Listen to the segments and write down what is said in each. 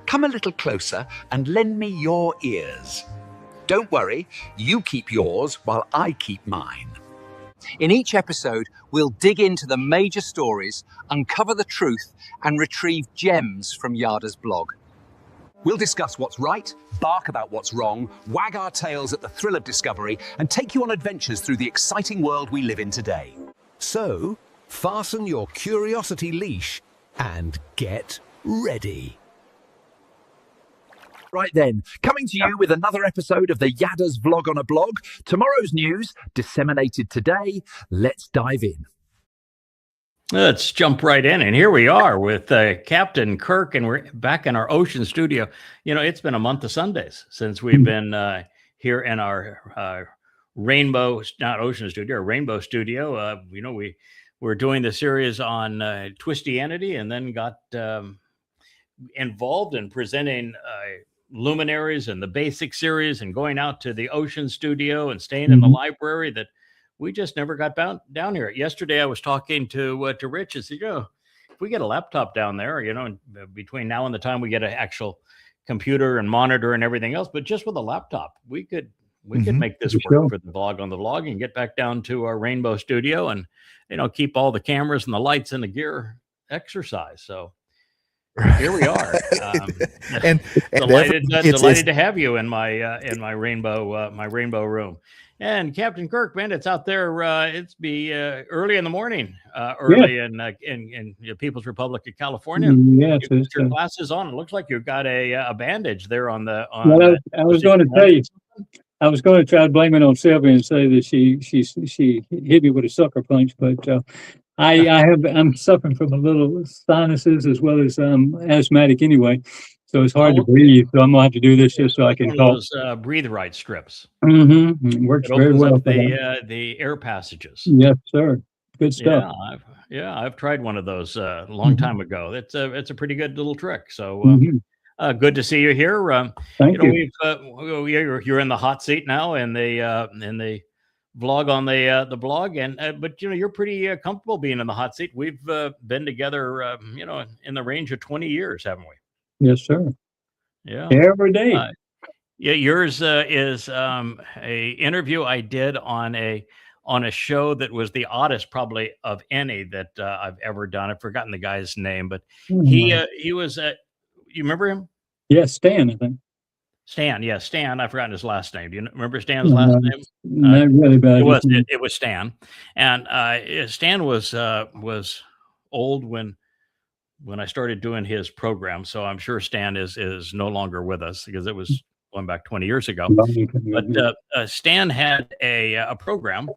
Come a little closer and lend me your ears. Don't worry, you keep yours while I keep mine. In each episode, we'll dig into the major stories, uncover the truth, and retrieve gems from Yada's blog. We'll discuss what's right, bark about what's wrong, wag our tails at the thrill of discovery, and take you on adventures through the exciting world we live in today. So, fasten your curiosity leash and get ready. Right then, coming to you with another episode of the Yada's Vlog on a Blog. Tomorrow's news, disseminated today. Let's dive in. Let's jump right in. And here we are with Captain Kirk, and we're back in our Ocean studio. You know, it's been a month of Sundays since we've been here in our Rainbow, not Ocean studio, our Rainbow studio. We're doing the series on Twistianity, and then got involved in presenting luminaries and the basic series, and going out to the Ocean studio and staying in the library that we just never got down here. Yesterday, I was talking to Rich and said, if we get a laptop down there, and between now and the time we get an actual computer and monitor and everything else, but just with a laptop, we could make this work for the Vlog on the Vlog and get back down to our Rainbow studio and, keep all the cameras and the lights and the gear exercise. So here we are. and delighted to have you in my Rainbow room. And Captain Kirk, man, it's out there. It's early in the morning, in the People's Republic of California. Yes, your glasses on. It looks like you've got a bandage there on the. I was going to tell you. I was going to try to blame it on Sylvia and say that she hit me with a sucker punch, but I'm suffering from a little sinuses as well as asthmatic anyway, so it's hard to breathe. So I'm going to have to do this just so I can talk. Those Breathe Right strips. It works very well. The air passages. Yes, sir. Good stuff. I've tried one of those a long time ago. It's a pretty good little trick. So. Good to see you here. Thank you. You're in the hot seat now in the Vlog on the blog, and but you're pretty comfortable being in the hot seat. We've been together, in the range of 20 years, haven't we? Yes, sir. Yeah, every day. Yours is a interview I did on a show that was the oddest probably of any that I've ever done. I've forgotten the guy's name, but he was. You remember him? Yes, Stan, I think. Stan, yes, Stan. I've forgotten his last name. Do you remember Stan's last name? Not really bad. It was Stan, and Stan was old when I started doing his program. So I'm sure Stan is no longer with us because it was going back 20 years ago. But Stan had a program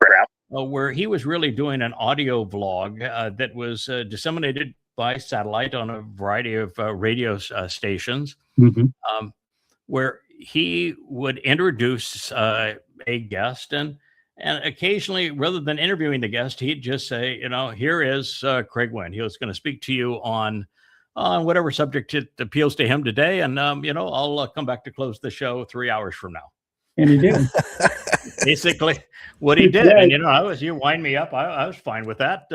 where he was really doing an audio vlog that was disseminated by satellite on a variety of radio stations, where he would introduce a guest, and occasionally, rather than interviewing the guest, he'd just say, here is Craig Wynn. He was going to speak to you on whatever subject it appeals to him today, and I'll come back to close the show 3 hours from now. And he did. Basically, what he did, and you wind me up. I was fine with that.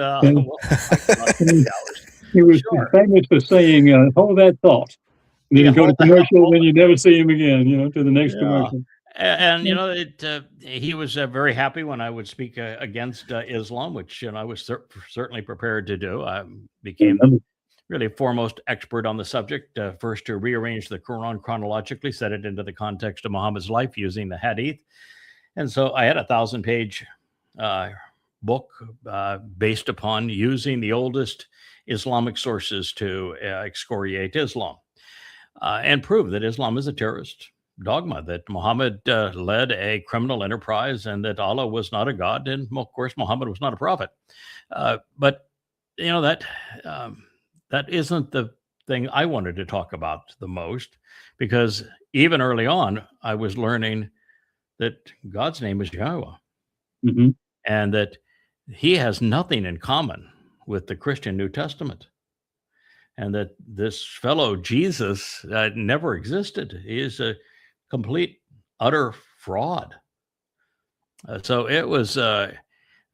He was famous for saying, hold that thought. And then you go to commercial, then you never see him again, to the next commercial. And, he was very happy when I would speak against Islam, which I was certainly prepared to do. I became really foremost expert on the subject, first to rearrange the Quran chronologically, set it into the context of Muhammad's life using the Hadith. And so I had a 1,000-page book based upon using the oldest Islamic sources to excoriate Islam and prove that Islam is a terrorist dogma, that Muhammad led a criminal enterprise, and that Allah was not a god, and of course Muhammad was not a prophet. But that isn't the thing I wanted to talk about the most, because even early on I was learning that God's name is Yahweh, and that he has nothing in common with the Christian New Testament, and that this fellow Jesus never existed. He is a complete, utter fraud. So it was there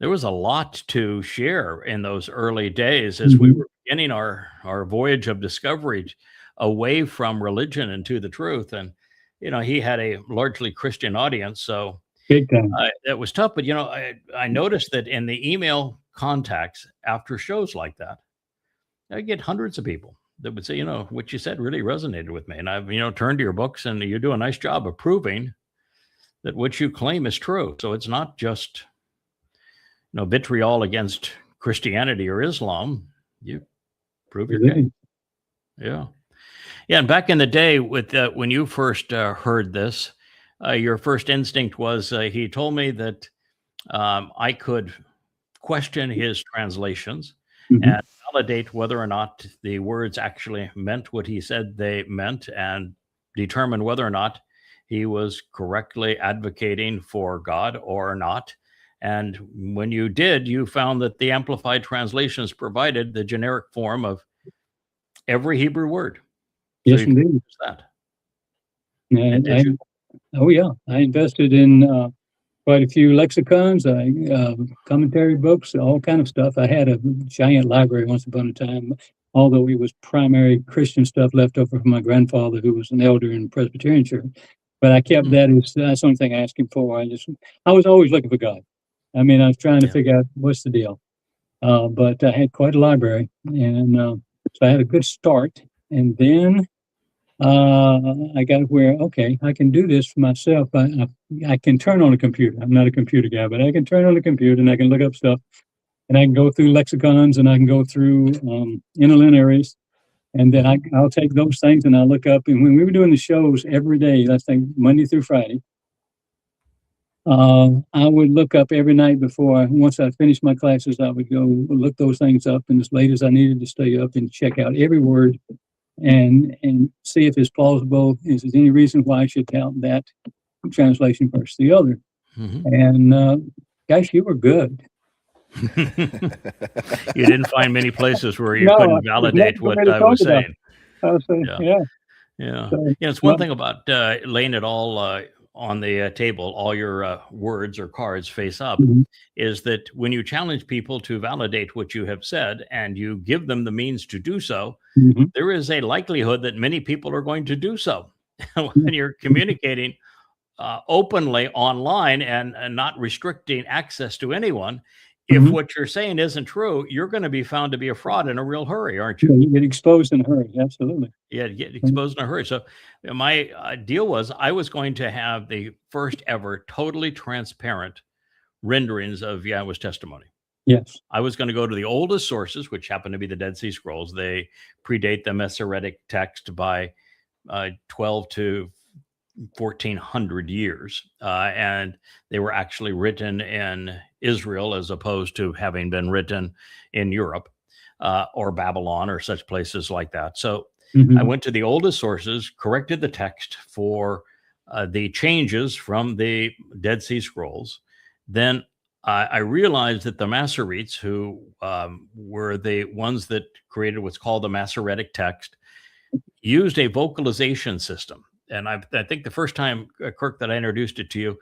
was a lot to share in those early days as we were beginning our voyage of discovery away from religion and to the truth. And, he had a largely Christian audience. So Big time. it was tough. But, I noticed that in the email contacts after shows like that, I get hundreds of people that would say, what you said really resonated with me. And I've, turned to your books, and you do a nice job of proving that what you claim is true. So it's not just, vitriol against Christianity or Islam. You prove your case. Yeah. Yeah. And back in the day with when you first heard this, your first instinct was he told me that I could question his translations and validate whether or not the words actually meant what he said they meant, and determine whether or not he was correctly advocating for God or not. And when you did, you found that the Amplified translations provided the generic form of every Hebrew word. Yes, indeed. That. I invested in quite a few lexicons, commentary books, all kind of stuff. I had a giant library once upon a time, although it was primary Christian stuff left over from my grandfather, who was an elder in the Presbyterian church. But I kept that. That's the only thing I asked him for. I was always looking for God. I mean, I was trying to figure out what's the deal. But I had quite a library, and so I had a good start. And then I got where, okay, I can do this for myself. I can turn on a computer. I'm not a computer guy, but I can turn on a computer and I can look up stuff, and I can go through lexicons, and I can go through interlinearies, and then I'll take those things and I'll look up. And when we were doing the shows every day, let's say Monday through Friday, I would look up every night before. Once I finished my classes, I would go look those things up, and as late as I needed to stay up and check out every word and see if it's plausible. Is there any reason why I should count that translation versus the other? And gosh, you were good. You didn't find many places where you couldn't validate what I was saying. Yeah. It's one thing about laying it all on the table, all your words or cards face up, is that when you challenge people to validate what you have said and you give them the means to do so, there is a likelihood that many people are going to do so. When you're communicating openly online and not restricting access to anyone, if what you're saying isn't true, you're going to be found to be a fraud in a real hurry, aren't you? You get exposed in a hurry, absolutely. Yeah, get exposed in a hurry. So my deal was I was going to have the first ever totally transparent renderings of Yahweh's testimony. Yes. I was going to go to the oldest sources, which happen to be the Dead Sea Scrolls. They predate the Masoretic text by 12 to 1400 years. And they were actually written in Israel as opposed to having been written in Europe or Babylon or such places like that. So I went to the oldest sources, corrected the text for the changes from the Dead Sea Scrolls. Then I realized that the Masoretes, who were the ones that created what's called the Masoretic text, used a vocalization system. And I think the first time, Kirk, that I introduced it to you,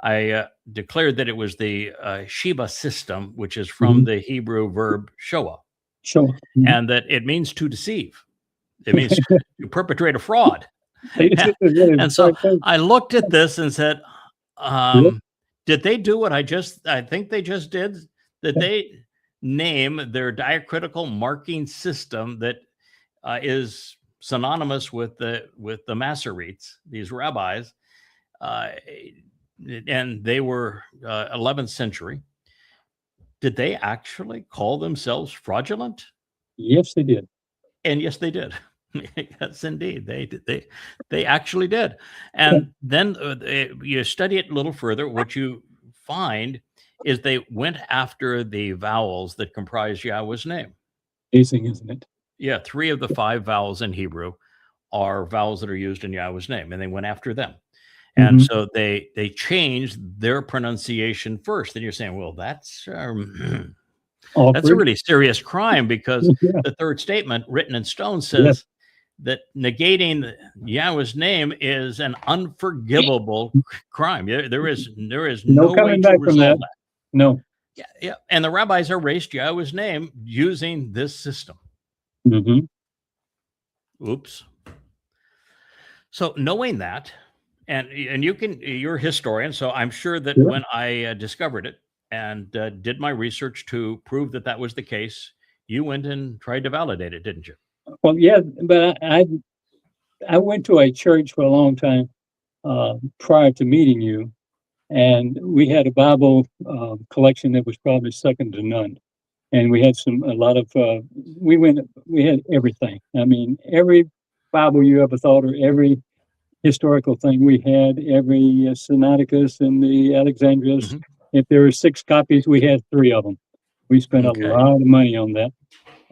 I declared that it was the Sheba system, which is from the Hebrew verb shoah. And that it means to deceive. It means to perpetrate a fraud. And so I looked at this and said, did they do what I think they just did? Did they name their diacritical marking system that is synonymous with the Masoretes, these rabbis, and they were 11th century. Did they actually call themselves fraudulent? Yes, they did. And yes, they did. Yes, indeed, they actually did. And then you study it a little further. What you find is they went after the vowels that comprise Yahweh's name. Amazing, isn't it? Yeah, 3 of the 5 vowels in Hebrew are vowels that are used in Yahweh's name, and they went after them. And so they changed their pronunciation first. And you're saying, well, that's a really serious crime, because the third statement written in stone says that negating Yahweh's name is an unforgivable crime. There is no way to resolve that. No. Yeah. And the rabbis erased Yahweh's name using this system. Oops. So knowing that, and you're a historian, so I'm sure that Sure. when I discovered it and did my research to prove that that was the case, you went and tried to validate it, didn't you? Well, yeah, but I went to a church for a long time prior to meeting you, and we had a Bible collection that was probably second to none. And we had we had everything. I mean, every Bible you ever thought, or every historical thing we had, every Sinaiticus and the Alexandrius. Mhm. If there were 6 copies, we had 3 of them. We spent Okay. a lot of money on that.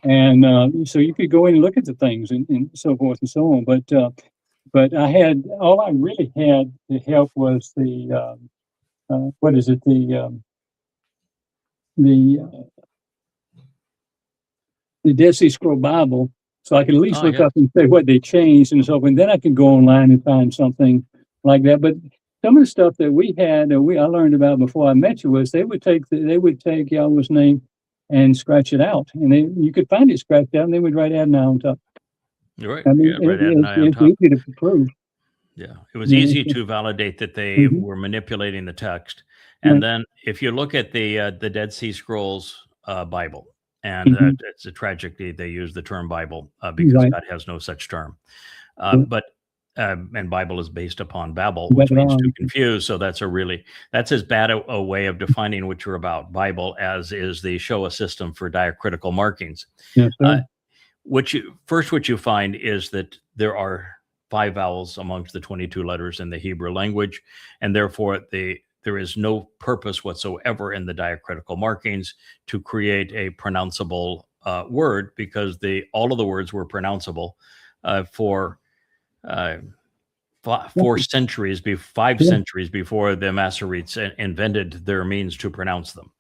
And so you could go in and look at the things and so forth and so on. But all I really had to help was the what is it? The Dead Sea Scroll Bible, so I could at least look yes. up and say what they changed and so forth. And then I could go online and find something like that. But some of the stuff that we had, I learned about before I met you, was they would take Yahweh's name and scratch it out, and you could find it scratched out, and they would write Adonai on top. You're right. I mean, Yeah, right, Adonai on it's top. easy to prove. Yeah, it was Yeah. easy to validate that they Mhm. were manipulating the text. And Right. then, if you look at the Dead Sea Scrolls Bible, and Mhm. it's a tragedy they use the term Bible because Right. God has no such term. Right. But and Bible is based upon Babel, which means to confuse. So that's as bad a way of defining what you're about, Bible, as is the Shoah system for diacritical markings. Yes, sir. What you find is that there are 5 vowels amongst the 22 letters in the Hebrew language, and therefore there is no purpose whatsoever in the diacritical markings to create a pronounceable word, because all of the words were pronounceable for 5 centuries before the Masoretes invented their means to pronounce them.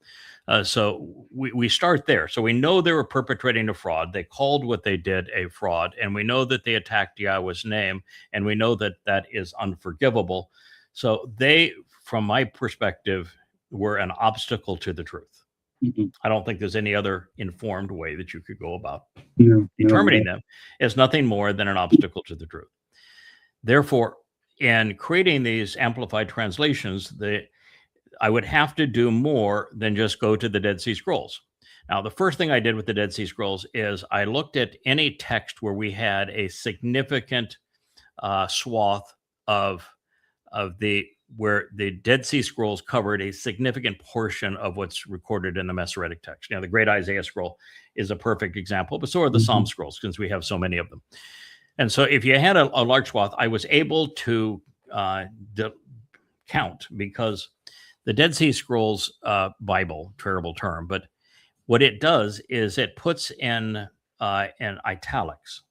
So we start there. So we know they were perpetrating a fraud. They called what they did a fraud, and we know that they attacked Yahweh's name, and we know that that is unforgivable. So they, from my perspective, were an obstacle to the truth. Mhm. I don't think there's any other informed way that you could go about No, determining them as nothing more than an obstacle to the truth. Therefore, in creating these amplified translations, I would have to do more than just go to the Dead Sea Scrolls. Now, the first thing I did with the Dead Sea Scrolls is I looked at any text where we had a significant swath where the Dead Sea Scrolls covered a significant portion of what's recorded in the Masoretic text. Now, the Great Isaiah Scroll is a perfect example, but so are the Psalm Scrolls, since we have so many of them. And so if you had a large swath, I was able to count, because the Dead Sea Scrolls Bible, terrible term, but what it does is it puts in italics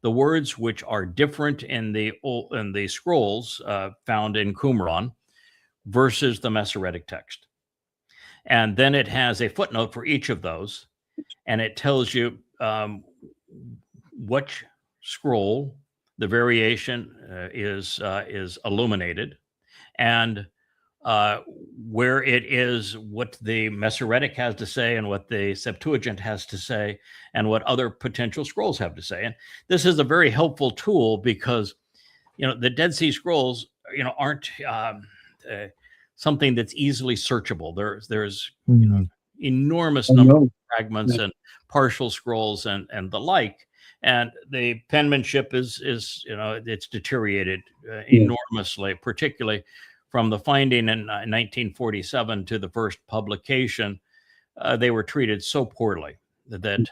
the words which are different in the scrolls found in Qumran versus the Masoretic text. And then it has a footnote for each of those, and it tells you which scroll the variation is illuminated, and where it is, what the Masoretic has to say, and what the Septuagint has to say, and what other potential scrolls have to say. And this is a very helpful tool, because the Dead Sea Scrolls aren't something that's easily searchable. There's enormous number of fragments and partial scrolls and the like. And the penmanship is it's deteriorated enormously, particularly from the finding in 1947 to the first publication. They were treated so poorly that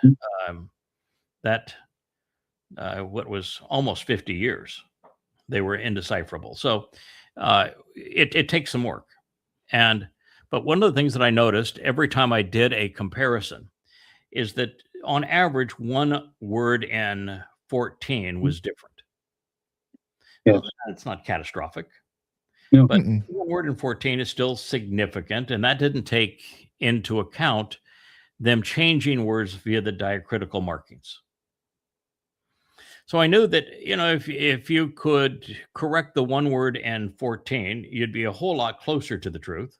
what was almost 50 years, they were indecipherable. So it takes some work. But one of the things that I noticed every time I did a comparison is that on average, one word in 14 was different. Yes. Well, it's not catastrophic. No. But one word in 14 is still significant, and that didn't take into account them changing words via the diacritical markings. So I knew that, if you could correct the one word in 14, you'd be a whole lot closer to the truth.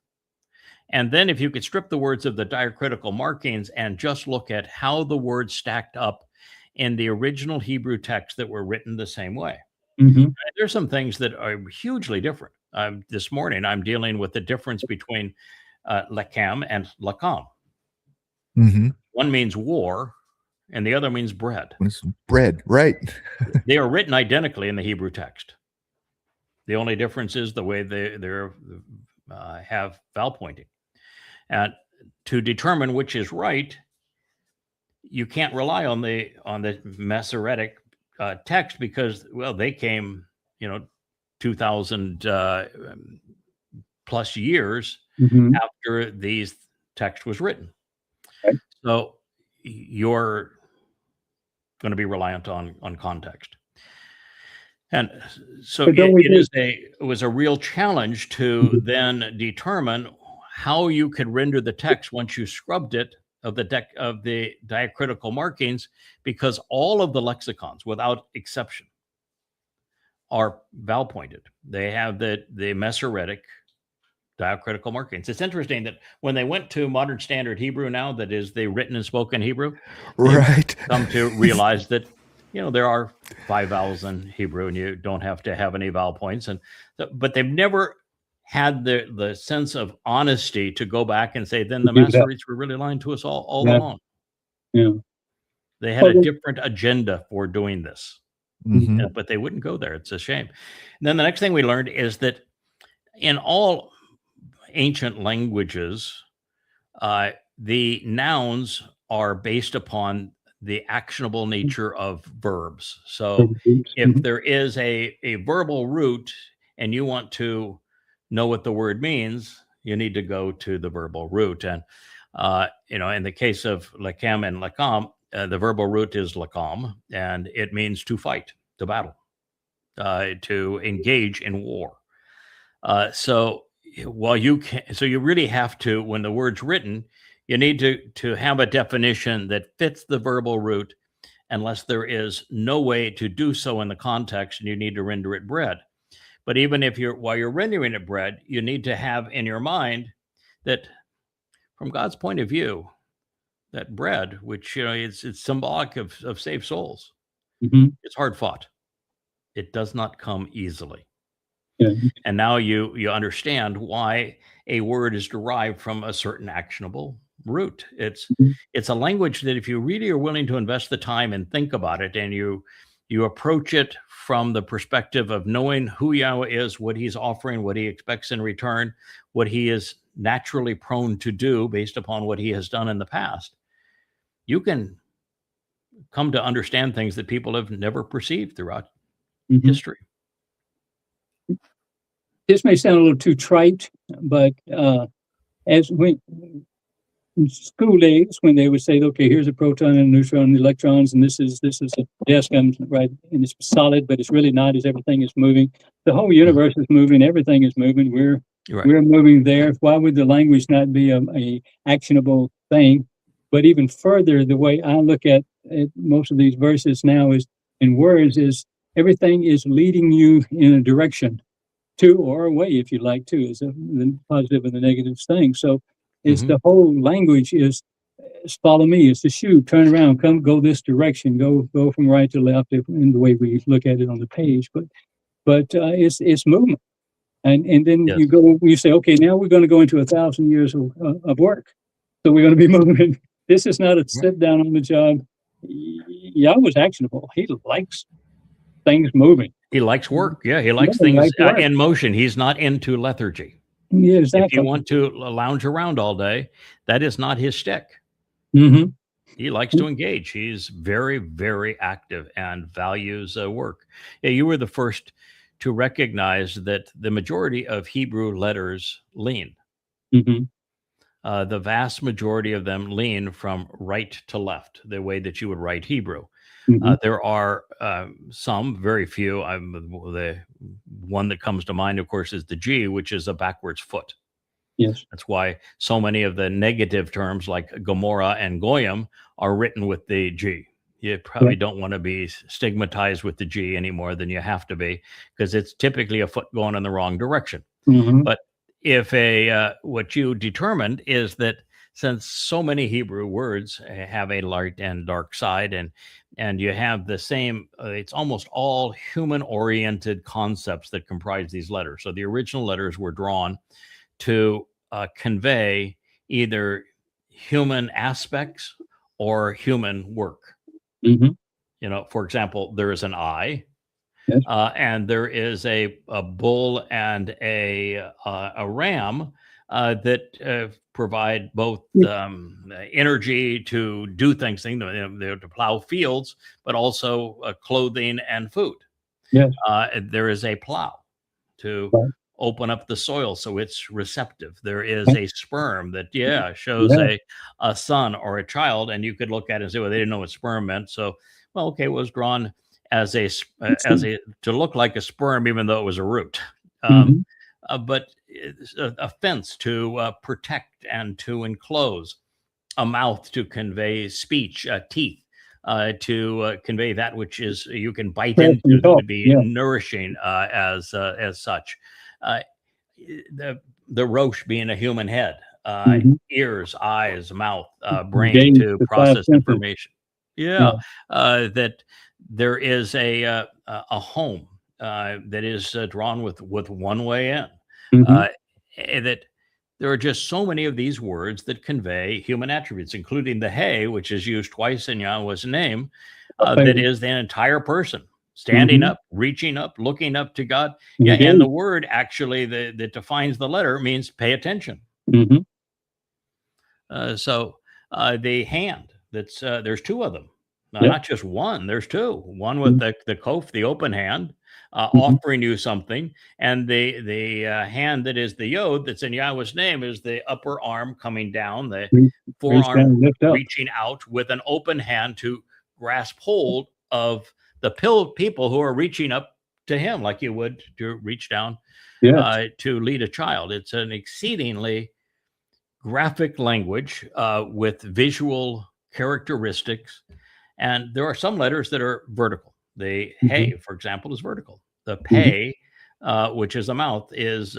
And then if you could strip the words of the diacritical markings and just look at how the words stacked up in the original Hebrew text that were written the same way. Mm-hmm. There's some things that are hugely different. This morning, I'm dealing with the difference between Lecam and Lacam. Mm-hmm. One means war, and the other means bread. It's bread, right? They are written identically in the Hebrew text. The only difference is the way they have vowel pointing. And to determine which is right, you can't rely on the Masoretic text because, well, they came, 2,000 plus years Mm-hmm. after these text was written. Right. So you're going to be reliant on context. And so it was a real challenge to then determine how you could render the text once you scrubbed it of the diacritical markings, because all of the lexicons, without exception, are vowel pointed. They have the Masoretic diacritical markings. It's interesting that when they went to modern standard Hebrew now, that is the written and spoken Hebrew, right, come to realize that there are 5 vowels in Hebrew, and you don't have to have any vowel points. But they've never had the sense of honesty to go back and say, then the Masoretes were really lying to us all along. Yeah, they had a different agenda for doing this, mm-hmm. But they wouldn't go there. It's a shame. And then the next thing we learned is that in all ancient languages, the nouns are based upon the actionable nature of verbs. So if there is a verbal root and you want to know what the word means, you need to go to the verbal root. And, in the case of Lecam and Lacam, the verbal root is Lacam, and it means to fight, to battle, to engage in war. So you really have to, when the word's written, you need to have a definition that fits the verbal root, unless there is no way to do so in the context, and you need to render it bread. But even while you're rendering it bread, you need to have in your mind that from God's point of view, that bread, which it's symbolic of saved souls, it's hard fought. It does not come easily. Yeah. And now you understand why a word is derived from a certain actionable root. It's a language that if you really are willing to invest the time and think about it, and you approach it from the perspective of knowing who Yahweh is, what he's offering, what he expects in return, what he is naturally prone to do based upon what he has done in the past, you can come to understand things that people have never perceived throughout history. This may sound a little too trite, but as when in school days, when they would say, "Okay, here's a proton and a neutron and electrons, and this is a disk, right, and it's solid, but it's really not, as everything is moving. The whole universe is moving, everything is moving. We're moving there. Why would the language not be a actionable thing?" But even further, the way I look at most of these verses now is in words is everything is leading you in a direction, to or away, if you like, to, is the positive and the negative thing. So it's the whole language is follow me. It's the shoe, turn around, come, go this direction, go from right to left in the way we look at it on the page. But it's movement. And then you say, okay, now we're going to go into 1,000 years of work. So we're going to be moving. This is not a sit down on the job. Yahweh's actionable. He likes things moving. He likes work. Yeah, he likes things in motion. He's not into lethargy. Yeah, exactly. If you want to lounge around all day, that is not his shtick. He likes to engage. He's very, very active and values work. Yeah, you were the first to recognize that the majority of Hebrew letters lean. The vast majority of them lean from right to left, the way that you would write Hebrew. There are some, very few. The one that comes to mind, of course, is the G, which is a backwards foot. Yes. That's why so many of the negative terms like Gomorrah and Goyim are written with the G. You probably don't want to be stigmatized with the G any more than you have to be, because it's typically a foot going in the wrong direction. But if what you determined is that since so many Hebrew words have a light and dark side, and you have the same, it's almost all human-oriented concepts that comprise these letters. So the original letters were drawn to convey either human aspects or human work. Mm-hmm. You know, for example, there is an eye, Yes. and there is a bull and a ram that provide both energy to do things, to plow fields, but also clothing and food. Yes. There is a plow to Right. open up the soil so it's receptive. There is Right. a sperm that shows Yeah. a son or a child, and you could look at it and say, well, they didn't know what sperm meant, so well, okay, it was drawn as a to look like a sperm, even though it was a root. Mhm. But it's a fence to protect and to enclose, a mouth to convey speech, teeth to convey that which is you can bite Yes, into, that talk, would be yeah. nourishing as such. The rosh being a human head, Mhm. ears, eyes, mouth, brain Gain to the five process senses. information. That there is a home that is drawn with one way in. Mhm. That there are just so many of these words that convey human attributes, including the hey, which is used twice in Yahweh's name, that is the entire person standing Mhm. up, reaching up, looking up to God. Mhm. Yeah, and the word actually that defines the letter means pay attention. Mhm. So the hand, that's there's two of them, Yep. not just one. There's two. One with the kof, the open hand, Mhm. offering you something, and the hand that is the yod that's in Yahweh's name is the upper arm coming down, the Reach forearm down, lift up. reaching out with an open hand to grasp hold of the people who are reaching up to him, like you would to reach down Yes. to lead a child. It's an exceedingly graphic language with visual characteristics. And there are some letters that are vertical. The hey, for example, is vertical. The pay, which is a mouth, is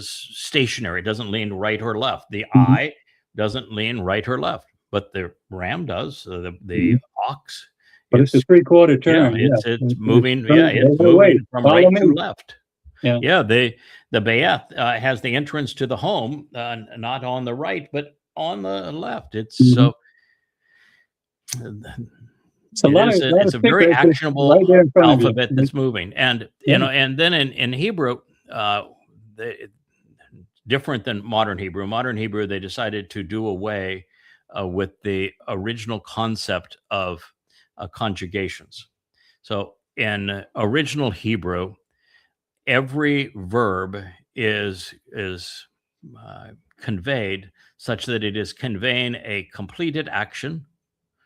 stationary. It doesn't lean right or left. The I doesn't lean right or left, but the ram does. The ox. But it's a three-quarter turn. Yeah, Yeah. it's moving. turn Yeah, it's the other way. moving from Follow right me. to left. Yeah. Yeah, the Bayeth has the entrance to the home, not on the right, but on the left. It's so. It's a lot of It's a very secrets actionable right there in front of you. alphabet that's moving, and Yeah. you know, and then in Hebrew, different than modern Hebrew. Modern Hebrew, they decided to do away with the original concept of conjugations. So in original Hebrew, every verb is conveyed such that it is conveying a completed action,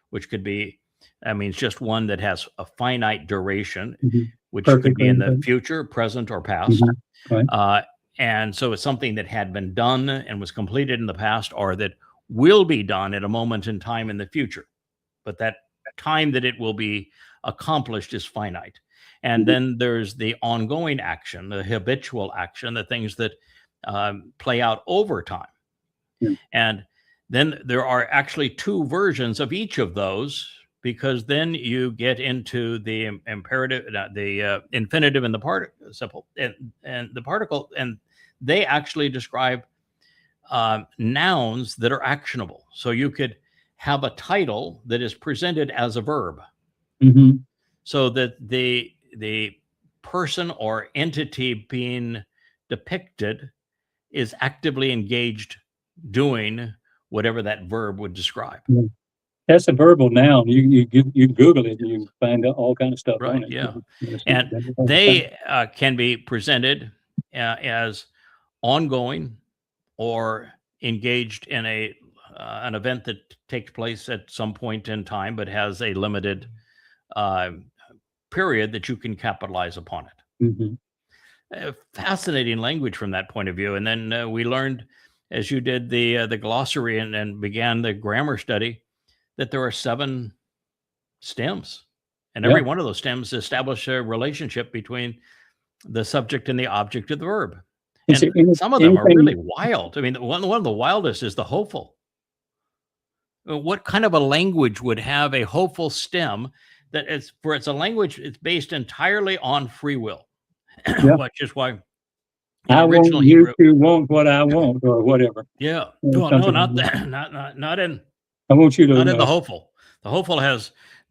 which could be, that means just one that has a finite duration, Mhm. which could be Perfectly, in the mhm. future, present, or past. Right. And so it's something that had been done and was completed in the past, or that will be done at a moment in time in the future. But that time that it will be accomplished is finite. And then there's the ongoing action, the habitual action, the things that play out over time. Yeah. And then there are actually two versions of each of those, because then you get into the imperative, the infinitive, and the participle, and the particle, and they actually describe nouns that are actionable. So you could have a title that is presented as a verb, Mhm. so that the person or entity being depicted is actively engaged doing whatever that verb would describe. That's a verbal noun. You Google it and you find out all kind of stuff on Right, it. yeah. Yes, And that's they can be presented as ongoing or engaged in an event that takes place at some point in time, but has a limited period that you can capitalize upon it. Mhm. Fascinating language from that point of view. And then we learned, as you did the glossary and began the grammar study, that there are 7 stems, and every one of those stems establish a relationship between the subject and the object of the verb. And some of them are really wild. I mean, one of the wildest is the hopeful. what kind of a language would have a hopeful stem that it's a language, it's based entirely on free will, Yeah. which is why I want original you Hebrew. to want what I want, or whatever. Yeah. Or No, something not like that. Not in I want you to not in the know. hopeful. The hopeful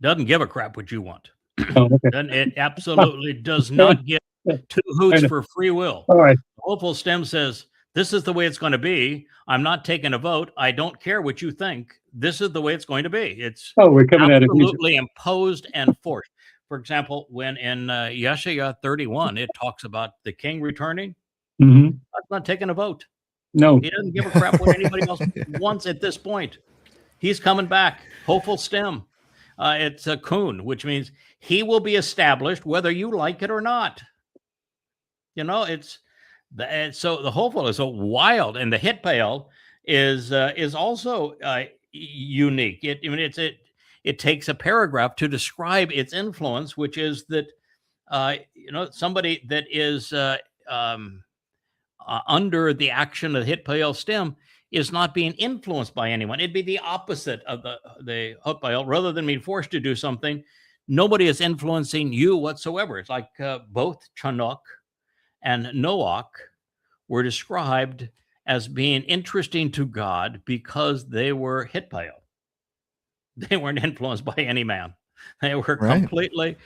doesn't give a crap what you want. Oh, okay. And it absolutely does not give two hoots for free will. All right. The hopeful stem says, this is the way it's going to be. I'm not taking a vote. I don't care what you think. This is the way it's going to be. It's Oh, we're coming out of music. absolutely imposed and forced. For example, when in Yeshaya 31, it talks about the king returning. Mm-hmm. That's not taking a vote. No. He doesn't give a crap what anybody else wants at this point. He's coming back. Hopeful stem. It's a kun, which means he will be established whether you like it or not. You know, so the hopeful is so wild, and the Hitpael is also unique. It takes a paragraph to describe its influence, which is that somebody that is under the action of the Hitpael stem is not being influenced by anyone. It'd be the opposite of the Hitpael. Rather than being forced to do something, nobody is influencing you whatsoever. It's like both Chanukh and Noach were described as being interesting to God because they were Hitpael. They weren't influenced by any man. They were completely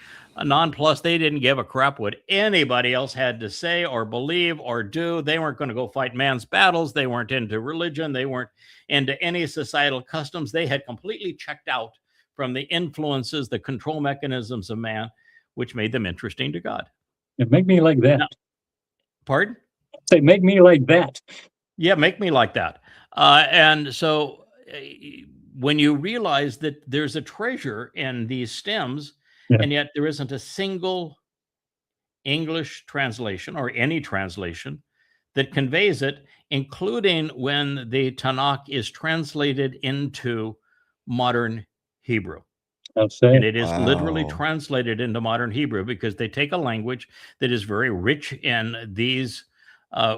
nonplussed. They didn't give a crap what anybody else had to say or believe or do. They weren't going to go fight man's battles. They weren't into religion. They weren't into any societal customs. They had completely checked out from the influences, the control mechanisms of man, which made them interesting to God. Make me like that. Now, pardon? Say, make me like that. Yeah, make me like that. And so when you realize that there's a treasure in these stems, and yet there isn't a single English translation or any translation that conveys it, including when the Tanakh is translated into modern Hebrew. And it is literally translated into modern Hebrew because they take a language that is very rich in these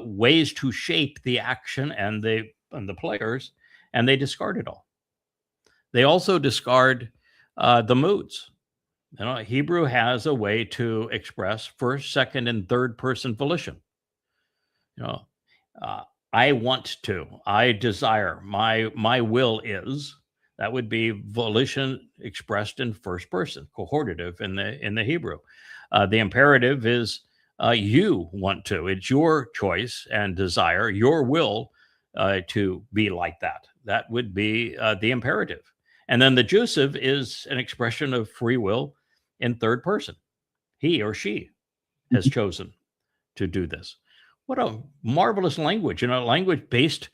ways to shape the action and the players, and they discard it all. They also discard the moods. You know, Hebrew has a way to express first, second, and third person volition. You know, I want to, I desire, my will is. That would be volition expressed in first person, cohortative in the Hebrew. The imperative is you want to. It's your choice and desire, your will to be like that. That would be the imperative. And then the jussive is an expression of free will in third person. He or she has chosen to do this. What a marvelous language, a language based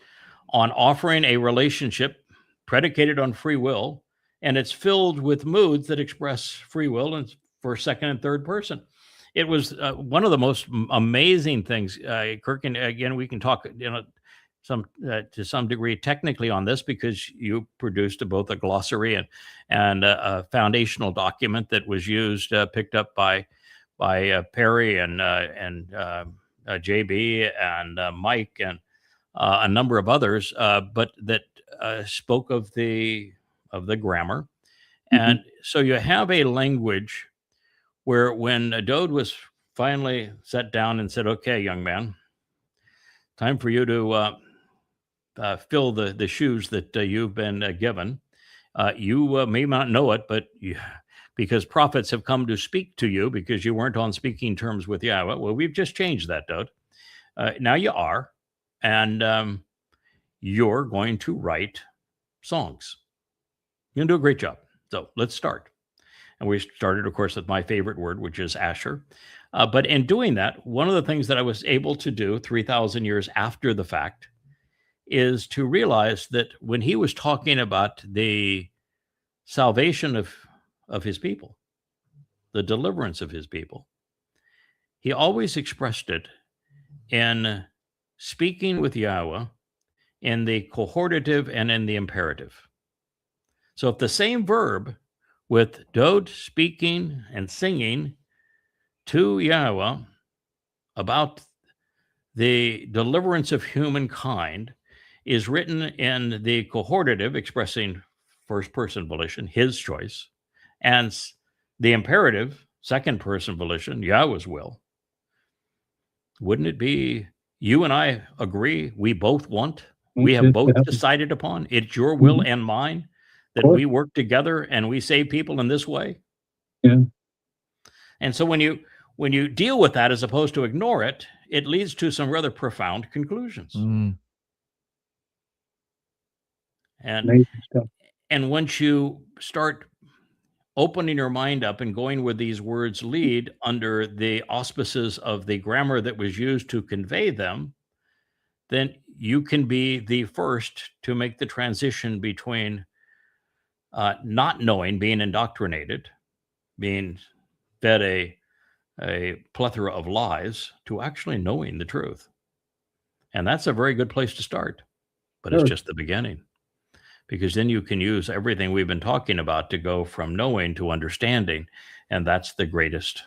on offering a relationship predicated on free will, and it's filled with moods that express free will and for second and third person. It was one of the most amazing things, Kirk, and again, we can talk, to some degree technically on this because you produced both a glossary and a foundational document that was used, picked up by Perry and JB and Mike and a number of others, but that spoke of the grammar. And so you have a language where when Dode was finally sat down and said, "Okay, young man, time for you to fill the shoes that you've been given. You may not know it, but because prophets have come to speak to you because you weren't on speaking terms with Yahweh." Well, we've just changed that, Dode. Now you are, and you're going to write songs. You're going to do a great job. So let's start. And we started, of course, with my favorite word, which is Asher. But in doing that, one of the things that I was able to do 3,000 years after the fact is to realize that when he was talking about the salvation of his people, the deliverance of his people, he always expressed it in speaking with Yahweh in the cohortative and in the imperative. So if the same verb with Dode speaking and singing to Yahweh about the deliverance of humankind is written in the cohortative, expressing first person volition, his choice, and the imperative, second person volition, Yahweh's will, wouldn't it be you and I agree we both want, we have both decided upon, it's your will and mine that we work together and we save people in this way? Yeah. And so when you deal with that as opposed to ignore it, it leads to some rather profound conclusions. And once you start opening your mind up and going where these words lead under the auspices of the grammar that was used to convey them, then you can be the first to make the transition between not knowing, being indoctrinated, being fed a plethora of lies, to actually knowing the truth. And that's a very good place to start, but it's just the beginning, because then you can use everything we've been talking about to go from knowing to understanding. And that's the greatest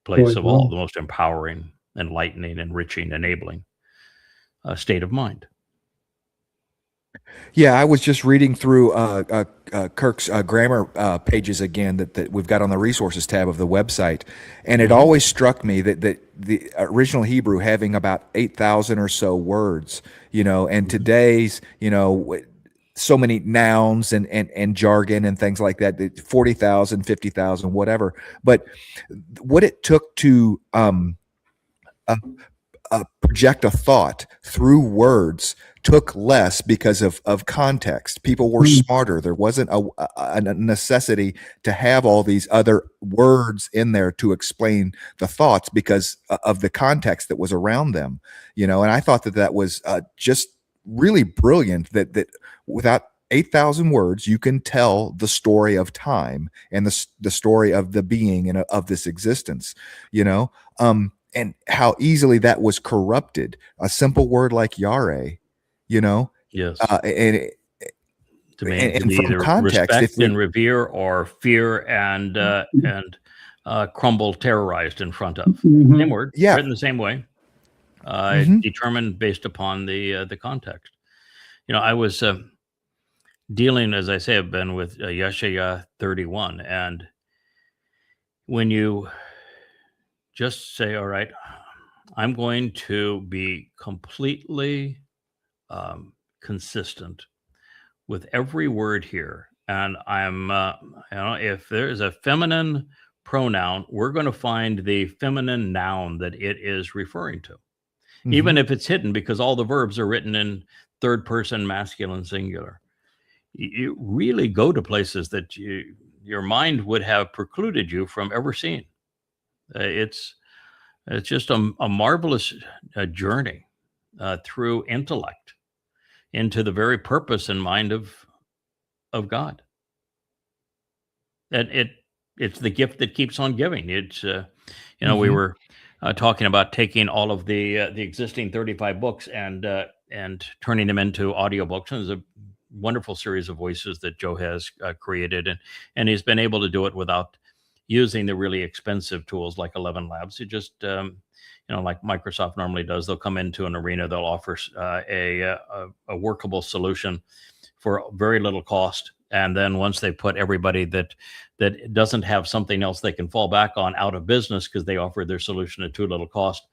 place of all, the most empowering, enlightening, enriching, enabling state of mind. Yeah, I was just reading through Kirk's grammar pages again that we've got on the resources tab of the website, and it always struck me that the original Hebrew having about 8,000 or so words, and today's, so many nouns and jargon and things like that, 40,000, 50,000, whatever. But what it took to project a thought through words took less because of context. People were smarter. There wasn't a necessity to have all these other words in there to explain the thoughts because of the context that was around them, and I thought that was just really brilliant, that without 8,000 words, you can tell the story of time and the story of the being and of this existence, and how easily that was corrupted. A simple word like Yare, Yes. And to from either context, respect and revere, or fear and crumble, terrorized in front of. Same word, written the same way, determined based upon the context. I was dealing, as I say, I've been with Yeshaya 31, and when you just say, all right, I'm going to be completely consistent with every word here. And I'm, if there's a feminine pronoun, we're going to find the feminine noun that it is referring to, even if it's hidden, because all the verbs are written in third person masculine singular. You really go to places that your mind would have precluded you from ever seeing. It's just a marvelous journey through intellect into the very purpose and mind of God. And it's the gift that keeps on giving. It's we were talking about taking all of the existing 35 books and turning them into audiobooks. And there's a wonderful series of voices that Joe has created, and he's been able to do it without using the really expensive tools like 11 Labs. It just like Microsoft normally does, they'll come into an arena, they'll offer a workable solution for very little cost, and then once they put everybody that doesn't have something else they can fall back on out of business because they offered their solution at too little cost,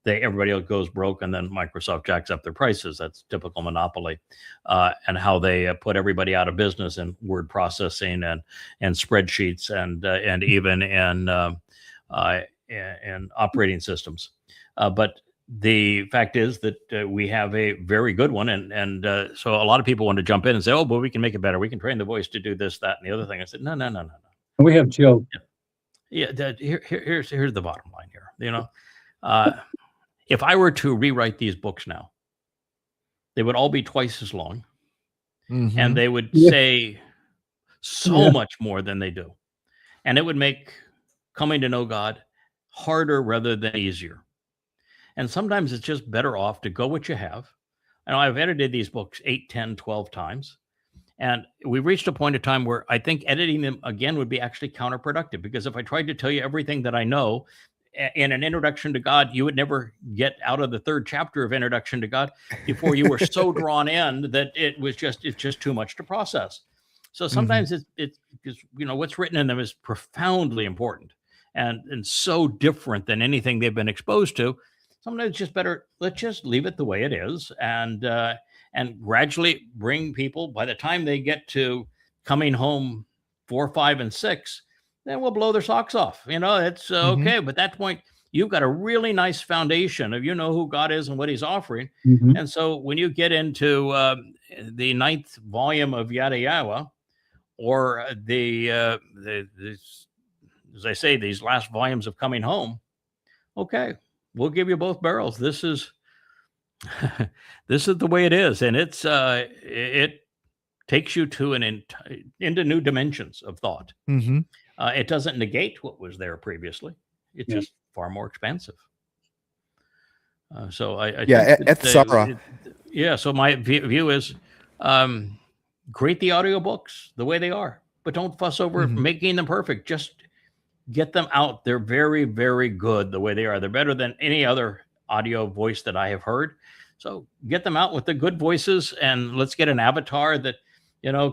everybody else goes broke, and then Microsoft jacks up their prices. That's typical monopoly, and how they put everybody out of business in word processing and spreadsheets and even in operating systems. But the fact is that we have a very good one, and so a lot of people want to jump in and say, "Oh, but we can make it better. We can train the voice to do this, that, and the other thing." I said, "No. We have Joe." Yeah. Here's the bottom line here. If I were to rewrite these books now, they would all be twice as long, and they would say so much more than they do, and it would make coming to know God harder rather than easier. And sometimes it's just better off to go what you have. And I've edited these books 8, 10, 12 times. And we reached a point of time where I think editing them again would be actually counterproductive, because if I tried to tell you everything that I know in an introduction to God, you would never get out of the third chapter of Introduction to God before you were so drawn in that it's just too much to process. So sometimes it's because, what's written in them is profoundly important and so different than anything they've been exposed to. Sometimes it's just better, let's just leave it the way it is and gradually bring people, by the time they get to Coming Home 4, 5, and 6, then we'll blow their socks off. It's okay. But at that point, you've got a really nice foundation of who God is and what he's offering. And so when you get into the 9th volume of Yada Yawa, or the as I say, these last volumes of Coming Home, okay, we'll give you both barrels. This is this is the way it is, and it takes you to into new dimensions of thought. It doesn't negate what was there previously. It's just far more expansive. So I think so my view is create the audiobooks the way they are, but don't fuss over making them perfect. Just get them out. They're very, very good the way they are. They're better than any other audio voice that I have heard. So get them out with the good voices, and let's get an avatar that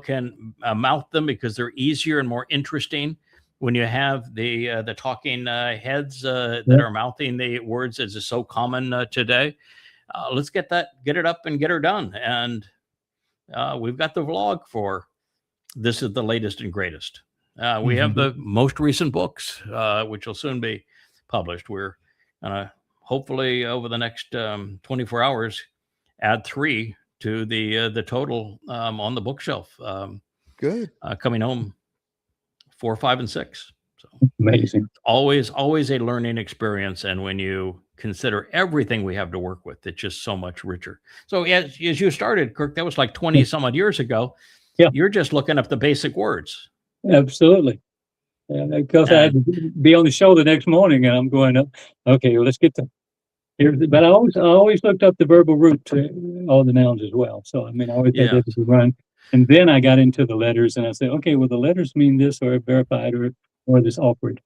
can mouth them, because they're easier and more interesting when you have the talking heads that are mouthing the words, as is so common today. Let's get it up and get her done. And we've got the vlog for this is the latest and greatest. We have the most recent books, which will soon be published. We're hopefully over the next 24 hours add 3 to the total on the bookshelf. Good. Coming Home 4, 5, and 6. So amazing. Always a learning experience, and when you consider everything we have to work with, it's just so much richer. So as you started, Kirk, that was like 20 some odd years ago. Yeah, you're just looking up the basic words. Absolutely. Because I had to be on the show the next morning, and I'm going up. Okay, well, let's get the. But I always looked up the verbal root to all the nouns as well. So I always had that to run. And then I got into the letters, and I said, okay, well, the letters mean this, or verified, or this awkward,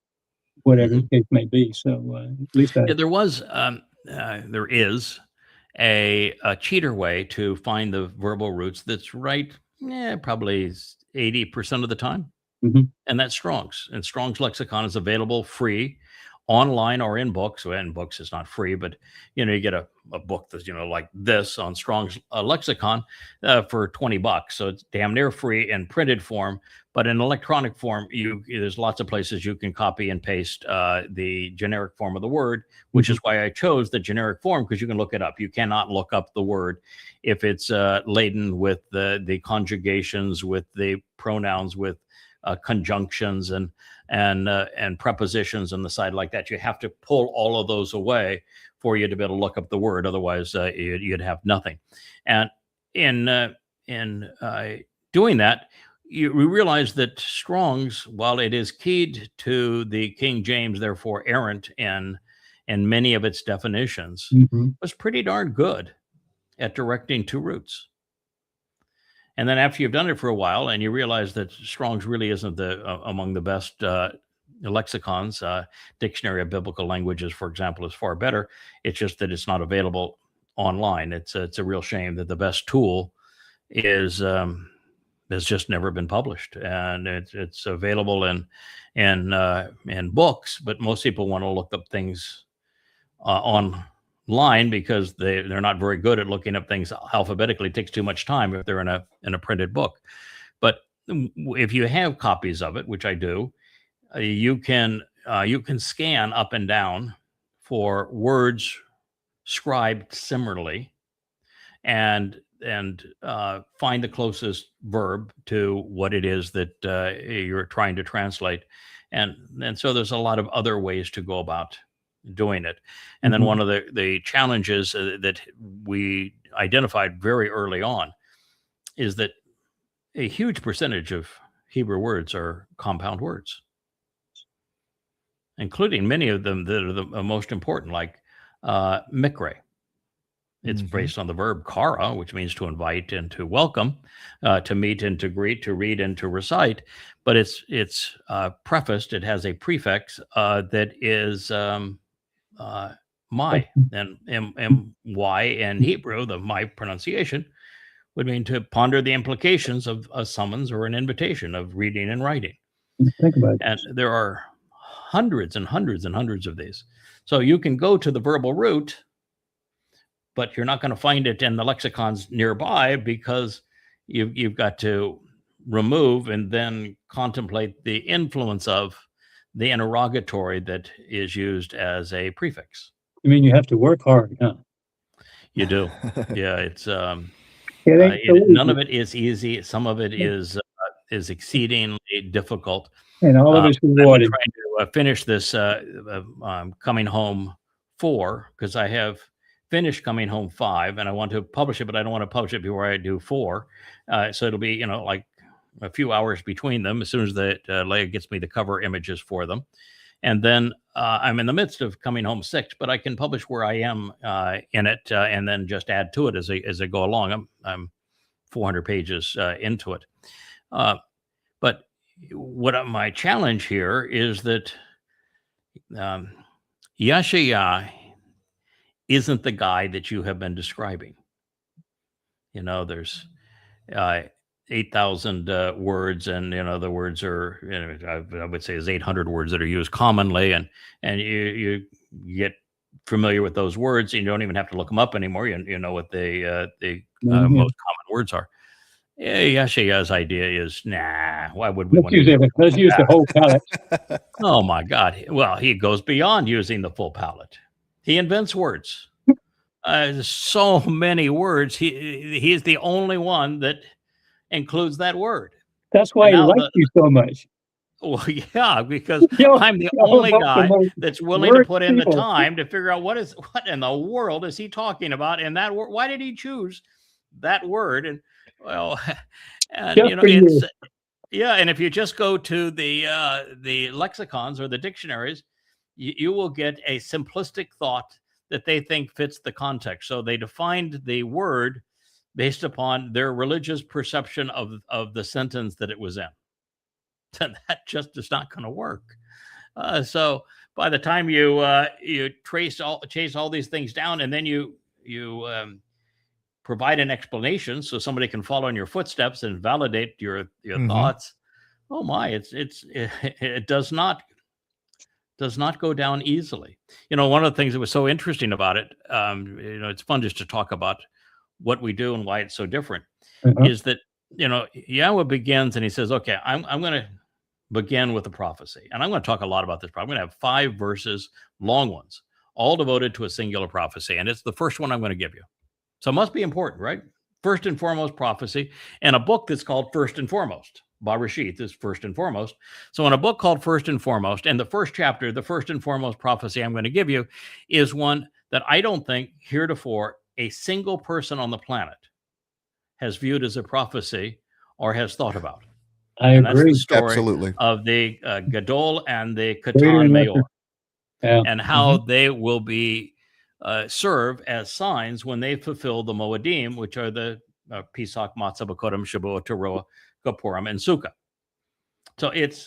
whatever the case may be. So at least there is a cheater way to find the verbal roots that's right. Probably 80% of the time. And that's Strong's. And Strong's lexicon is available free online or in books. Well, in books it's not free, but you get a book that's like this on Strong's lexicon for $20. So it's damn near free in printed form, but in electronic form, there's lots of places you can copy and paste the generic form of the word, which is why I chose the generic form, because you can look it up. You cannot look up the word if it's laden with the conjugations, with the pronouns, with conjunctions and prepositions on the side like that. You have to pull all of those away for you to be able to look up the word. Otherwise, you'd have nothing. And in doing that, we realize that Strong's, while it is keyed to the King James, therefore errant in many of its definitions, was pretty darn good at directing to roots. And then after you've done it for a while and you realize that Strong's really isn't among the best lexicons, Dictionary of Biblical Languages, for example, is far better. It's just that it's not available online. It's a real shame that the best tool has just never been published, and it's available in books. But most people want to look up things online because they're not very good at looking up things alphabetically. It takes too much time if they're in a printed book. But if you have copies of it, which I do, you can scan up and down for words scribed similarly, and find the closest verb to what it is that you're trying to translate, and so there's a lot of other ways to go about doing it. And then one of the challenges that we identified very early on is that a huge percentage of Hebrew words are compound words, including many of them that are the most important, like mikre. It's based on the verb kara, which means to invite and to welcome, to meet and to greet, to read and to recite. But it's prefaced. It has a prefix that is my, and my in Hebrew, the my pronunciation, would mean to ponder the implications of a summons or an invitation, of reading and writing. Think about it. And there are hundreds and hundreds and hundreds of these. So you can go to the verbal root, but you're not going to find it in the lexicons nearby, because you've got to remove and then contemplate the influence of the interrogatory that is used as a prefix. I mean, you have to work hard, huh? You do. Yeah, it's It ain't so none of easy. it is easy. Some of it is exceedingly difficult. And all of it's I'm rewarded. trying to finish this Coming Home 4, because I have finished Coming Home 5 and I want to publish it, but I don't want to publish it before I do 4. So it'll be, like a few hours between them as soon as Leah gets me the cover images for them. And then I'm in the midst of Coming Home 6, but I can publish where I am in it and then just add to it as I go along. I'm 400 pages into it. But what my challenge here is that Yashaya isn't the guy that you have been describing. There's 8,000 words, and the words are, I would say, is 800 words that are used commonly, and you get familiar with those words, and you don't even have to look them up anymore. You know what the most common words are. Yashaya's idea is, why would we want to use let's use the whole palette. Oh my God. Well, he goes beyond using the full palette. He invents words. There's so many words. He's the only one that includes that word. That's why he likes you so much. Well, yeah, because I'm the only guy that's willing to put in the time to figure out what in the world is he talking about in that word. Why did he choose that word? And well, and it's and if you just go to the lexicons or the dictionaries, you will get a simplistic thought that they think fits the context. So they defined the word based upon their religious perception of the sentence that it was in. And that just is not going to work. So by the time you chase all these things down, and then you provide an explanation so somebody can follow in your footsteps and validate your thoughts. Oh my, it does not go down easily. One of the things that was so interesting about it, it's fun just to talk about what we do and why it's so different, is that, Yahweh begins and he says, okay, I'm going to begin with a prophecy. And I'm going to talk a lot about this. I'm going to have 5 verses, long ones, all devoted to a singular prophecy. And it's the first one I'm going to give you. So it must be important, right? First and foremost prophecy, and a book that's called First and Foremost. Bereshith is First and Foremost. So in a book called First and Foremost, and the first chapter, the first and foremost prophecy I'm going to give you, is one that I don't think heretofore a single person on the planet has viewed as a prophecy or has thought about. I agree. That's the story Absolutely. of the Gadol and the Katan Mayor, and how they will be serve as signs when they fulfill the Moedim, which are the Pesach, Matzah, Bakodim, Shavuot, Teruah, Kippurim, and Sukkah. So it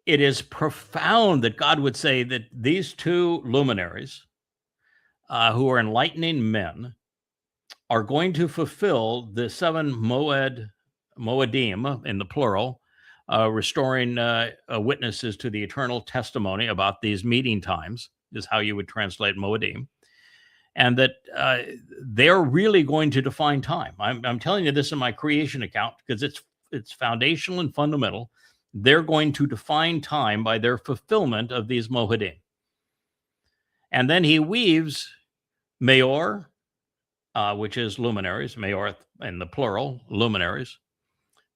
is profound that God would say that these 2 luminaries, who are enlightening men, are going to fulfill the 7 Moedim in the plural, restoring witnesses to the eternal testimony about these meeting times, is how you would translate Moedim. And that they're really going to define time. I'm telling you this in my creation account because it's foundational and fundamental. They're going to define time by their fulfillment of these Moedim. And then he weaves Mayor, which is luminaries, Mayor in the plural, luminaries,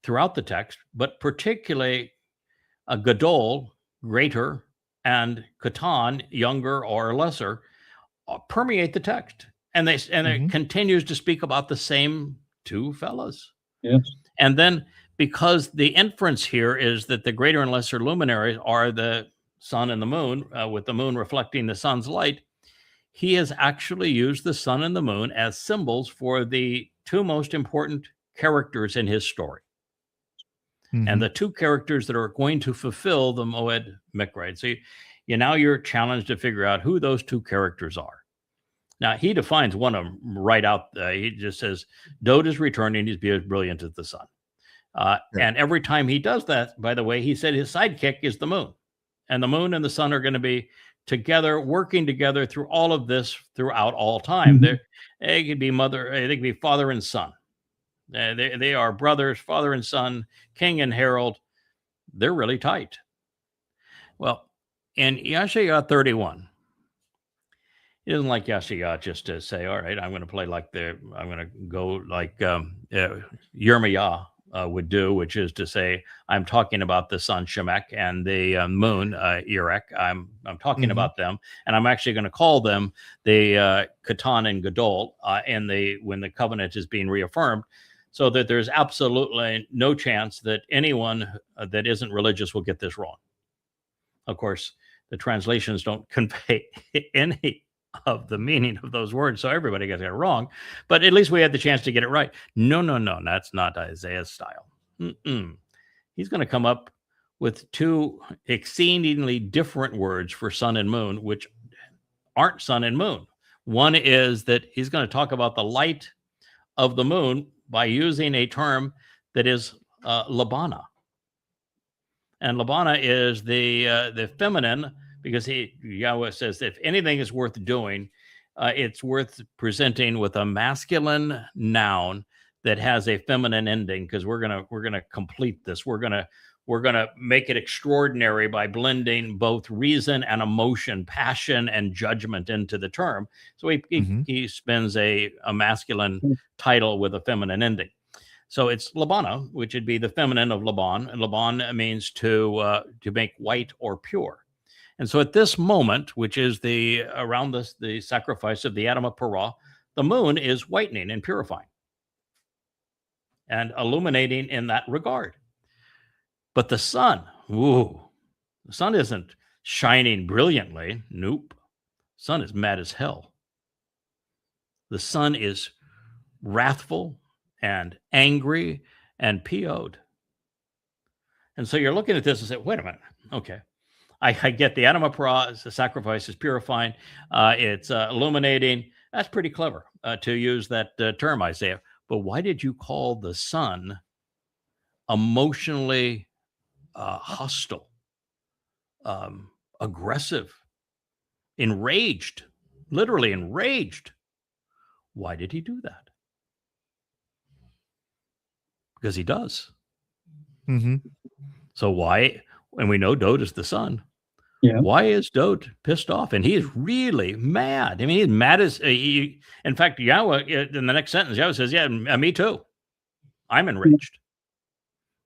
throughout the text, but particularly a Gadol, greater, and Katan, younger or lesser, permeate the text, and it continues to speak about the same 2 fellas. Yes. And then, because the inference here is that the greater and lesser luminaries are the sun and the moon, with the moon reflecting the sun's light, he has actually used the sun and the moon as symbols for the 2 most important characters in his story. And the 2 characters that are going to fulfill the Moed Mikra. So you're challenged to figure out who those 2 characters are. Now, he defines one of them right out. He just says, Dode is returning. He's as brilliant as the sun. And every time he does that, by the way, he said his sidekick is the moon. And the moon and the sun are going to be together, working together through all of this throughout all time. They could be they could be father and son. They are brothers, father and son, king and herald. They're really tight. Well, in Yashaya 31, he doesn't like Yashaya just to say, all right, I'm going to play like I'm going to go like Yirmiyah would do, which is to say, I'm talking about the sun Shemek and the moon Erech. I'm talking about them, and I'm actually going to call them the Katan and Gadol when the covenant is being reaffirmed, so that there's absolutely no chance that anyone that isn't religious will get this wrong. Of course, the translations don't convey any of the meaning of those words, so everybody gets it wrong, but at least we had the chance to get it right. No, that's not Isaiah's style. He's going to come up with two exceedingly different words for sun and moon, which aren't sun and moon. One is that he's going to talk about the light of the moon by using a term that is Labana, and Labana is the feminine, because Yahweh says if anything is worth doing, it's worth presenting with a masculine noun that has a feminine ending, because we're gonna complete this. We're gonna make it extraordinary by blending both reason and emotion, passion and judgment into the term. So he spends a masculine title with a feminine ending. So it's Labana, which would be the feminine of Laban, and Laban means to make white or pure. And so at this moment, which is around the sacrifice of the Adam of Parah, the moon is whitening and purifying and illuminating in that regard. But the sun, the sun isn't shining brilliantly. Nope. The sun is mad as hell. The sun is wrathful and angry and PO'd. And so you're looking at this and say, wait a minute. Okay. I get the Adam of Parah, the sacrifice is purifying. It's illuminating. That's pretty clever to use that term, Isaiah. But why did you call the sun emotionally hostile, aggressive, enraged, literally enraged? Why did he do that? Because he does. So why? And we know Dode is the sun. Yeah. Why is Dode pissed off? And he is really mad. I mean, he's mad as in fact, Yahweh in the next sentence, Yahweh says, "Yeah, me too. I'm enraged."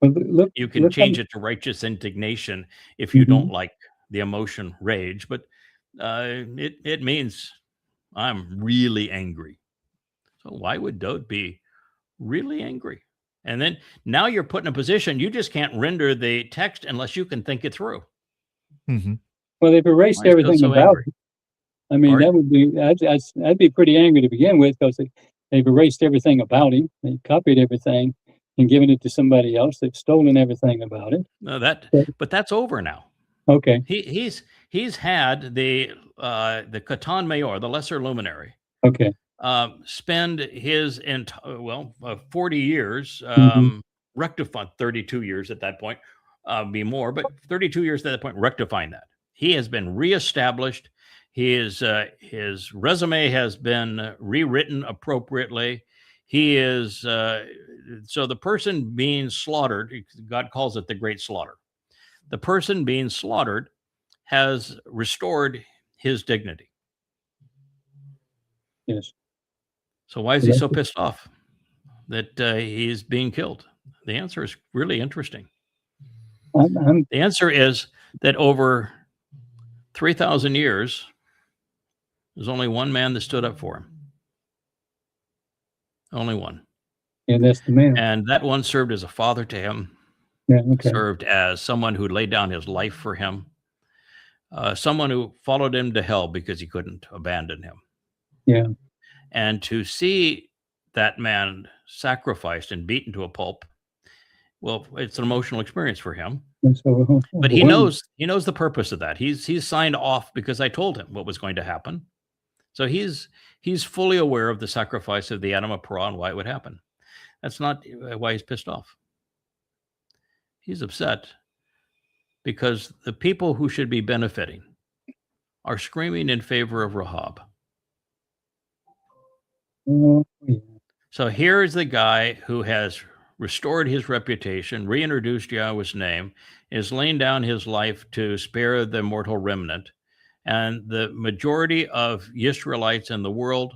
Well, you can change it to righteous indignation if you don't like the emotion rage, but it means I'm really angry. So why would Dode be really angry? And then now you're put in a position, you just can't render the text unless you can think it through. Well, they've erased everything about it. I mean, that would be, I'd be pretty angry to begin with, because they've erased everything about him. They copied everything and given it to somebody else. They've stolen everything about it. No, but that's over now. Okay. He's had the Katan Mayor, the lesser luminary. Okay. Spend his 40 years, rectifying 32 years at that point, be more, but 32 years at that point, rectifying that. He has been reestablished. His resume has been rewritten appropriately. He is, so the person being slaughtered, God calls it the great slaughter. The person being slaughtered has restored his dignity. Yes. So why is he so pissed off that he's being killed? The answer is really interesting. The answer is that over 3,000 years, there's only one man that stood up for him. Only one. And that's the man. And that one served as a father to him. Yeah, okay. Served as someone who laid down his life for him. Someone who followed him to hell because he couldn't abandon him. Yeah. And to see that man sacrificed and beaten to a pulp, well, it's an emotional experience for him. But he knows the purpose of that. He's signed off because I told him what was going to happen. So he's fully aware of the sacrifice of the Adam of Perah and why it would happen. That's not why he's pissed off. He's upset because the people who should be benefiting are screaming in favor of Rahab. Oh, yeah. So here is the guy who has restored his reputation, reintroduced Yahweh's name, is laying down his life to spare the mortal remnant. And the majority of Israelites in the world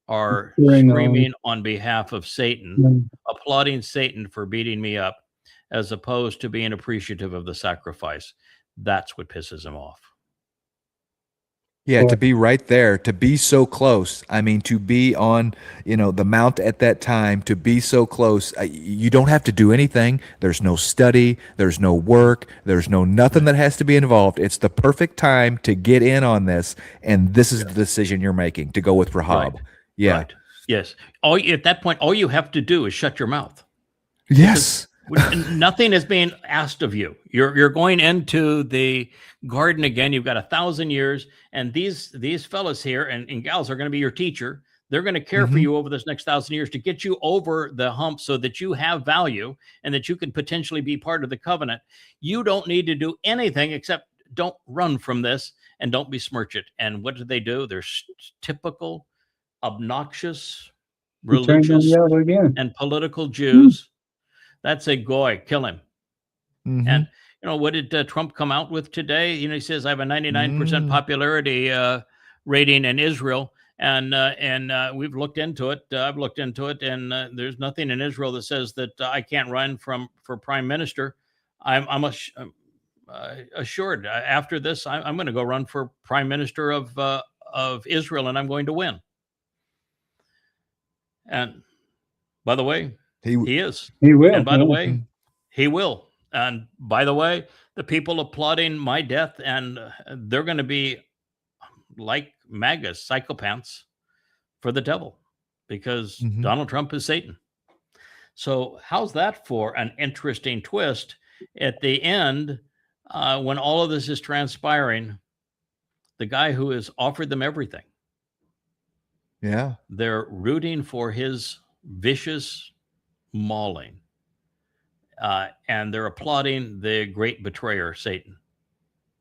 are screaming on behalf of Satan, applauding Satan for beating me up, as opposed to being appreciative of the sacrifice. That's what pisses him off. Yeah, to be right there, to be so close. I mean, to be on, the mount at that time, to be so close. You don't have to do anything. There's no study. There's no work. There's nothing that has to be involved. It's the perfect time to get in on this. And this is the decision you're making, to go with Rahab. Right. Yeah. Right. Yes. At that point, all you have to do is shut your mouth. Yes. Nothing is being asked of you. You're going into the garden again. You've got 1,000 years, and these fellas here and gals are going to be your teacher. They're going to care for you over this next 1,000 years to get you over the hump so that you have value and that you can potentially be part of the covenant. You don't need to do anything except don't run from this and don't besmirch it. And what do? They're typical, obnoxious, religious, and political Jews. That's a goy. Kill him. And what did Trump come out with today? He says I have a 99% popularity rating in Israel, and we've looked into it. I've looked into it, and there's nothing in Israel that says that I can't run for prime minister. I'm assured after this I'm going to go run for prime minister of Israel, and I'm going to win. And by the way, he is. He will. And by the way, he will. And by the way, the people applauding my death, and they're going to be like MAGA psychopaths for the devil, because Donald Trump is Satan. So how's that for an interesting twist at the end when all of this is transpiring? The guy who has offered them everything. Yeah. They're rooting for his vicious mauling, and they're applauding the great betrayer, Satan.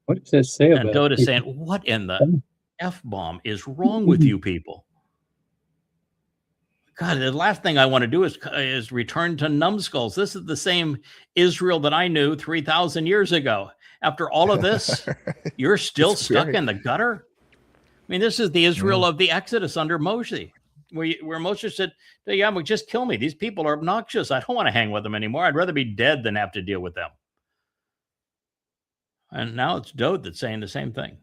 What does that say about? And Doda saying, "What in the F-bomb is wrong with you people?" God, the last thing I want to do is return to numbskulls. This is the same Israel that I knew 3,000 years ago. After all of this, you're still stuck in the gutter. I mean, this is the Israel of the Exodus under Moshe, where Moshe said, "Yeah, well, just kill me. These people are obnoxious. I don't want to hang with them anymore. I'd rather be dead than have to deal with them." And now it's Dode that's saying the same thing.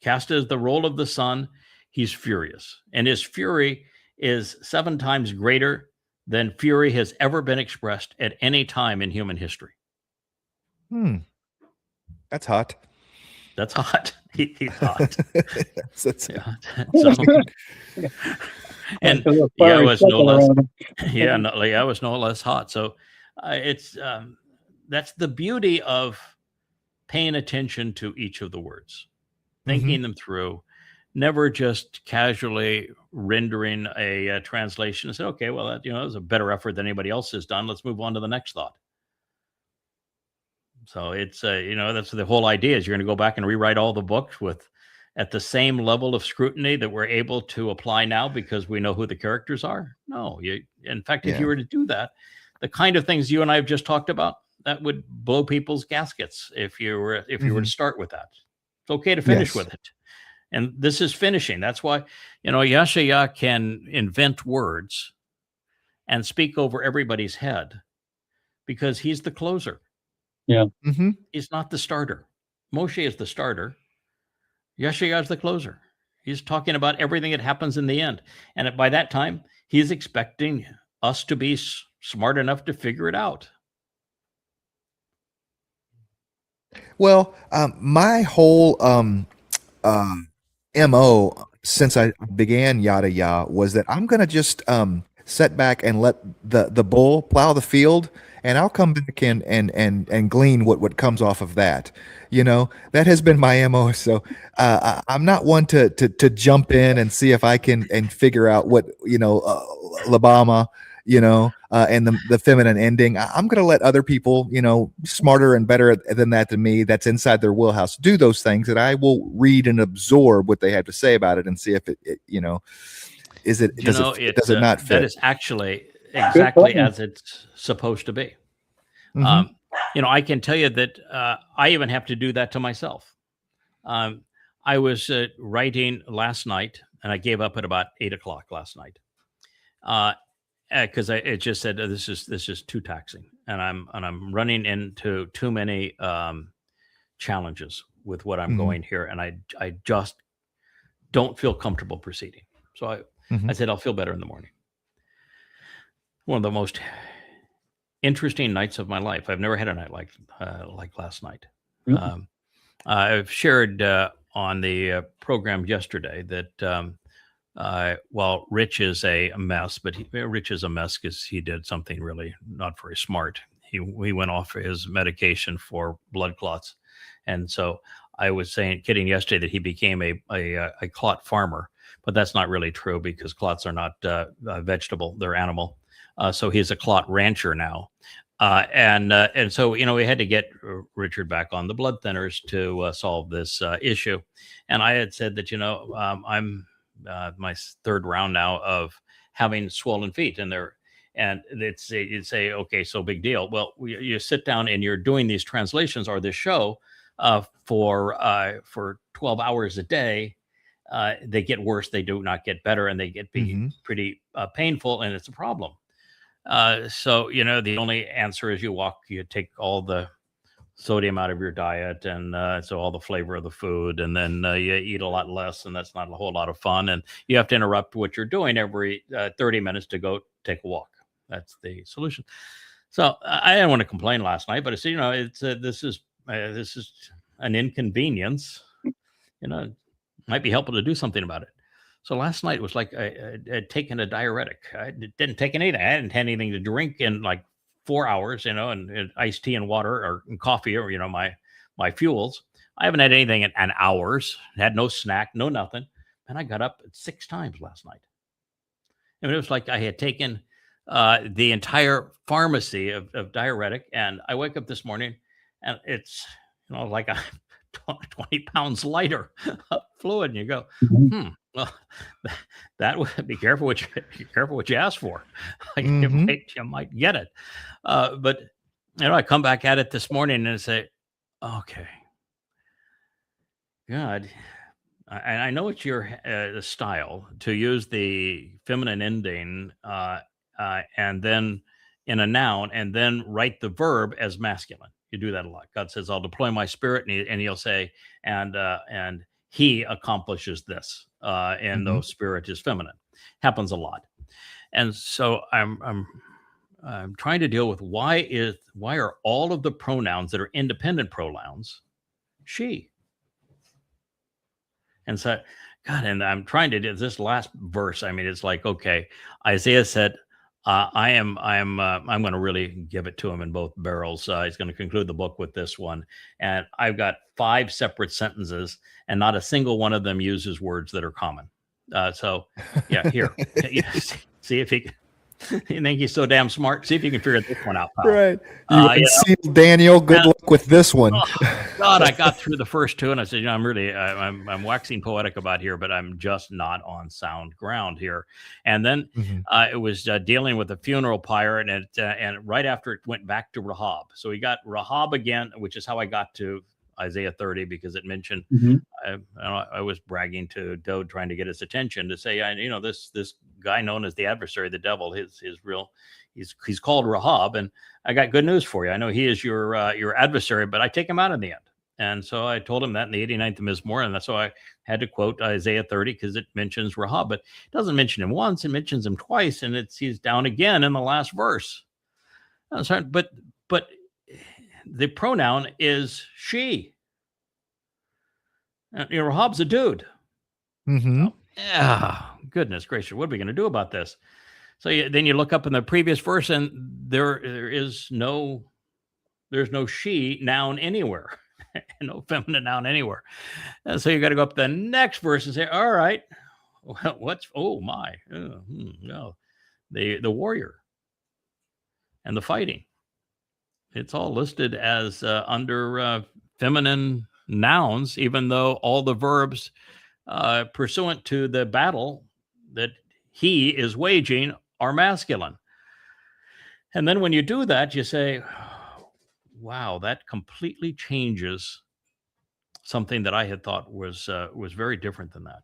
Cast as the role of the sun, he's furious. And his fury is 7 times greater than fury has ever been expressed at any time in human history. That's hot. That's hot. He's hot. That's yeah. And yeah, was no less. Yeah, was no less hot. So it's that's the beauty of paying attention to each of the words, thinking them through, never just casually rendering a translation and say, "Okay, well, that was a better effort than anybody else has done. Let's move on to the next thought." So it's that's the whole idea, is you're going to go back and rewrite all the books at the same level of scrutiny that we're able to apply now because we know who the characters are. No, in fact, if you were to do that, the kind of things you and I have just talked about, that would blow people's gaskets if you were to start with that. It's okay to finish with it. And this is finishing. That's why, Yashaya can invent words and speak over everybody's head because he's the closer. Yeah. He's not the starter. Moshe is the starter. Yeshua is the closer. He's talking about everything that happens in the end. And by that time, he's expecting us to be smart enough to figure it out. Well, my whole MO since I began Yada Ya was that I'm going to just sit back and let the bull plow the field, and I'll come back and glean what comes off of that. That has been my MO. So I'm not one to jump in and see if I can and figure out what Alabama, and the feminine ending. I'm going to let other people, smarter and better than me, that's inside their wheelhouse, do those things, and I will read and absorb what they have to say about it and see if it does it not fit? That is actually exactly as it's supposed to be. I can tell you that I even have to do that to myself. I was writing last night, and I gave up at about 8:00 last night. Because it just said this is too taxing, and I'm running into too many challenges with what I'm going here, and I just don't feel comfortable proceeding. So I said I'll feel better in the morning. One of the most interesting nights of my life. I've never had a night like last night. Really? I've shared on the program yesterday that. Well, Rich is a mess, but Rich is a mess because he did something really not very smart. He went off his medication for blood clots, and so I was kidding yesterday that he became a clot farmer, but that's not really true because clots are not vegetable; they're animal. So he's a clot rancher now, and so we had to get Richard back on the blood thinners to solve this issue. And I had said that I'm my third round now of having swollen feet, and you'd say, okay, so big deal. Well, you sit down and you're doing these translations or this show for 12 hours a day. They get worse. They do not get better, and they get pretty painful, and it's a problem. So the only answer is you take all the sodium out of your diet, and so all the flavor of the food, and then you eat a lot less, and that's not a whole lot of fun, and you have to interrupt what you're doing every 30 minutes to go take a walk. That's the solution. So I didn't want to complain last night, but I said, this is an inconvenience. It might be helpful to do something about it. So last night was like I had taken a diuretic. I didn't take anything. I hadn't had anything to drink in like 4 hours, and iced tea and water or coffee or, my fuels. I haven't had anything in hours, had no snack, no nothing. And I got up 6 times last night. And it was like I had taken the entire pharmacy of diuretic. And I wake up this morning and it's, like a 20 pounds lighter of fluid. And you go, well, that would be careful what you ask for. You might get it. But I come back at it this morning and say, okay, God, I know it's your style to use the feminine ending and then in a noun and then write the verb as masculine. You do that a lot. God says, I'll deploy my spirit, and he'll say, and he accomplishes this, and though spirit is feminine. Happens a lot. And so I'm trying to deal with why are all of the pronouns that are independent pronouns she? And so, God, and I'm trying to do this last verse. I mean, it's like, okay, Isaiah said, I'm going to really give it to him in both barrels. He's going to conclude the book with this one. And I've got 5 separate sentences, and not a single one of them uses words that are common. So, yeah, here. See if he you think he's so damn smart? See if you can figure this one out, pal. Right. See, Daniel, good luck with this one. God, I got through the first 2, and I said, I'm waxing poetic about here, but I'm just not on sound ground here. And then it was dealing with a funeral pyre, and right after it went back to Rahab. So we got Rahab again, which is how I got to Isaiah 30, because it mentioned I was bragging to Dode, trying to get his attention to say, this guy known as the adversary, the devil, he's called Rahab, and I got good news for you. I know he is your adversary, but I take him out in the end. And so I told him that in the 89th of Mizmor, and that's why I had to quote Isaiah 30, because it mentions Rahab, but it doesn't mention him once, it mentions him twice, and he's down again in the last verse. But the pronoun is she. Rahab's a dude. Goodness gracious, what are we going to do about this? So then you look up in the previous verse, and there's no she noun anywhere, no feminine noun anywhere. And so you got to go up to the next verse and say, all right, no, the warrior and the fighting. It's all listed as under feminine nouns, even though all the verbs pursuant to the battle that he is waging are masculine. And then when you do that, you say, wow, that completely changes something that I had thought was very different than that.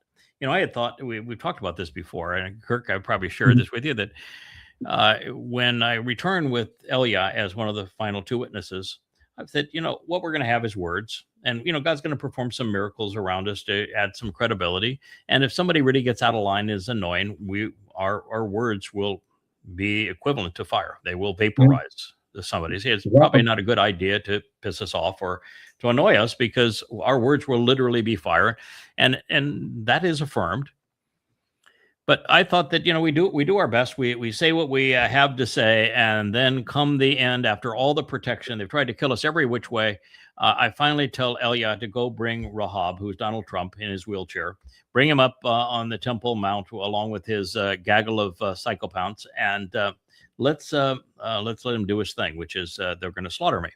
I had thought, we've talked about this before, and Kirk, I probably shared this with you, that when I return with Elia as one of the final two witnesses, I've said, what we're going to have is words. And, God's going to perform some miracles around us to add some credibility. And if somebody really gets out of line, is annoying, our words will be equivalent to fire. They will vaporize somebody. It's probably not a good idea to piss us off or to annoy us, because our words will literally be fire. And that is affirmed. But I thought that, we do our best. We say what we have to say. And then come the end, after all the protection, they've tried to kill us every which way. I finally tell Elia to go bring Rahab, who's Donald Trump in his wheelchair, bring him up on the Temple Mount along with his gaggle of psychopaths, and let's let him do his thing, which is they're going to slaughter me.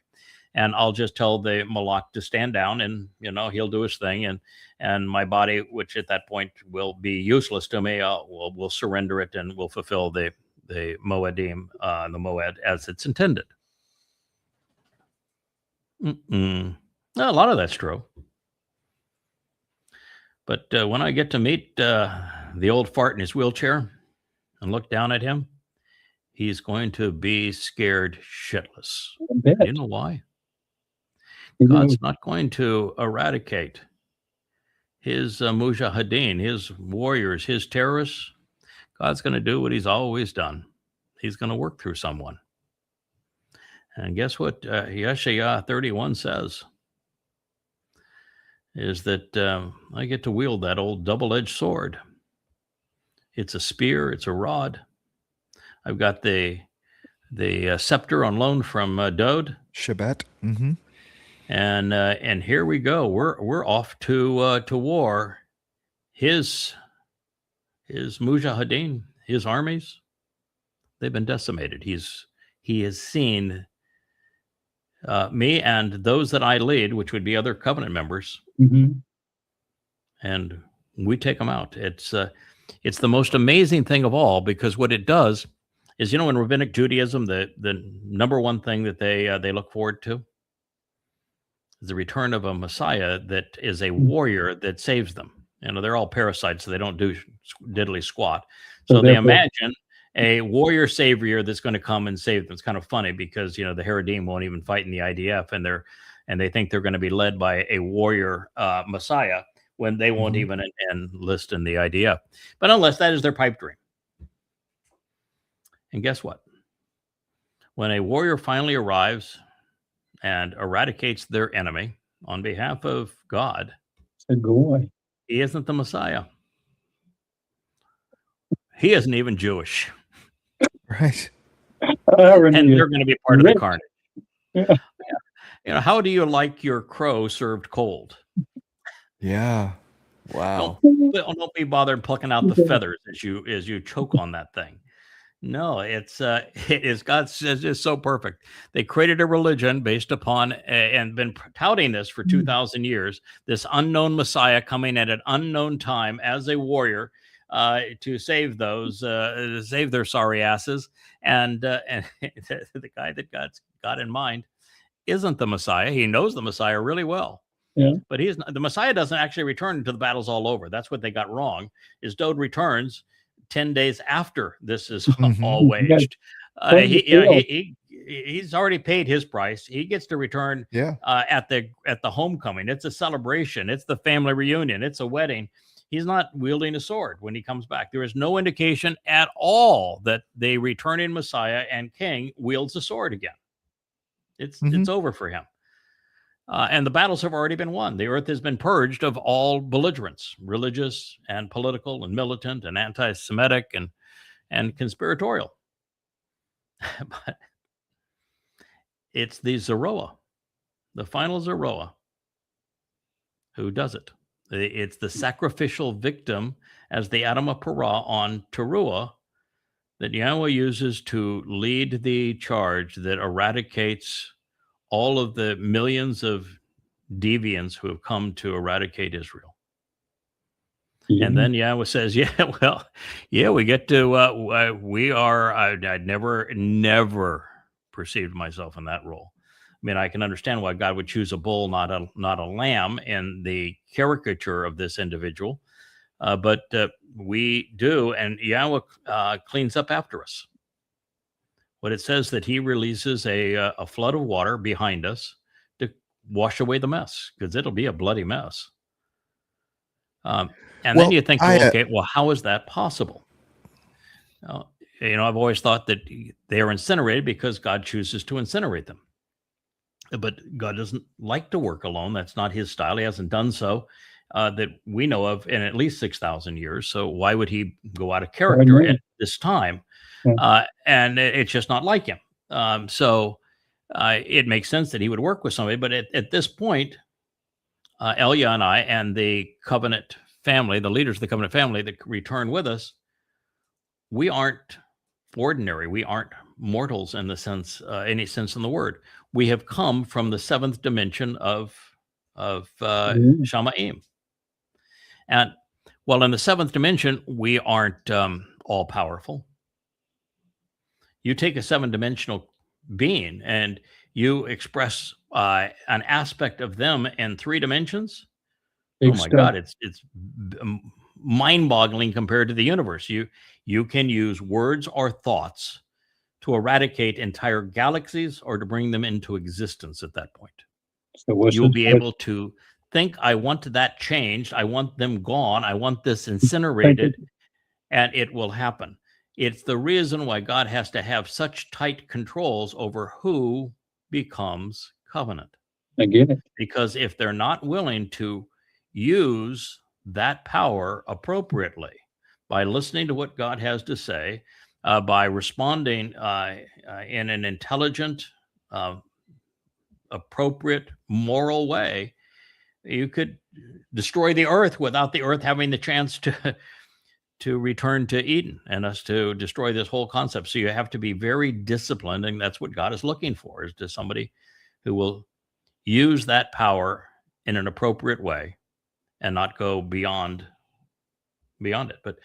And I'll just tell the Malak to stand down, and he'll do his thing, and my body, which at that point will be useless to me, we'll surrender it, and we'll fulfill the Moedim, the Moed, as it's intended. A lot of that's true. But when I get to meet the old fart in his wheelchair and look down at him, he's going to be scared shitless. You know why? God's not going to eradicate his mujahideen, his warriors, his terrorists. God's going to do what he's always done. He's going to work through someone. And guess what Yeshaya 31 says? Is that I get to wield that old double-edged sword. It's a spear. It's a rod. I've got the scepter on loan from Dode. Shabbat. Mm-hmm. And here we go. We're off to war. His mujahideen, his armies, they've been decimated. He has seen me and those that I lead, which would be other covenant members, and we take them out. It's the most amazing thing of all, because what it does is, in Rabbinic Judaism, the number one thing that they look forward to is the return of a Messiah that is a warrior that saves them. They're all parasites, so they don't do diddly squat. So they imagine a warrior savior that's going to come and save them. It's kind of funny because, the Haredim won't even fight in the IDF, and they think they're going to be led by a warrior Messiah when they won't even enlist in the IDF. But unless that is their pipe dream. And guess what? When a warrior finally arrives and eradicates their enemy on behalf of God, he isn't the Messiah. He isn't even Jewish. Right. And they're going to be part of the carnage. How do you like your crow served cold? Yeah. Wow. Don't be bothered plucking out the feathers as you choke on that thing. No, it is God's just so perfect. They created a religion based upon and been touting this for 2,000 years. This unknown Messiah coming at an unknown time as a warrior to save those, save their sorry asses. And the guy that God's got in mind isn't the Messiah. He knows the Messiah really well. Yeah. But he's not, the Messiah doesn't actually return until the battle's all over. That's what they got wrong. Is Dode returns 10 days after this is all waged. He's already paid his price. He gets to return at the homecoming. It's a celebration. It's the family reunion. It's a wedding. He's not wielding a sword when he comes back. There is no indication at all that the returning Messiah and King wields a sword again. It's over for him. And the battles have already been won. The earth has been purged of all belligerents, religious and political and militant and anti-Semitic. And, and conspiratorial. But it's the Zeroah, the final Zeroah, who does it. It's the sacrificial victim as the Adam of Parah on Teruah that Yahweh uses to lead the charge that eradicates all of the millions of deviants who have come to eradicate Israel. And then Yahweh says, we get to, I'd never perceived myself in that role. I mean, I can understand why God would choose a bull, not a lamb, in the caricature of this individual. But we do, and Yahweh cleans up after us. What it says that he releases a flood of water behind us to wash away the mess, because it'll be a bloody mess. And then you think, how is that possible? I've always thought that they are incinerated because God chooses to incinerate them. But God doesn't like to work alone. That's not his style. He hasn't done so that we know of in at least 6,000 years. So why would he go out of character at this time? And it's just not like him. So it makes sense that he would work with somebody. But at this point, Elia and I and the covenant family, the leaders of the covenant family that return with us, we aren't ordinary. We aren't mortals in the sense, any sense in the word. We have come from the seventh dimension of Shamaim. And well, in the seventh dimension, we aren't all powerful. You take a seven-dimensional being and you express an aspect of them in 3 dimensions. Oh my God, it's mind-boggling compared to the universe. You can use words or thoughts to eradicate entire galaxies or to bring them into existence at that point. So you'll be able to think, I want that changed. I want them gone. I want this incinerated, and it will happen. It's the reason why God has to have such tight controls over who becomes covenant. I get it. Because if they're not willing to use that power appropriately by listening to what God has to say, by responding in an intelligent, appropriate, moral way, you could destroy the earth without the earth having the chance to return to Eden and us to destroy this whole concept. So you have to be very disciplined, and that's what God is looking for, is to somebody who will use that power in an appropriate way and not go beyond it. But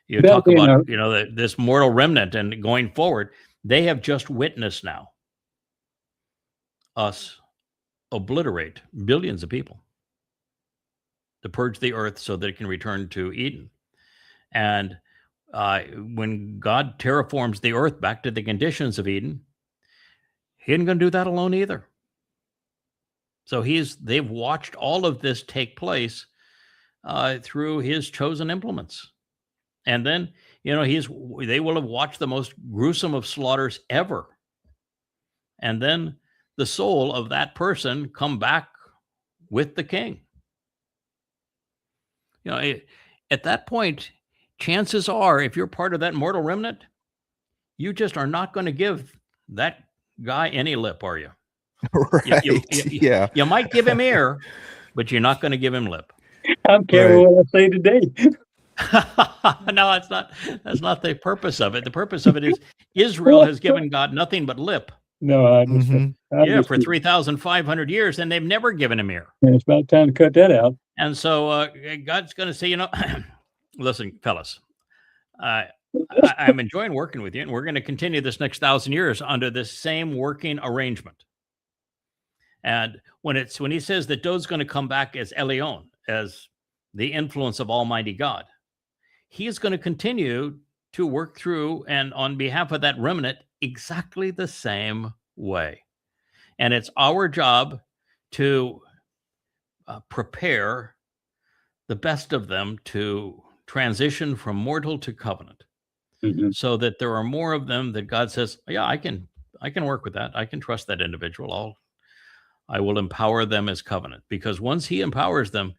you talk about, this mortal remnant and going forward, they have just witnessed now us obliterate billions of people to purge the earth so that it can return to Eden. And when God terraforms the earth back to the conditions of Eden, he isn't going to do that alone either. So they've watched all of this take place through his chosen implements. And then, they will have watched the most gruesome of slaughters ever. And then the soul of that person come back with the king. At that point, chances are, if you're part of that mortal remnant, you just are not going to give that guy any lip, are you? Right. You might give him ear, but you're not going to give him lip. I'm careful what I say today. No, that's not the purpose of it. The purpose of it is Israel has given God nothing but lip. No, I understand. For 3,500 years, and they've never given him ear. And it's about time to cut that out. And so God's going to say, listen, fellas, I'm enjoying working with you, and we're going to continue this next 1,000 years under this same working arrangement. And when he says that Dod's going to come back as Elyon, as the influence of Almighty God, he is going to continue to work through and on behalf of that remnant exactly the same way. And it's our job to prepare the best of them to transition from mortal to covenant, so that there are more of them that God says, yeah, I can work with that. I can trust that individual. I will empower them as covenant, because once he empowers them,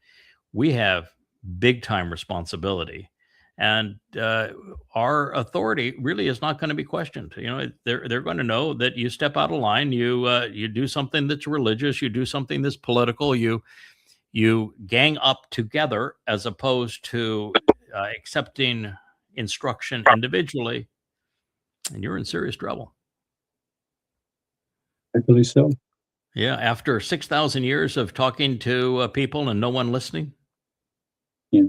we have big time responsibility. and our authority really is not going to be questioned. You know, they're going to know that you step out of line, you do something that's religious, you do something that's political, you gang up together as opposed to accepting instruction individually, and you're in serious trouble. I believe so. Yeah, after 6,000 years of talking to people and no one listening, Yeah.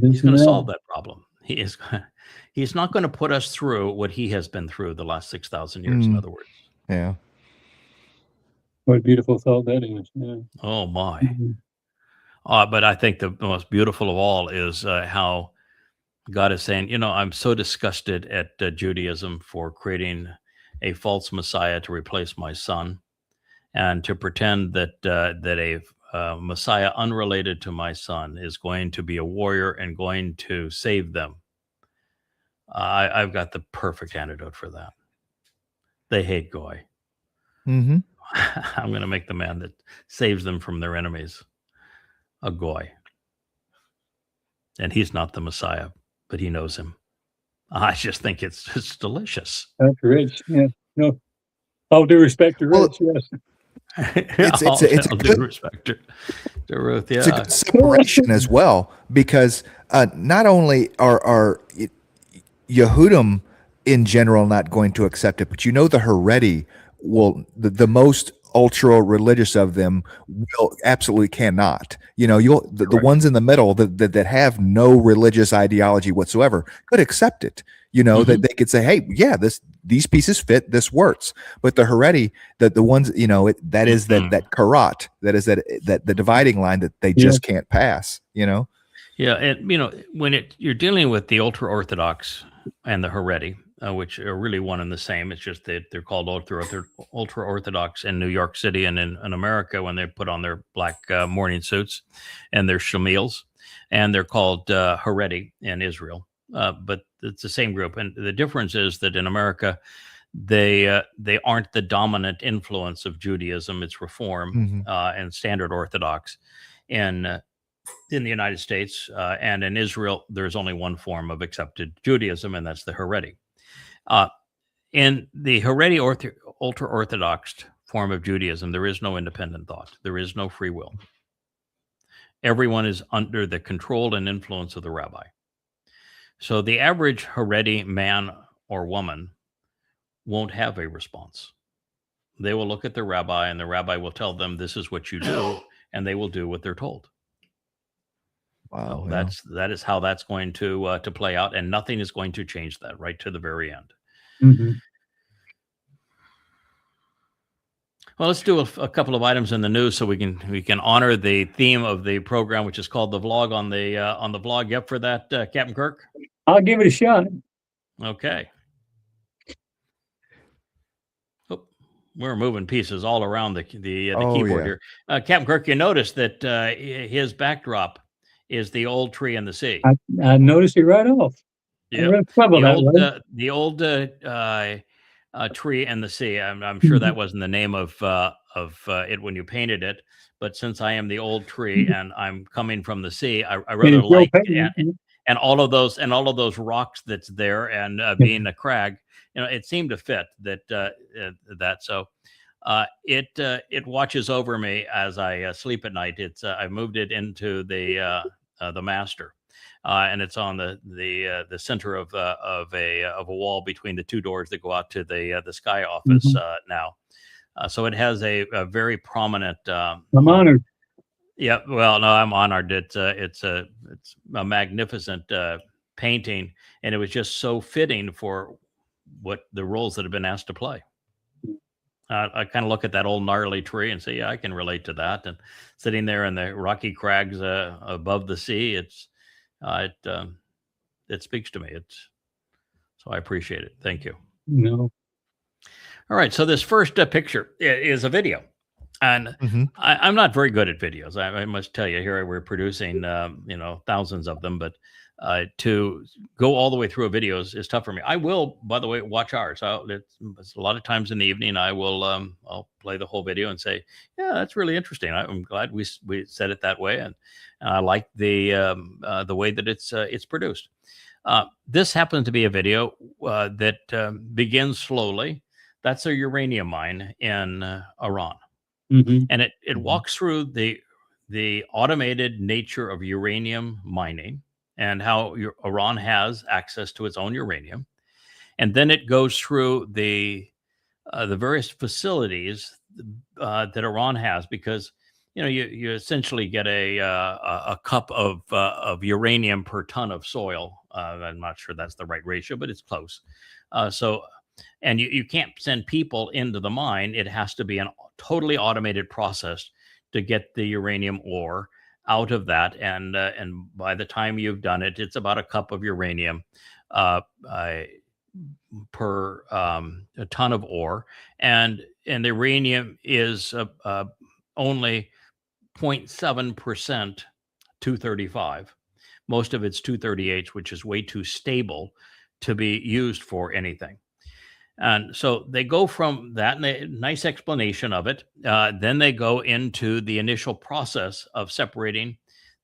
he's going to solve that problem. He's not going to put us through what he has been through the last 6,000 years, in other words. Yeah. What a beautiful thought that is. Yeah. Oh, my. Mhm. But I think the most beautiful of all is how God is saying, you know, I'm so disgusted at Judaism for creating a false Messiah to replace my son, and to pretend that a Messiah unrelated to my son is going to be a warrior and going to save them. I've got the perfect antidote for that. They hate Goy. Mm-hmm. I'm going to make the man that saves them from their enemies a Goy. And he's not the Messiah, but he knows him. I just think it's delicious. That's rich. Yeah. No. All due respect to Well, Rich, yes. It's a All good due respect to Ruth. it's a Yeah. good separation as well, because not only are Yehudim in general not going to accept it, but you know the Haredi will, the most ultra religious of them will absolutely cannot. You know, the ones in the middle that have no religious ideology whatsoever could accept it. You know, that they could say, hey, yeah, these pieces fit, this works. But the Haredi, the ones, you know, that is that karat, that is that the dividing line that they just can't pass. You know. Yeah, and you know, when you're dealing with the ultra orthodox and the Haredi, which are really one and the same. It's just that they're called ultra orthodox in New York City and in America when they put on their black morning suits and their shamils, and they're called Haredi in Israel. But it's the same group, and the difference is that in America, they aren't the dominant influence of Judaism. It's Reform and Standard Orthodox. In the United States and in Israel, there's only one form of accepted Judaism, and that's the Haredi. In the Haredi ultra-Orthodox form of Judaism, there is no independent thought. There is no free will. Everyone is under the control and influence of the rabbi. So the average Haredi man or woman won't have a response. They will look at the rabbi, and the rabbi will tell them, this is what you do, and they will do what they're told. Wow, that is how that's going to play out, and nothing is going to change that right to the very end. Mm-hmm. Well, let's do a couple of items in the news so we can honor the theme of the program, which is called the vlog on the blog. You up for that, Captain Kirk? I'll give it a shot. Okay. Oh, we're moving pieces all around the keyboard here. Captain Kirk, you noticed that his backdrop is the old tree in the sea. I noticed it right off. Yeah, the old tree in the sea. I'm sure that wasn't the name of it when you painted it, but since I am the old tree and I'm coming from the sea, I rather like and all of those rocks that's there and being a crag, you know, it seemed to fit that. So it watches over me as I sleep at night. I moved it into the master. And it's on the center of a wall between the two doors that go out to the sky office now. So it has a very prominent. I'm honored. Yeah, well, no, I'm honored. It's a magnificent painting, and it was just so fitting for what the roles that have been asked to play. I kind of look at that old gnarly tree and say, yeah, I can relate to that. And sitting there in the rocky crags above the sea, it speaks to me. So I appreciate it. Thank you. No. All right. So this first picture is a video, and I'm not very good at videos. I must tell you. Here we're producing, thousands of them, but to go all the way through a video is tough for me. I will, by the way, watch ours. It's a lot of times in the evening. I will I'll play the whole video and say, yeah, that's really interesting. I'm glad we said it that way, and I like the way that it's produced. This happens to be a video that begins slowly. That's a uranium mine in Iran. Mhm. And it walks through the automated nature of uranium mining and how Iran has access to its own uranium. And then it goes through the various facilities that Iran has, because you essentially get a cup of uranium per ton of soil. I'm not sure that's the right ratio, but it's close. And you can't send people into the mine. It has to be a totally automated process to get the uranium ore out of that. And by the time you've done it, it's about a cup of uranium per a ton of ore, and the uranium is only 0.7% 235. Most of it's 238, which is way too stable to be used for anything. And so they go from that, and nice explanation of it. Then they go into the initial process of separating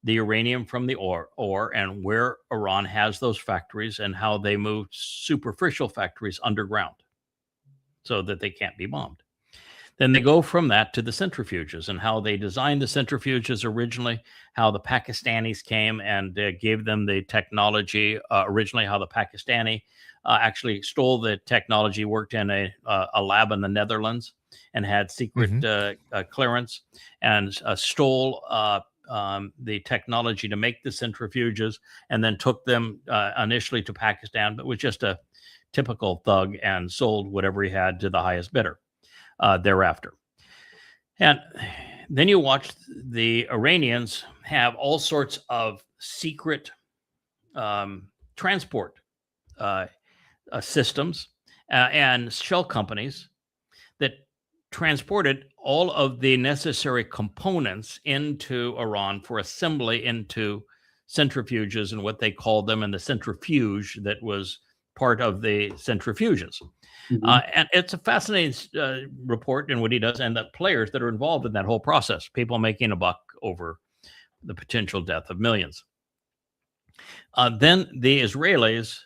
the uranium from the ore, and where Iran has those factories and how they move superficial factories underground so that they can't be bombed. Then they go from that to the centrifuges and how they designed the centrifuges originally, how the Pakistanis came and gave them the technology originally, how the Pakistani actually stole the technology, worked in a lab in the Netherlands and had secret clearance, and stole the technology to make the centrifuges, and then took them initially to Pakistan, but was just a typical thug and sold whatever he had to the highest bidder thereafter. And then you watch the Iranians have all sorts of secret transport systems and shell companies that transported all of the necessary components into Iran for assembly into centrifuges and what they called them, and the centrifuge that was part of the centrifuges. And it's a fascinating report in what he does, and the players that are involved in that whole process, people making a buck over the potential death of millions. Then the Israelis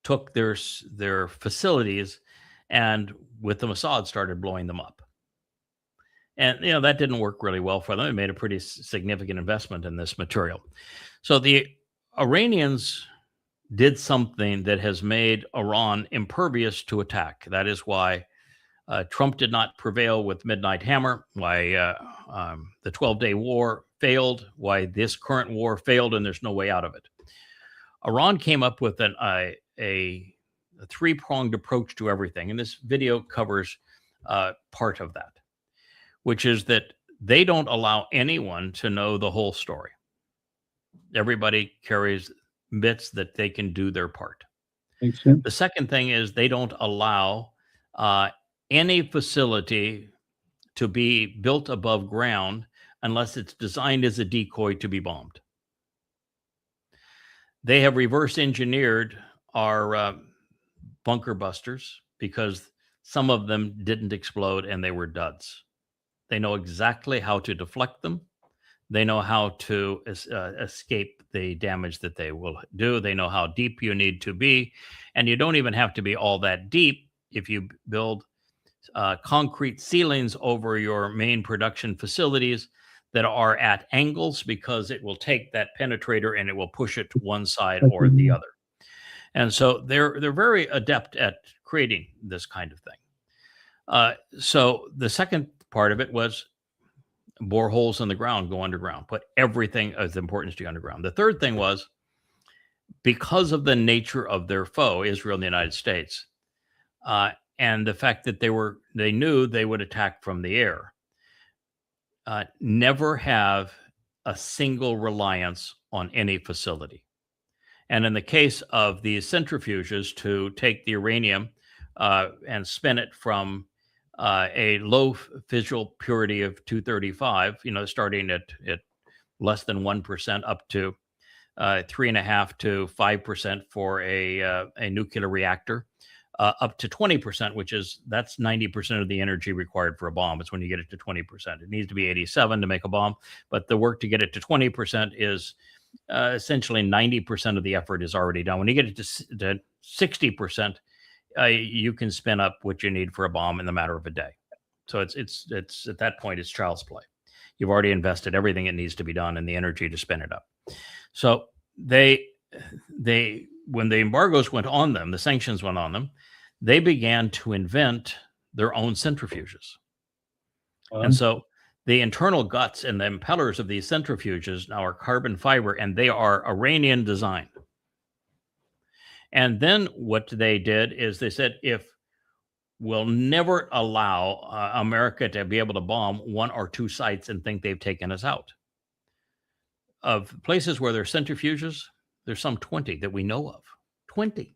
took their facilities, and with the Mossad started blowing them up. And that didn't work really well for them. It made a pretty significant investment in this material. So the Iranians did something that has made Iran impervious to attack. That is why Trump did not prevail with Midnight Hammer, why the 12-day war failed, why this current war failed, and there's no way out of it. Iran came up with a three-pronged approach to everything, and this video covers part of that, which is that they don't allow anyone to know the whole story. Everybody carries bits that they can do their part. Makes sense. The second thing is they don't allow any facility to be built above ground unless it's designed as a decoy to be bombed. They have reverse engineered our bunker busters because some of them didn't explode and they were duds. They know exactly how to deflect them. They know how to escape the damage that they will do. They know how deep you need to be. And you don't even have to be all that deep if you build concrete ceilings over your main production facilities that are at angles, because it will take that penetrator and it will push it to one side or the other. And so they're very adept at creating this kind of thing. So the second part of it was bore holes in the ground, go underground, put everything of importance to underground. The third thing was, because of the nature of their foe, Israel and the United States, and the fact that they knew they would attack from the air, never have a single reliance on any facility. And in the case of these centrifuges, to take the uranium and spin it from a low physical purity of 235, starting at less than 1% up to 3.5 to 5% for a nuclear reactor, up to 20%, that's 90% of the energy required for a bomb. It's when you get it to 20%. It needs to be 87 to make a bomb, but the work to get it to 20% is essentially 90% of the effort is already done. When you get it to 60%, you can spin up what you need for a bomb in the matter of a day. So it's at that point, it's child's play. You've already invested everything that needs to be done and the energy to spin it up. So they when the embargoes went on them, the sanctions went on them, they began to invent their own centrifuges. And so the internal guts and the impellers of these centrifuges now are carbon fiber, and they are Iranian designed. And then what they did is they said, if we'll never allow America to be able to bomb one or two sites and think they've taken us out. Of places where there's centrifuges, there's some 20 that we know of. 20,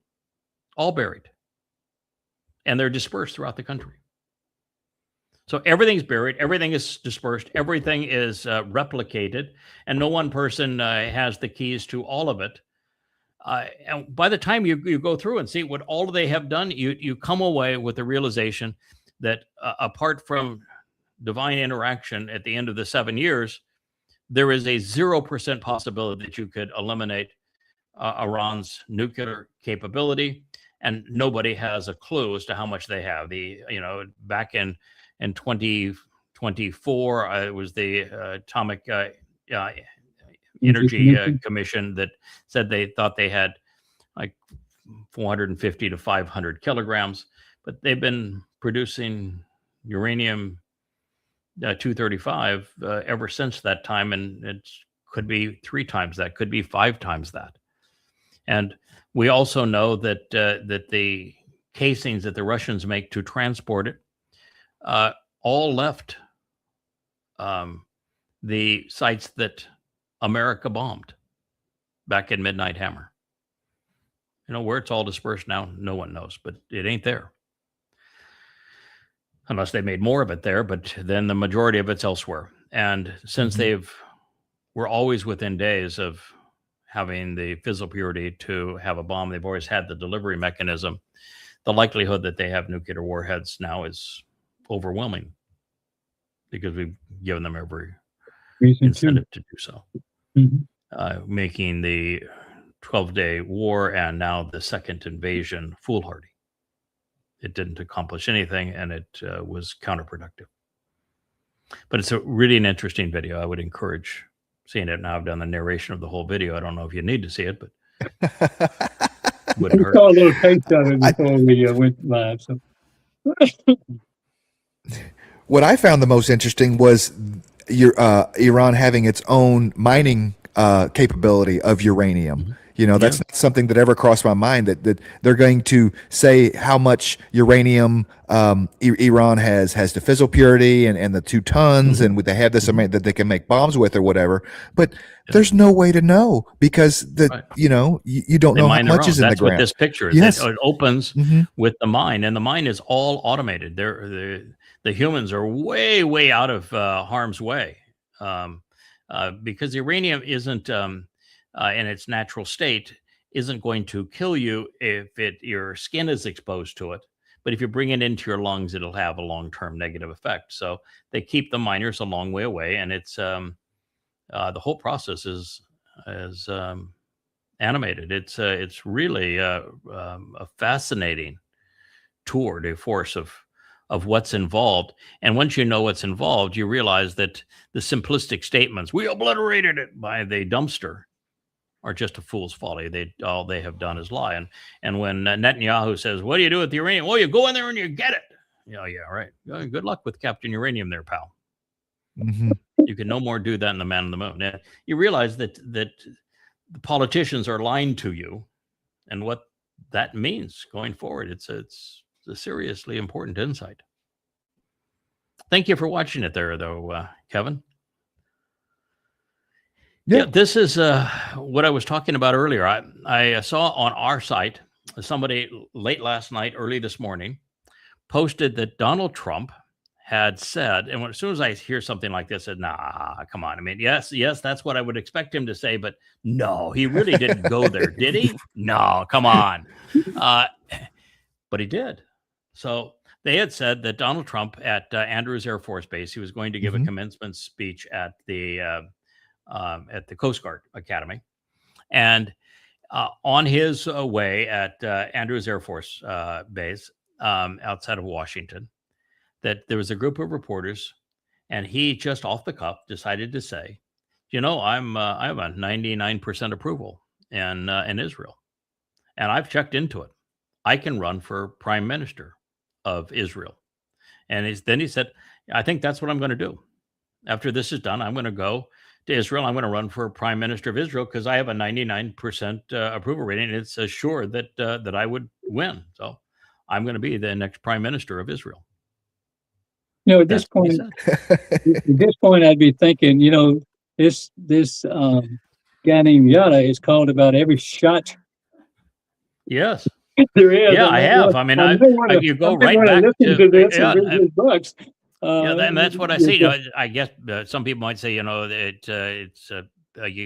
all buried. And they're dispersed throughout the country. So everything's buried, everything is dispersed, everything is replicated, and no one person has the keys to all of it. And by the time you go through and see what all they have done, you come away with the realization that apart from divine interaction at the end of the 7 years, there is a 0% possibility that you could eliminate Iran's nuclear capability, and nobody has a clue as to how much they have. Back in 2024, it was the Atomic Energy Commission that said they thought they had like 450 to 500 kilograms, but they've been producing uranium 235 ever since that time, and it could be 3 times that, could be 5 times that. And we also know that that the casings that the Russians make to transport it all left the sites that America bombed back in Midnight Hammer. Where it's all dispersed now, no one knows, but it ain't there. Unless they made more of it there, but then the majority of it's elsewhere. And since we're always within days of having the physical purity to have a bomb, they've always had the delivery mechanism. The likelihood that they have nuclear warheads now is overwhelming because we've given them every incentive to do so. Making the 12-day war and now the second invasion foolhardy. It didn't accomplish anything, and it was counterproductive. But it's really an interesting video. I would encourage seeing it. Now I've done the narration of the whole video. I don't know if you need to see it, but wouldn't hurt. Saw a little taste of it before we went live. So. What I found the most interesting was Iran having its own mining capability of uranium. That's not something that ever crossed my mind, that they're going to say how much uranium Iran has the fissile purity and the 2 tons, and they have this amount that they can make bombs with or whatever. But there's no way to know because you don't know how much is in the ground. That's what this picture is. Yes. It opens with the mine, and the mine is all automated. The humans are way, way out of harm's way because uranium isn't in its natural state isn't going to kill you if your skin is exposed to it. But if you bring it into your lungs, it'll have a long-term negative effect. So they keep the miners a long way away, and it's the whole process is animated. It's really a fascinating tour de force of what's involved. And once you know what's involved, you realize that the simplistic statements, "We obliterated it" by the dumpster, are just a fool's folly. All they have done is lie. And when Netanyahu says, "What do you do with the uranium?" "Well, you go in there and you get it." Yeah, right. Good luck with Captain Uranium there, pal. You can no more do that than the man on the moon. Now, you realize that the politicians are lying to you, and what that means going forward. It's a seriously important insight. Thank you for watching it there, though, Kevin. Yeah, this is what I was talking about earlier. I saw on our site, somebody late last night, early this morning, posted that Donald Trump had said, and as soon as I hear something like this, I said, nah, come on. I mean, yes, that's what I would expect him to say, but no, he really didn't go there, did he? No, come on. But he did. So they had said that Donald Trump at Andrews Air Force Base, he was going to give a commencement speech at the Coast Guard Academy. And on his way at Andrews Air Force Base outside of Washington, that there was a group of reporters, and he just off the cuff decided to say, you know, I have a 99% approval in Israel, and I've checked into it. I can run for prime minister of Israel. And then he said, I think that's what I'm going to do. After this is done, I'm going to go to Israel. I'm going to run for prime minister of Israel because I have a 99% approval rating. And it's assured that that I would win. So I'm going to be the next prime minister of Israel. You know, at this point, I'd be thinking, you know, this guy named Yada has called about every shot. Yes. There is. Yeah, I have. I mean, you go right back to this and read his books. Yeah, and that's what I see. You know, I guess some people might say, you know,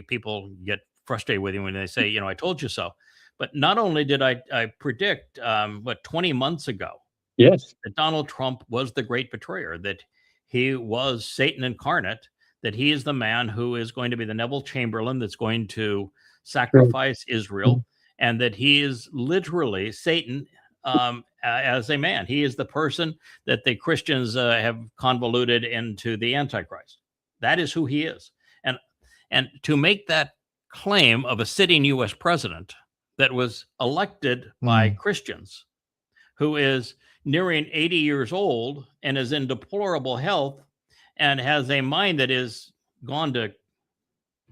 people get frustrated with you when they say, you know, I told you so. But not only did I predict, 20 months ago, yes, that Donald Trump was the great betrayer, that he was Satan incarnate, that he is the man who is going to be the Neville Chamberlain that's going to sacrifice Israel, and that he is literally Satan as a man. He is the person that the Christians have convoluted into the Antichrist. That is who he is. And to make that claim of a sitting U.S. president that was elected by Christians, who is nearing 80 years old and is in deplorable health and has a mind that is gone to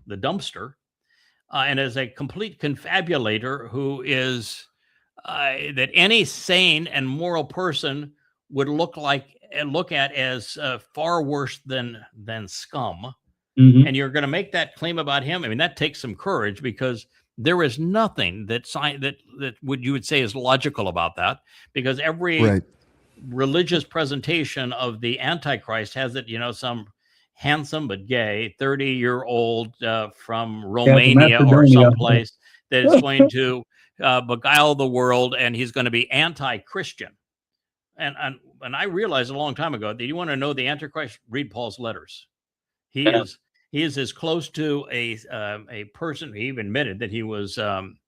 the dumpster, and is a complete confabulator who is that any sane and moral person would look at as far worse than scum. Mm-hmm. And you're going to make that claim about him. I mean, that takes some courage, because there is nothing that you would say is logical about that, because every religious presentation of the Antichrist has it, you know, some handsome but gay 30-year-old from Romania or someplace that is going to beguile the world, and he's going to be anti-Christian. And I realized a long time ago that you want to know the Antichrist, read Paul's letters. He is as close to a person. He even admitted that he was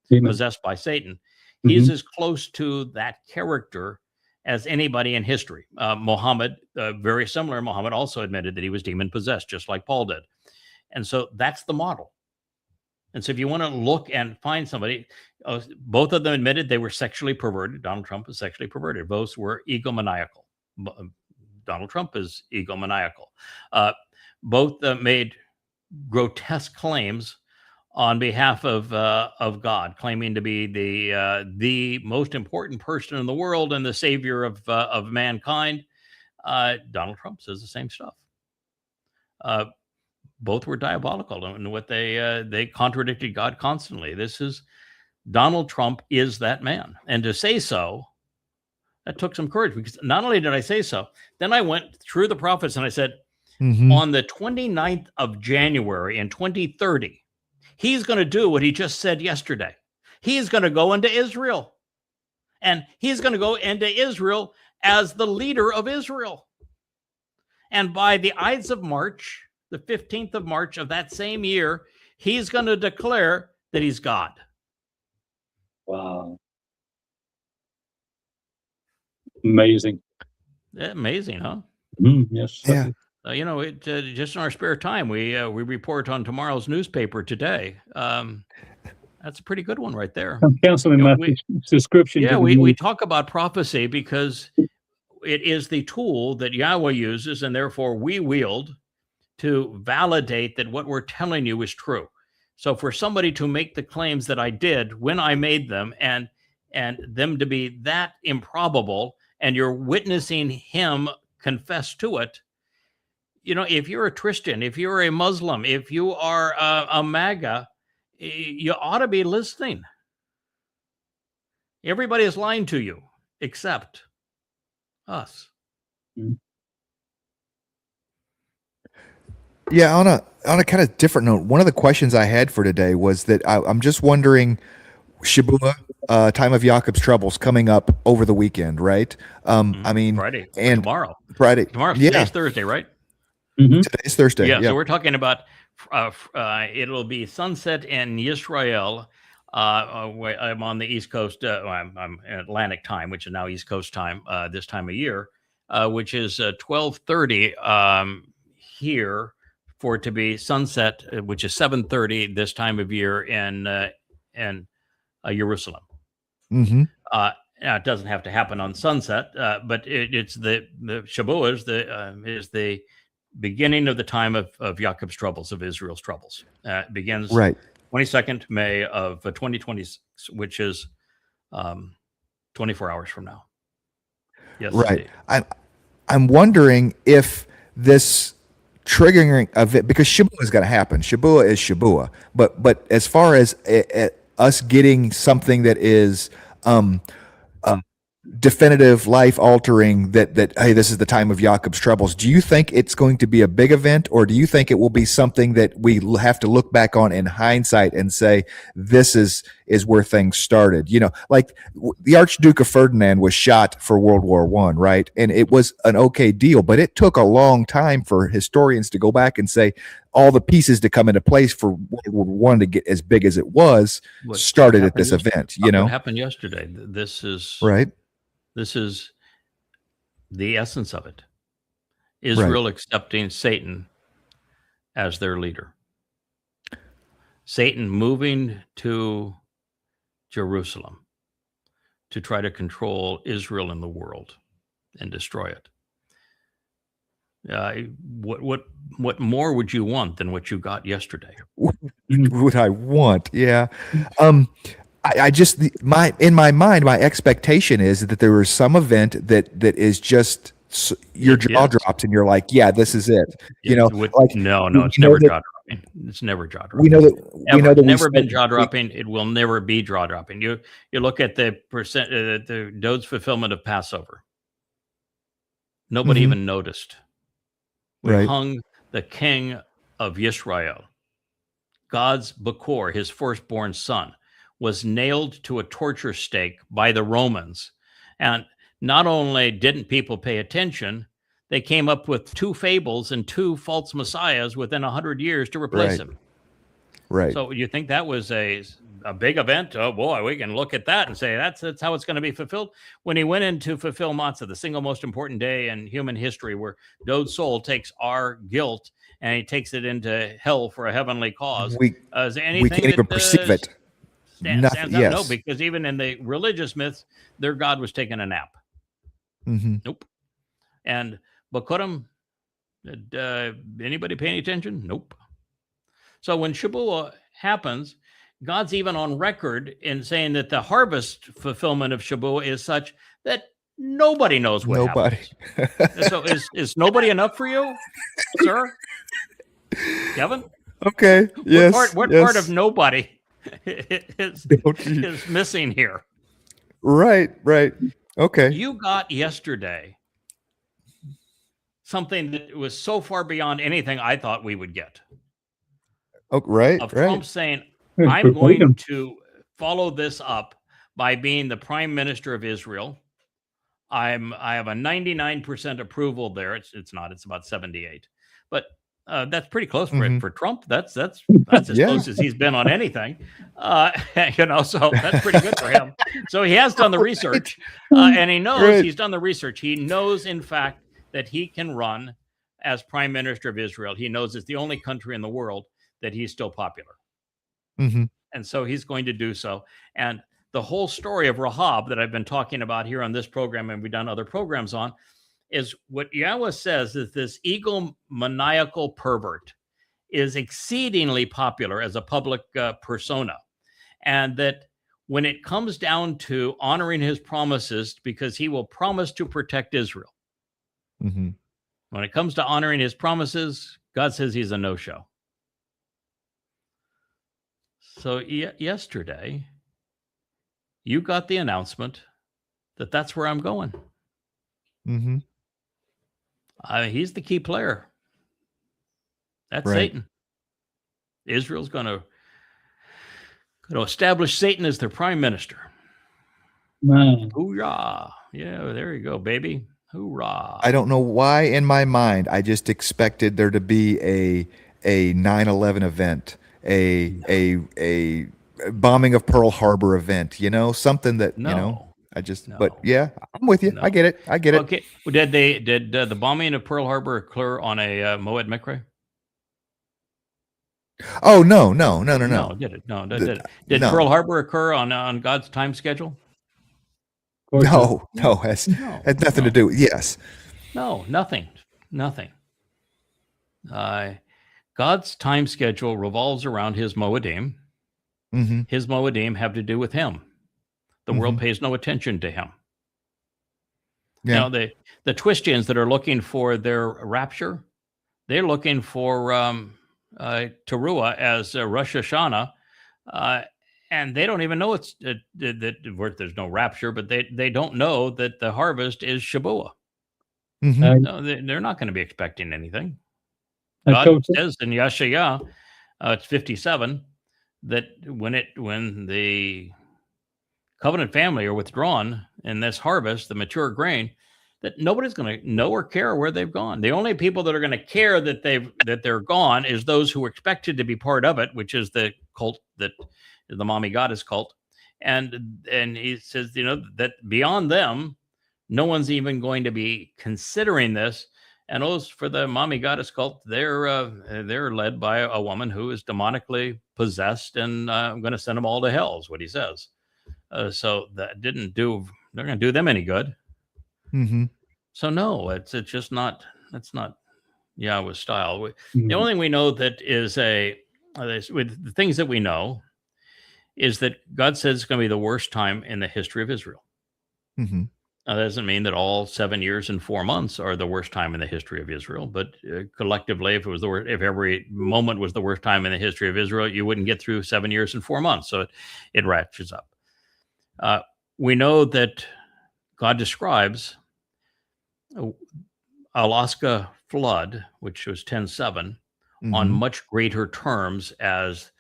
possessed by Satan. He is as close to that character as anybody in history. Muhammad, very similar. Muhammad also admitted that he was demon possessed, just like Paul did. And so that's the model. And so if you want to look and find somebody, both of them admitted they were sexually perverted. Donald Trump was sexually perverted. Both were egomaniacal. Donald Trump is egomaniacal. Both made grotesque claims on behalf of God, claiming to be the most important person in the world and the savior of mankind. Donald Trump says the same stuff. Both were diabolical in what they contradicted God constantly. Donald Trump is that man, and to say so, that took some courage, because not only did I say so, then I went through the prophets and I said, on the 29th of January in 2030. He's going to do what he just said yesterday. He's going to go into Israel. And he's going to go into Israel as the leader of Israel. And by the Ides of March, the 15th of March of that same year, he's going to declare that he's God. Wow. Amazing. Amazing, huh? Yes. Yeah. You know, just in our spare time, we report on tomorrow's newspaper today. That's a pretty good one right there. I'm canceling my subscription. Yeah, we talk about prophecy because it is the tool that Yahweh uses, and therefore we wield to validate that what we're telling you is true. So for somebody to make the claims that I did when I made them, and them to be that improbable, and you're witnessing him confess to it, you know, if you're a Christian, if you're a Muslim, if you are a MAGA, you ought to be listening. Everybody is lying to you except us. Yeah, on a kind of different note, one of the questions I had for today was that I'm just wondering, Shabua, time of Jacob's troubles coming up over the weekend, right? I mean, Friday and tomorrow. Friday, Today's Thursday, right? Today's Thursday. Yeah, so we're talking about It'll be sunset in Israel. I'm on the East Coast. I'm in Atlantic time, which is now East Coast time this time of year, which is 12:30 here, for it to be sunset, which is 7:30 this time of year in Jerusalem. Mm-hmm. Now, it doesn't have to happen on sunset, but it's the Shavuot is the beginning of the time of Jacob's troubles, of Israel's troubles. It begins Right. 22nd May of 2026, which is 24 hours from now. Yes, Right. indeed. I'm wondering if this triggering event, because Shabuah is going to happen. Shabuah is Shabuah. But as far as us getting something that is definitive, life altering, that hey, this is the time of Jacob's troubles, do you think it's going to be a big event, or do you think it will be something that we have to look back on in hindsight and say this is where things started? You know, like the Archduke of Ferdinand was shot for World War I, right? And it was an okay deal, but it took a long time for historians to go back and say all the pieces to come into place for World War I to get as big as it was started at this event. You know, what happened yesterday. This is right. This is the essence of it. Israel accepting Satan as their leader. Satan moving to Jerusalem to try to control Israel and the world and destroy it. What more would you want than what you got yesterday? Would I want? Yeah. I just in my mind, my expectation is that there is some event that is just your jaw drops and you're like, yeah, this is it. You know, like no, it's never jaw dropping. It's never jaw dropping. We know that it's never been jaw dropping. It will never be jaw dropping. You look at the percent, the Dod's fulfillment of Passover. Nobody even noticed. We hung the king of Yisrael, God's Bakor, his firstborn son, was nailed to a torture stake by the Romans. And not only didn't people pay attention, they came up with 2 fables and 2 false messiahs within 100 years to replace him. Right. So you think that was a big event? Oh boy, we can look at that and say that's how it's going to be fulfilled. When he went in to fulfill Matzah, the single most important day in human history, where Dod's soul takes our guilt and he takes it into hell for a heavenly cause. We can't even perceive it. Stands out? No, because even in the religious myths, their god was taking a nap. Nope. And Bakurim, anybody paying attention? Nope. So when Shabuah happens, God's even on record in saying that the harvest fulfillment of Shabuah is such that nobody knows what happens. So is nobody enough for you, sir? Kevin? Okay. Yes. What part of nobody is missing here? Right. Okay. You got yesterday something that was so far beyond anything I thought we would get. Oh, right. Of Trump saying, I'm going to follow this up by being the prime minister of Israel. I have a 99% approval there. It's not. It's about 78. But that's pretty close for Trump. That's as close as he's been on anything. So that's pretty good for him. So he has done the research, and he knows he's done the research. He knows, in fact, that he can run as prime minister of Israel. He knows it's the only country in the world that he's still popular. And so he's going to do so. And the whole story of Rahab that I've been talking about here on this program, and we've done other programs on, is what Yahweh says is this egomaniacal pervert is exceedingly popular as a public persona. And that when it comes down to honoring his promises, because he will promise to protect Israel. When it comes to honoring his promises, God says he's a no-show. So yesterday, you got the announcement that that's where I'm going. He's the key player. That's Satan. Israel's going to establish Satan as their prime minister. Hoorah. Yeah, there you go, baby. Hoorah. I don't know why in my mind I just expected there to be a 9/11 event, a bombing of Pearl Harbor event, something that, No, but no, yeah, I'm with you. I no. get it. I get it. Okay. Well, did the bombing of Pearl Harbor occur on a Moed Mikre? Oh, no. No, did it? No, did it? Did No. Pearl Harbor occur on God's time schedule? No, has No, nothing no. to do with, yes. No, nothing. God's time schedule revolves around his Moedim. Mm-hmm. His Moedim have to do with him. The world pays no attention to him. Yeah. Now, the Twistians that are looking for their rapture, they're looking for Teruah as Rosh Hashanah, and they don't even know that there's no rapture, but they don't know that the harvest is Shabuah. Mm-hmm. No, they're not going to be expecting anything. I God told you. says in Yeshaya, it's 57, that when the covenant family are withdrawn in this harvest, the mature grain, that nobody's going to know or care where they've gone. The only people that are going to care that they're gone is those who are expected to be part of it, which is the cult that is the mommy goddess cult. And he says, that beyond them, no one's even going to be considering this. And those for the mommy goddess cult, they're led by a woman who is demonically possessed, and I'm going to send them all to hell, is what he says. So that they're going to do them any good. Mm-hmm. So no, it's just not. That's not Yahweh's style. The only thing we know that is with the things that we know is that God says it's going to be the worst time in the history of Israel. Mm-hmm. Now, that doesn't mean that all 7 years and 4 months are the worst time in the history of Israel, but collectively, if every moment was the worst time in the history of Israel, you wouldn't get through 7 years and 4 months. So it ratchets up. We know that God describes Alaska flood, which was 10:7, on much greater terms as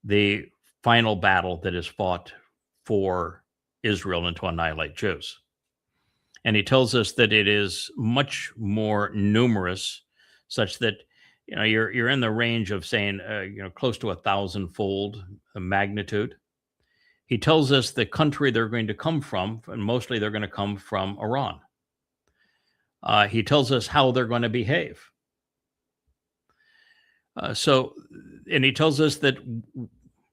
the final battle that is fought for Israel and to annihilate Jews. And he tells us that it is much more numerous, such that you're in the range of saying close to 1,000-fold magnitude. He tells us the country they're going to come from, and mostly they're going to come from Iran. He tells us how they're going to behave. And he tells us that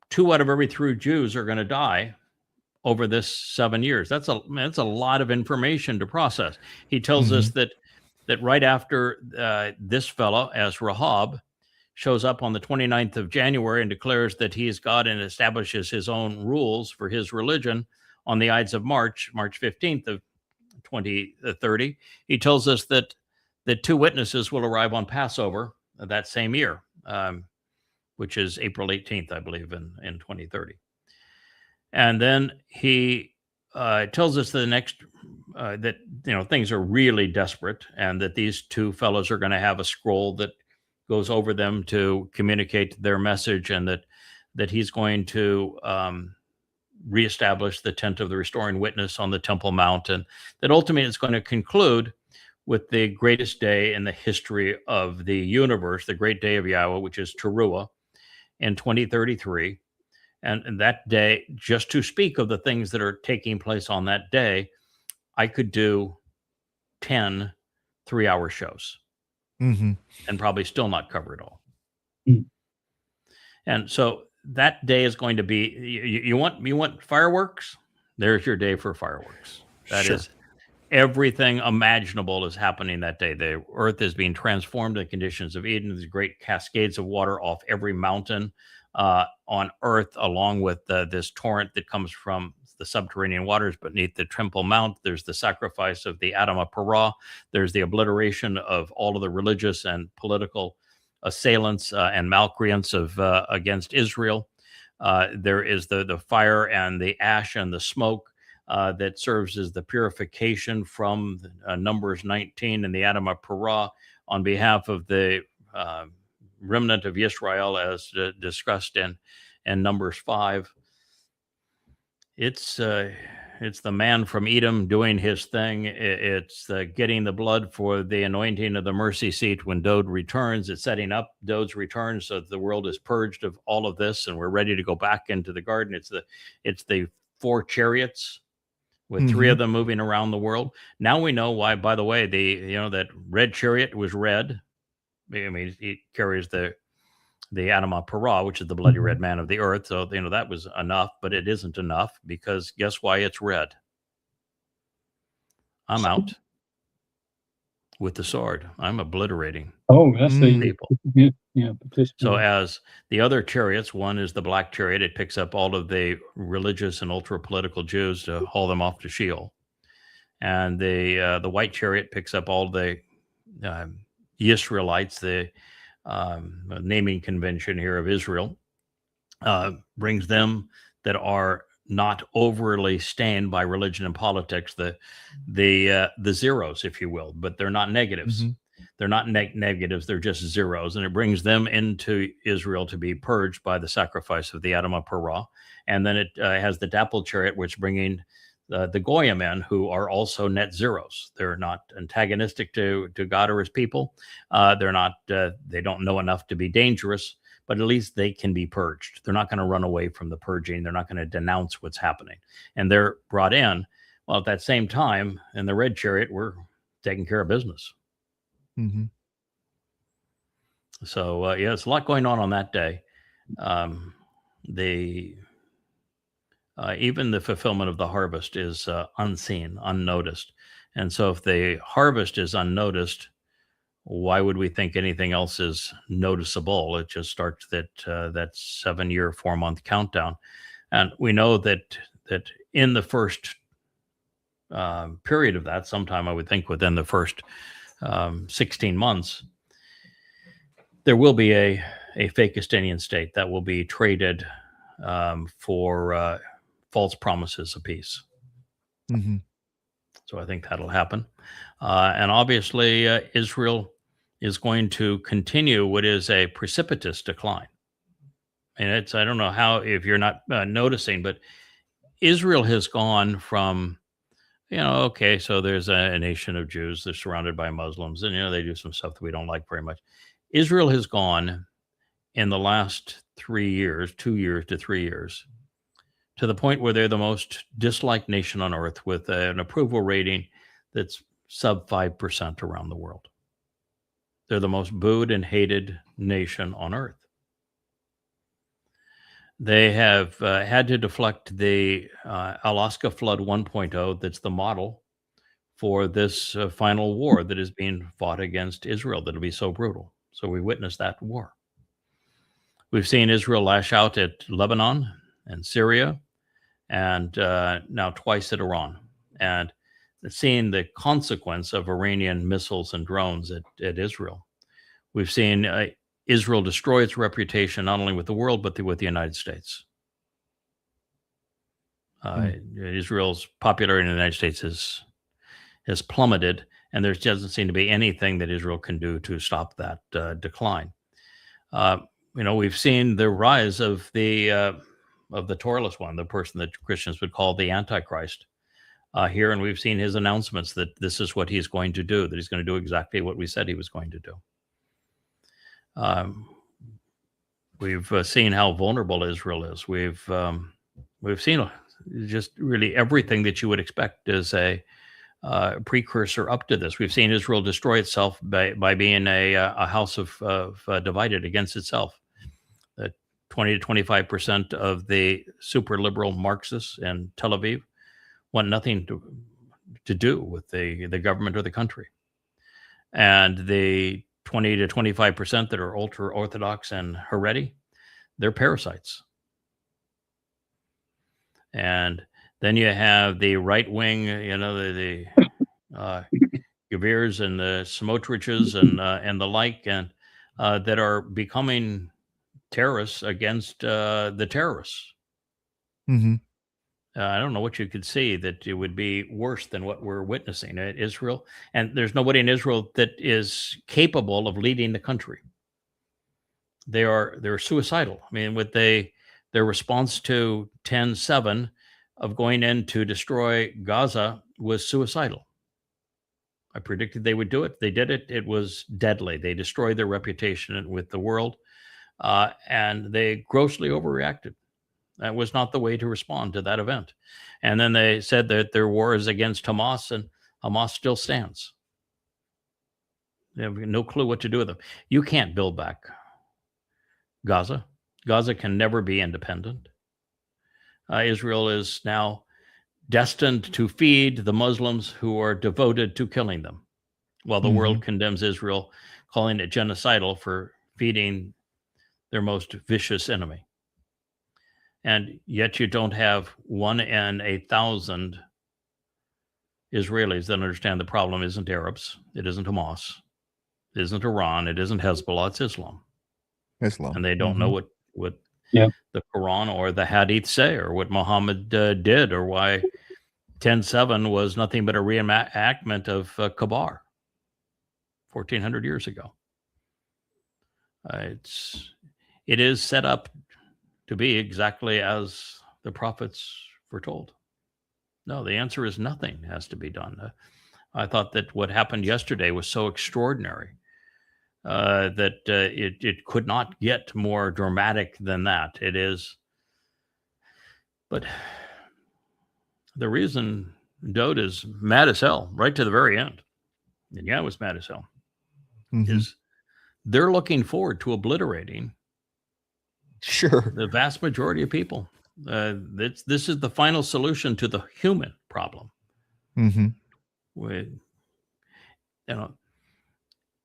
2 out of every 3 Jews are going to die over this 7 years. That's a lot of information to process. He tells us that right after this fellow, as Rahab, shows up on the 29th of January and declares that he is God and establishes his own rules for his religion on the Ides of March 15th of 2030, he tells us that 2 witnesses will arrive on Passover that same year, which is April 18th, I believe, in 2030. And then he tells us that things are really desperate, and that these 2 fellows are going to have a scroll that goes over them to communicate their message, and that he's going to reestablish the tent of the restoring witness on the Temple Mount, and that ultimately it's going to conclude with the greatest day in the history of the universe, the great day of Yahweh, which is Teruah, in 2033. And that day, just to speak of the things that are taking place on that day, I could do 10 3-hour shows and probably still not cover it all. And so that day is going to be, you want fireworks? There's your day for fireworks. That is, everything imaginable is happening that day. The earth is being transformed in the conditions of Eden. There's great cascades of water off every mountain on earth, along with this torrent that comes from the subterranean waters beneath the Temple Mount. There's the sacrifice of the Adamah Parah. There's the obliteration of all of the religious and political assailants and malcreants against Israel. There is the fire and the ash and the smoke that serves as the purification from Numbers 19 and the Adamah Parah on behalf of the remnant of Israel, as discussed in Numbers 5. It's it's the man from Edom doing his thing. It's getting the blood for the anointing of the mercy seat when Dode returns. It's setting up Dode's return so that the world is purged of all of this, and we're ready to go back into the garden. It's the 4 chariots with 3 of them moving around the world. Now we know why. By the way, that red chariot was red. I mean, it carries the Adamah Parah, which is the bloody red man of the earth. So, that was enough, but it isn't enough, because guess why it's red? I'm out with the sword. I'm obliterating That's the people. Yeah. So as the other chariots, one is the black chariot. It picks up all of the religious and ultra-political Jews to haul them off to Sheol. And the white chariot picks up all the Israelites, the naming convention here of Israel, brings them that are not overly stained by religion and politics, the zeros, if you will, but they're not negatives. They're not negatives, they're just zeros, and it brings them into Israel to be purged by the sacrifice of the Adamah Parah. And then it has the dapple chariot, which bringing the Goya men, who are also net zeros. They're not antagonistic to God or his people. They're not. They don't know enough to be dangerous, but at least they can be purged. They're not going to run away from the purging. They're not going to denounce what's happening. And they're brought in. Well, at that same time, in the red chariot, we're taking care of business. So, it's a lot going on that day. Even the fulfillment of the harvest is unseen, unnoticed. And so if the harvest is unnoticed, why would we think anything else is noticeable? It just starts that 7-year, 4-month countdown. And we know that in the first period of that, sometime I would think within the first 16 months, there will be a fake Estonian state that will be traded for false promises of peace. So I think that'll happen. And obviously, Israel is going to continue what is a precipitous decline. And I don't know how, if you're not noticing, but Israel has gone from, okay, so there's a nation of Jews, they're surrounded by Muslims, and, they do some stuff that we don't like very much. Israel has gone in the last 3 years, 2 years to 3 years, to the point where they're the most disliked nation on earth, with an approval rating that's sub 5% around the world. They're the most booed and hated nation on earth. They have had to deflect the Alaska Flood 1.0, that's the model for this final war that is being fought against Israel, that'll be so brutal. So we witnessed that war. We've seen Israel lash out at Lebanon and Syria, and now twice at Iran, and seeing the consequence of Iranian missiles and drones at Israel. We've seen Israel destroy its reputation, not only with the world, but with the United States. Israel's popularity in the United States has plummeted, and there doesn't seem to be anything that Israel can do to stop that decline. We've seen the rise of the Toralist one, the person that Christians would call the Antichrist, here, and we've seen his announcements that this is what he's going to do, that he's going to do exactly what we said he was going to do. We've seen how vulnerable Israel is. We've seen just really everything that you would expect as a precursor up to this. We've seen Israel destroy itself by being a house of divided against itself. 20 to 25% of the super liberal Marxists in Tel Aviv want nothing to do with the government or the country. And the 20 to 25% that are ultra-Orthodox and Haredi, they're parasites. And then you have the right wing, the Gevirs and the Smotriches and the like, and that are becoming terrorists against the terrorists. I don't know what you could see that it would be worse than what we're witnessing at Israel. And there's nobody in Israel that is capable of leading the country. They're suicidal. I mean, with their response to 10/7, of going in to destroy Gaza was suicidal. I predicted they would do it. They did it. It was deadly. They destroyed their reputation with the world, and they grossly overreacted. That was not the way to respond to that event. And then they said that their war is against Hamas, and Hamas still stands. They have no clue what to do with them. You can't build back Gaza. Gaza can never be independent. Israel is now destined to feed the Muslims who are devoted to killing them, while the world condemns Israel, calling it genocidal for feeding their most vicious enemy. And yet you don't have 1 in 1,000 Israelis that understand the problem isn't Arabs, it isn't Hamas, it isn't Iran, it isn't Hezbollah, it's Islam. And they don't know what the Quran or the Hadith say, or what Muhammad did, or why 10/7 was nothing but a reenactment of Kabar 1,400 years ago. It is set up to be exactly as the prophets foretold. No, the answer is nothing has to be done. I thought that what happened yesterday was so extraordinary that it could not get more dramatic than that. It is. But the reason Dowd is mad as hell right to the very end, and it was mad as hell, is they're looking forward to obliterating the vast majority of people. This is the final solution to the human problem.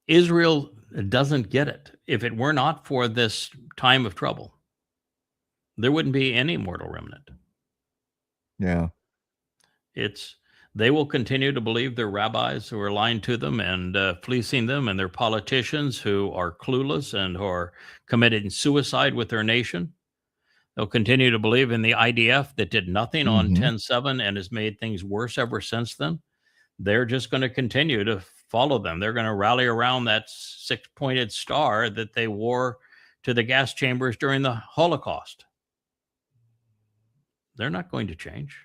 Israel doesn't get it. If it were not for this time of trouble, there wouldn't be any mortal remnant. Yeah. They will continue to believe their rabbis who are lying to them and fleecing them, and their politicians who are clueless and who are committing suicide with their nation. They'll continue to believe in the IDF that did nothing on 10/7 and has made things worse ever since then. They're just going to continue to follow them. They're going to rally around that 6-pointed star that they wore to the gas chambers during the Holocaust. They're not going to change.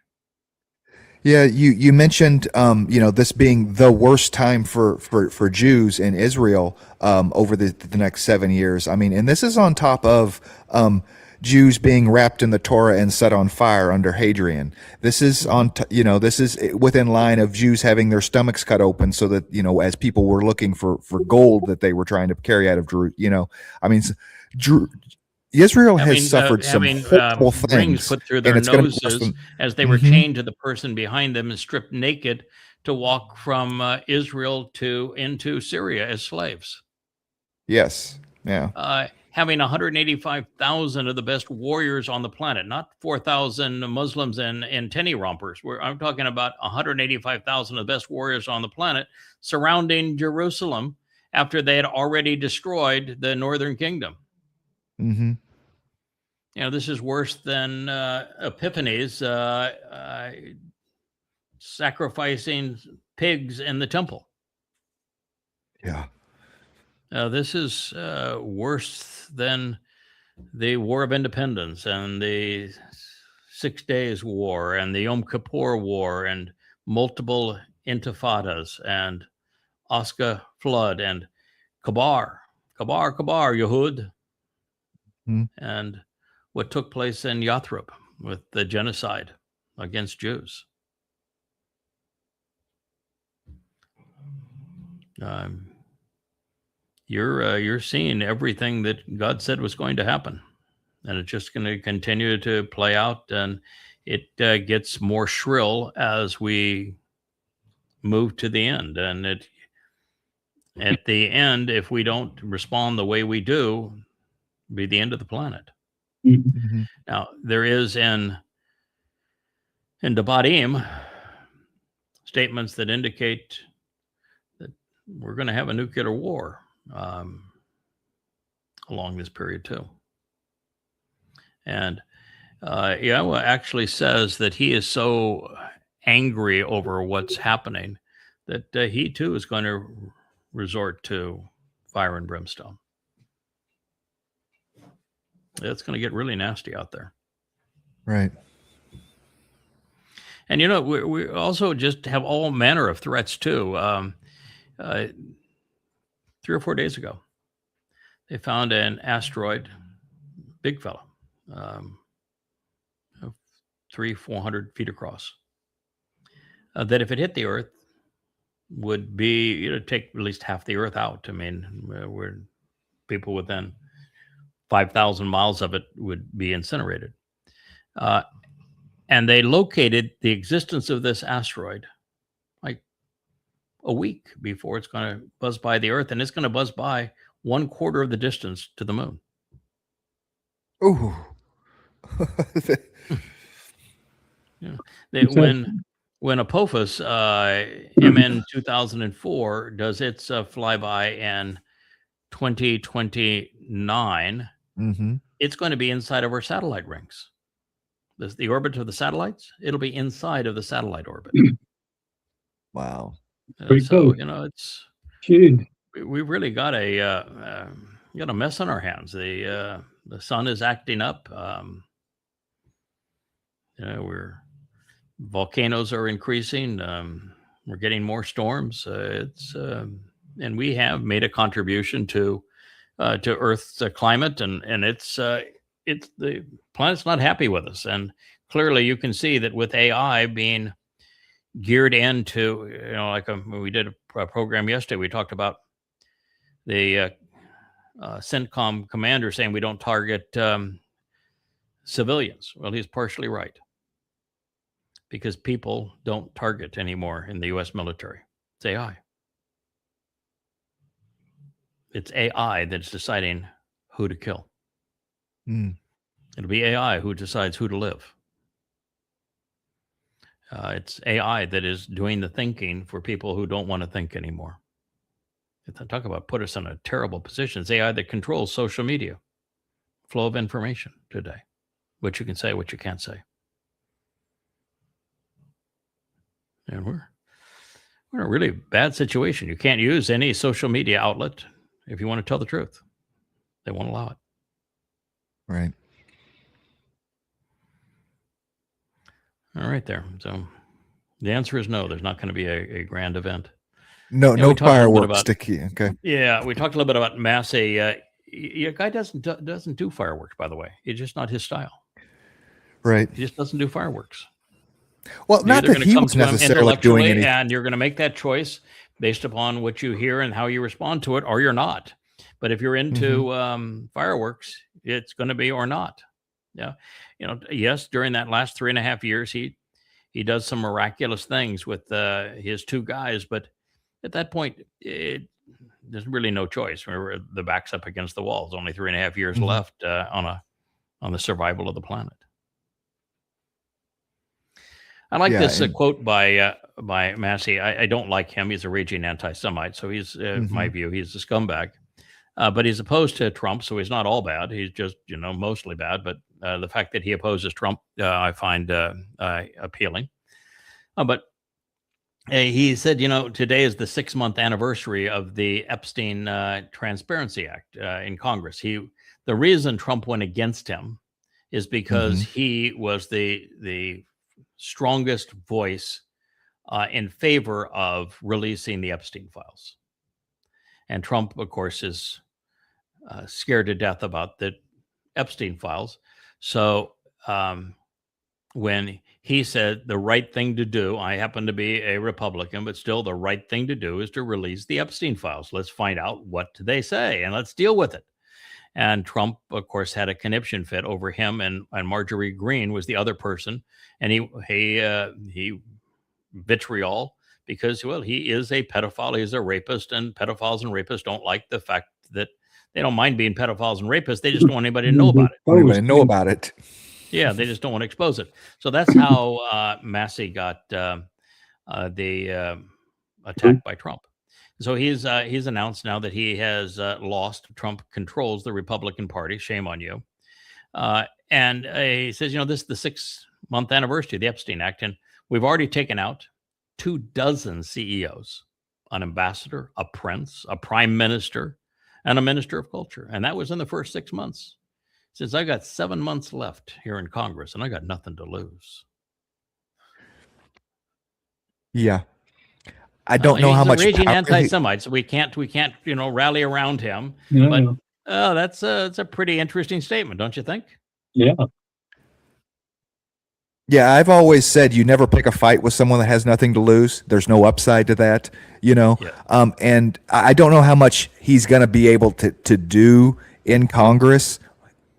Yeah, you mentioned this being the worst time for Jews in Israel over the next 7 years. I mean, and this is on top of Jews being wrapped in the Torah and set on fire under Hadrian. This is this is within line of Jews having their stomachs cut open so that as people were looking for gold that they were trying to carry out of Jerusalem. I mean, Israel has suffered some horrible things put through their noses as they were chained to the person behind them and stripped naked to walk from Israel into Syria as slaves. Yes. Yeah. Having 185,000 of the best warriors on the planet, not 4,000 Muslims and tenny rompers. I'm talking about 185,000 of the best warriors on the planet surrounding Jerusalem after they had already destroyed the northern kingdom. This is worse than Epiphanes sacrificing pigs in the temple. Yeah. This is worse than the War of Independence and the 6 Days War and the Yom Kippur War and multiple intifadas and Osca flood and Kabar, Yehud. And what took place in Yathrib with the genocide against Jews. You're seeing everything that God said was going to happen, and it's just going to continue to play out, and it gets more shrill as we move to the end. And at the end, if we don't respond the way we do, be the end of the planet. Now, there is in Devarim statements that indicate that we're going to have a nuclear war along this period too. And Yahweh actually says that he is so angry over what's happening that he too is going to resort to fire and brimstone. It's going to get really nasty out there. Right. And we also just have all manner of threats too. 3 or 4 days ago, they found an asteroid, big fella, 300-400 feet across, that if it hit the Earth, would be take at least half the Earth out. I mean, we're people within 5,000 miles of it would be incinerated. And they located the existence of this asteroid like a week before it's going to buzz by the Earth, and it's going to buzz by 1/4 of the distance to the moon. Ooh. When Apophis MN 2004 does its flyby in 2029, it's going to be inside of our satellite rings. The orbit of the satellites, it'll be inside of the satellite orbit. Wow. Pretty cool. It's Dude. we've really got a mess on our hands. The sun is acting up. Volcanoes are increasing. We're getting more storms. And we have made a contribution to Earth's climate, and it's the planet's not happy with us. And clearly, you can see that with AI being geared into, we did a program yesterday. We talked about the CENTCOM commander saying we don't target civilians. Well, he's partially right, because people don't target anymore in the U.S. military. It's AI. It's AI that's deciding who to kill. It'll be AI who decides who to live. It's AI that is doing the thinking for people who don't want to think anymore. Talk about put us in a terrible position. It's AI that controls social media, flow of information today, what you can say, what you can't say. And we're in a really bad situation. You can't use any social media outlet if you want to tell the truth. They won't allow it. Right. All right there. So the answer is no. There's not going to be a grand event. No fireworks to key. Okay. Yeah, we talked a little bit about Massey. Your guy doesn't do fireworks, by the way. It's just not his style. Right. He just doesn't do fireworks. Well, not that he was necessarily doing anything. And you're going to make that choice based upon what you hear and how you respond to it, or you're not. But if you're into fireworks, it's going to be or not. Yeah. Yes, during that last 3.5 years, he does some miraculous things with his two guys. But at that point, there's really no choice. Remember, the back's up against the wall. There's only 3.5 years left on the survival of the planet. I like this quote by Massey. I don't like him. He's a raging anti-Semite. So he's, in my view, he's a scumbag. But he's opposed to Trump, so he's not all bad. He's just, mostly bad. But the fact that he opposes Trump, I find appealing. But he said, today is the 6-month anniversary of the Epstein Transparency Act in Congress. The reason Trump went against him is because he was the strongest voice in favor of releasing the Epstein files. And Trump, of course, is scared to death about the Epstein files. So when he said the right thing to do, I happen to be a Republican, but still the right thing to do is to release the Epstein files. Let's find out what they say and let's deal with it. And Trump, of course, had a conniption fit over him, and Marjorie Greene was the other person. And he vitriol because, well, he is a pedophile, he's a rapist, and pedophiles and rapists don't like the fact that they don't mind being pedophiles and rapists. They just don't want anybody to know about it. Don't want anybody to know about it. Yeah, they just don't want to expose it. So that's how Massey got the attack by Trump. So he's announced now that he has lost. Trump controls the Republican Party. Shame on you. And he says, this is the 6-month anniversary of the Epstein Act, and we've already taken out 24 CEOs, an ambassador, a prince, a prime minister, and a minister of culture. And that was in the first 6 months. He says, I got 7 months left here in Congress, and I got nothing to lose. Yeah. I don't know how much He's a raging power anti-Semite, so we can't rally around him. Yeah, But that's a pretty interesting statement, don't you think? yeah. Yeah, I've always said you never pick a fight with someone that has nothing to lose. There's no upside to that, you know. Yeah. And I don't know how much he's going to be able to do in Congress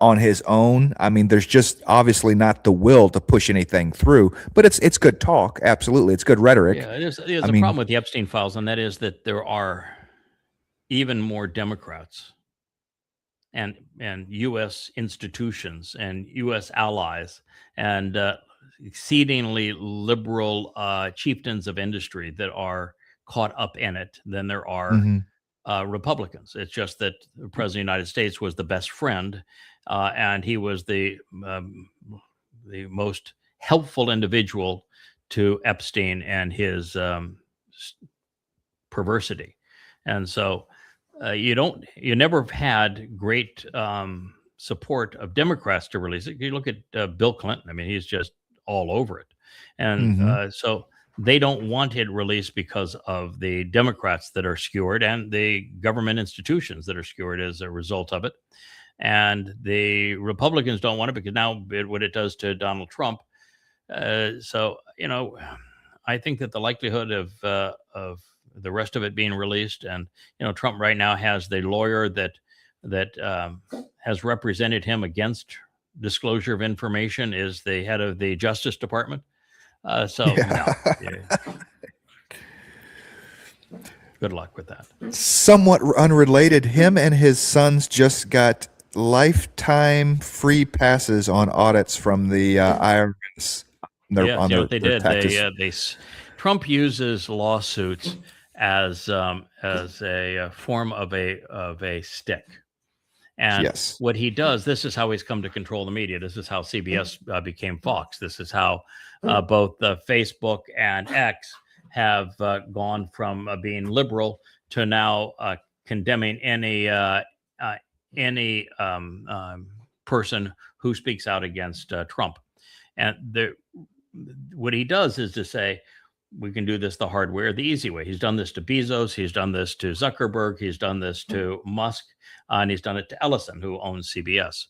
on his own. I mean, there's just obviously not the will to push anything through. But it's good talk. Absolutely, it's good rhetoric. Yeah, there's a problem with the Epstein files, and that is that there are even more Democrats and U.S. institutions and U.S. allies and exceedingly liberal chieftains of industry that are caught up in it than there are Republicans. It's just that the President of the United States was the best friend, and he was the most helpful individual to Epstein and his perversity. And so you never have had great support of Democrats to release it. You look at Bill Clinton. I mean, he's just all over it. And so they don't want it released because of the Democrats that are skewered and the government institutions that are skewered as a result of it. And the Republicans don't want it because now what it does to Donald Trump. So, I think that the likelihood of the rest of it being released, and Trump right now has the lawyer that has represented him against disclosure of information is the head of the Justice Department. No. Good luck with that. Somewhat unrelated, him and his sons just got lifetime free passes on audits from the IRS. What they did. Trump uses lawsuits as a form of a stick. And what he does, this is how he's come to control the media. This is how CBS became Fox. This is how both Facebook and X have gone from being liberal to now condemning any person who speaks out against Trump. And what he does is to say, we can do this the hard way or the easy way. He's done this to Bezos. He's done this to Zuckerberg. He's done this to Musk. And he's done it to Ellison, who owns CBS.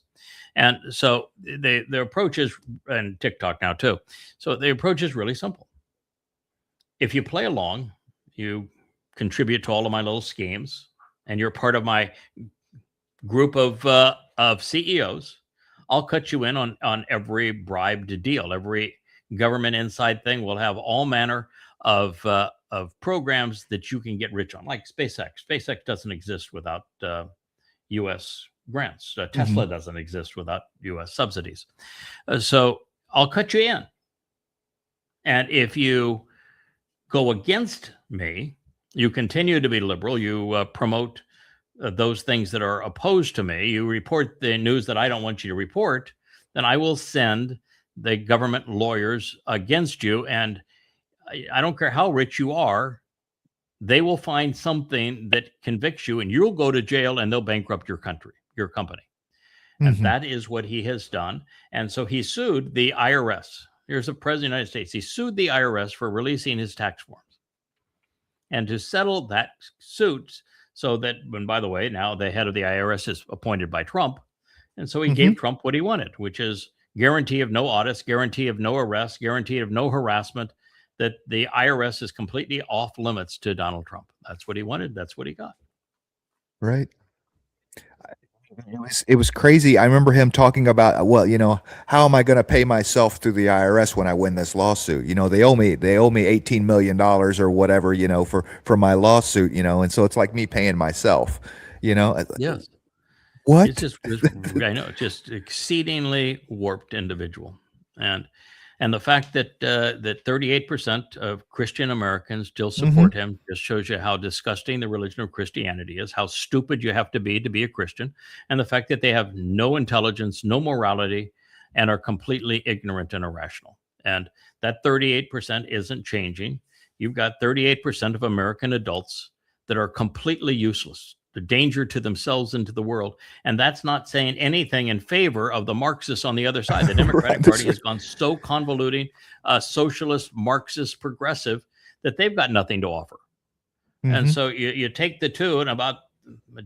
And so the approach is, and TikTok now too. So the approach is really simple. If you play along, you contribute to all of my little schemes, and you're part of my group of CEOs, I'll cut you in on every bribed deal, every government inside thing. Will have all manner of programs that you can get rich on, like SpaceX. SpaceX doesn't exist without U.S. grants. Tesla doesn't exist without U.S. subsidies. So I'll cut you in. And if you go against me, you continue to be liberal, you promote those things that are opposed to me, you report the news that I don't want you to report, then I will send the government lawyers against you. And I don't care how rich you are, they will find something that convicts you and you'll go to jail and they'll bankrupt your company. And that is what he has done. And so he sued the IRS. Here's the President of the United States. He sued the IRS for releasing his tax forms. And to settle that suit, so that, and by the way, now the head of the IRS is appointed by Trump. And so he gave Trump what he wanted, which is guarantee of no audits, guarantee of no arrests, guarantee of no harassment, that the IRS is completely off limits to Donald Trump. That's what he wanted. That's what he got. Right. It was crazy. I remember him talking about, well, how am I going to pay myself through the IRS when I win this lawsuit? They owe me $18 million or whatever, for my lawsuit, and so it's like me paying myself, Yes. What? It's just, I know, just exceedingly warped individual. And the fact that 38% of Christian Americans still support him just shows you how disgusting the religion of Christianity is, how stupid you have to be a Christian, and the fact that they have no intelligence, no morality, and are completely ignorant and irrational. And that 38% isn't changing. You've got 38% of American adults that are completely useless the danger to themselves and to the world. And that's not saying anything in favor of the Marxists on the other side. The Democratic Right. Party has gone so convoluting, socialist, Marxist, progressive, that they've got nothing to offer. And Mhm. so you take the two, and about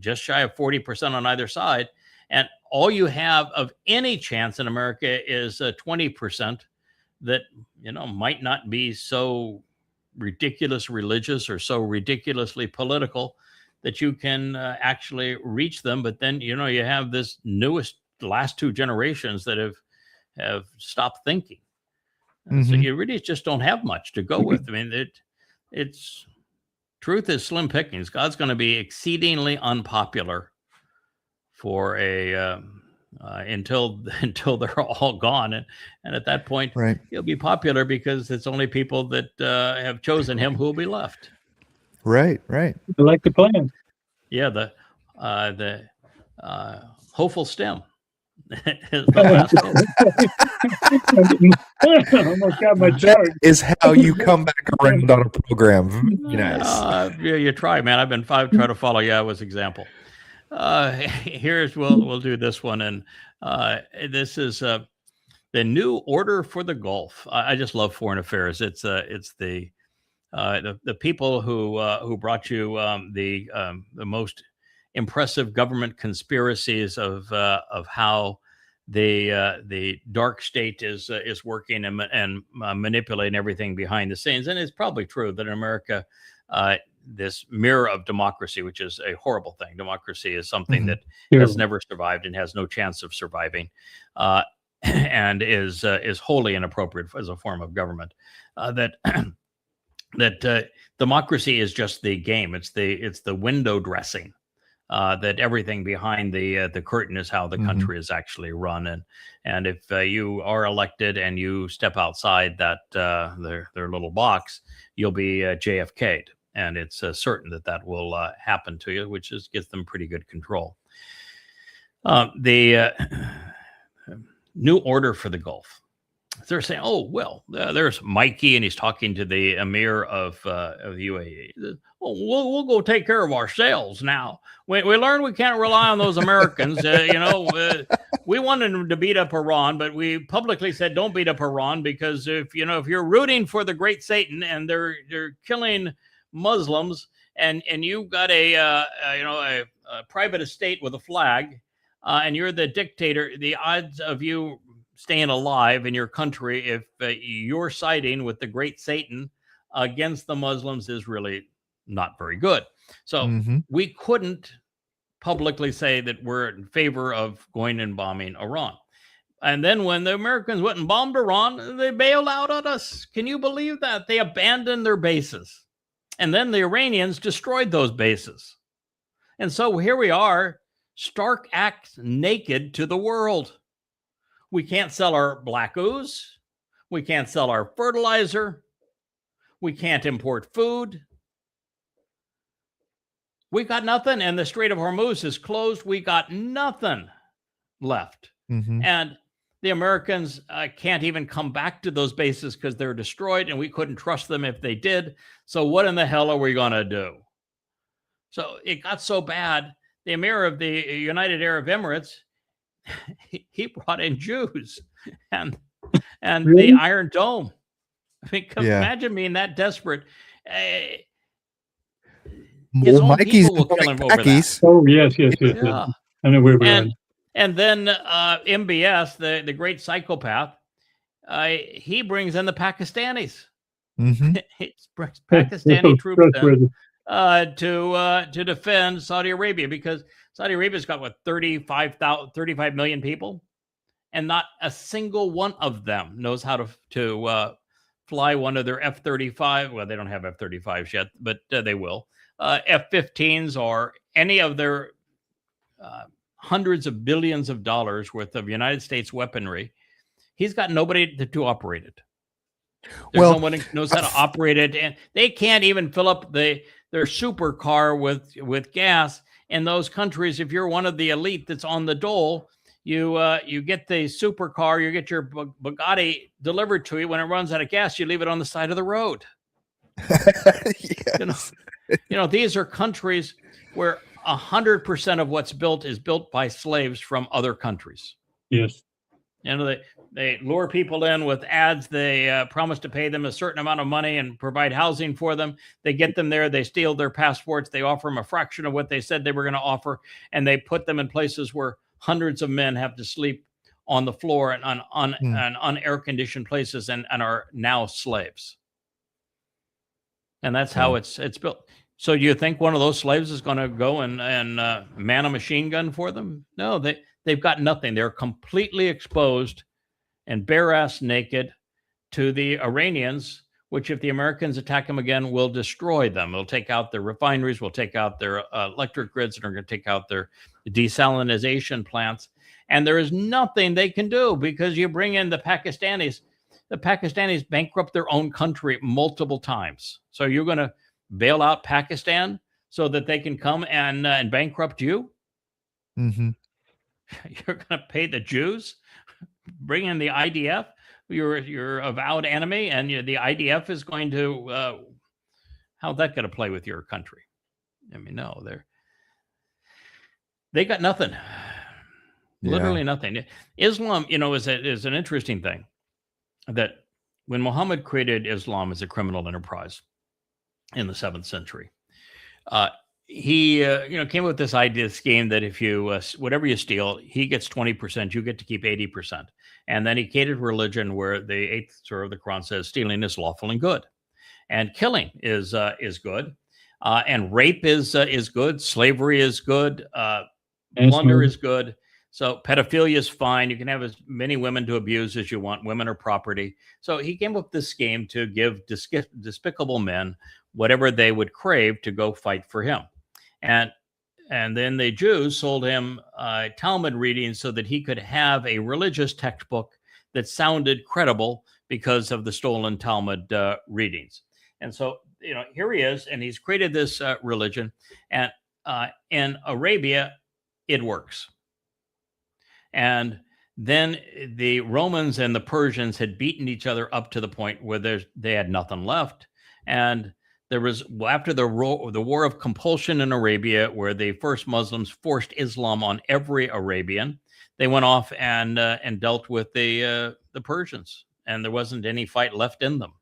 just shy of 40% on either side, and all you have of any chance in America is 20% that, you know, might not be so ridiculous religious or so ridiculously political that you can actually reach them. But then, you know, you have this last two generations that have stopped thinking. And so Mhm. you really just don't have much to go with. I mean, it's truth is slim pickings. God's going to be exceedingly unpopular for until they're all gone, and at that point, Right. he'll be popular because it's only people that have chosen him who will be left. Right. Right. I like the plan. Yeah, the hopeful stem is the last hope. I almost got my chart. Is how you come back around on a program. Very nice. Yeah, you try, man. I've tried to follow Yahweh's example. We'll do this one, and this is the new order for the Gulf. I just love foreign affairs. It's the people who brought you the most impressive government conspiracies of how the dark state is working and manipulating everything behind the scenes. And it's probably true that in America, this mirror of democracy, which is a horrible thing. Democracy is something Mhm. that Yeah. has never survived and has no chance of surviving, and is wholly inappropriate as a form of government. That democracy is just the game. It's the window dressing. That everything behind the curtain is how the Mhm. country is actually run, and if you are elected and you step outside that their little box, you'll be JFK'd, and it's certain that will happen to you, which gives them pretty good control. The new order for the Gulf. They're saying, "Oh well, there's Mikey, and he's talking to the Emir of UAE. Oh, we'll go take care of ourselves now. We learned we can't rely on those Americans. We wanted them to beat up Iran, but we publicly said don't beat up Iran because if you're rooting for the great Satan and they're killing Muslims, and you've got a private estate with a flag, and you're the dictator, the odds of you staying alive in your country if you're siding with the great Satan against the Muslims is really not very good. So Mhm. we couldn't publicly say that we're in favor of going and bombing Iran. And then when the Americans went and bombed Iran, they bailed out on us. Can you believe that? They abandoned their bases. And then the Iranians destroyed those bases. And so here we are, stark act naked to the world. We can't sell our black ooze. We can't sell our fertilizer. We can't import food. We got nothing. And the Strait of Hormuz is closed. We got nothing left. Mhm. And the Americans can't even come back to those bases because they're destroyed, and we couldn't trust them if they did. So what in the hell are we going to do? So it got so bad. The Emir of the United Arab Emirates, he brought in Jews and Really? the Iron Dome. I mean, Yeah. imagine being that desperate. His Well, own Mikey's people will kill him over that. khakis. Oh, yes. Yeah. I know where we are. And then MBS, the great psychopath, he brings in the Pakistanis. Mhm. He brings Pakistani troops in, Trustworthy. to defend Saudi Arabia, because Saudi Arabia's got what 35 million people, and not a single one of them knows how to fly one of their F-35. Well, they don't have F-35s yet, but they will. F-15s or any of their hundreds of billions of dollars worth of United States weaponry. He's got nobody to operate it. There's Well, no one who knows how to operate it, and they can't even fill up their supercar with gas in those countries. If you're one of the elite that's on the dole, you get the supercar, you get your Bugatti delivered to you. When it runs out of gas, you leave it on the side of the road. Yes. These are countries where 100% of what's built is built by slaves from other countries. Yes. You know, they lure people in with ads. They promise to pay them a certain amount of money and provide housing for them. They get them there. They steal their passports. They offer them a fraction of what they said they were going to offer. And they put them in places where hundreds of men have to sleep on the floor and on unair-conditioned places and are now slaves. And that's how it's built. So do you think one of those slaves is going to go and man a machine gun for them? No, they've got nothing. They're completely exposed and bare-ass naked to the Iranians, which if the Americans attack them again, will destroy them. They'll take out their refineries, will take out their electric grids, and are going to take out their desalinization plants. And there is nothing they can do because you bring in the Pakistanis. The Pakistanis bankrupt their own country multiple times. So you're going to bail out Pakistan so that they can come and bankrupt you? Mm-hmm. You're going to pay the Jews, bring in the IDF, your avowed enemy, and the IDF is going to, how's that going to play with your country? I mean, no, they got nothing, literally nothing. Islam, is an interesting thing that when Muhammad created Islam as a criminal enterprise in the 7th century, he came up with this idea scheme that if you whatever you steal, he gets 20%, you get to keep 80%. And then he created religion where the 8th surah of the Quran says stealing is lawful and good, and killing is good, and rape is good, slavery is good, plunder is good. So pedophilia is fine. You can have as many women to abuse as you want. Women are property. So he came up with this scheme to give despicable men whatever they would crave to go fight for him. And then the Jews sold him Talmud reading so that he could have a religious textbook that sounded credible because of the stolen Talmud readings. And so, here he is, and he's created this religion. And in Arabia, it works. And then the Romans and the Persians had beaten each other up to the point where they had nothing left. And there was, after the war of compulsion in Arabia, where the first Muslims forced Islam on every Arabian, they went off and dealt with the Persians, and there wasn't any fight left in them.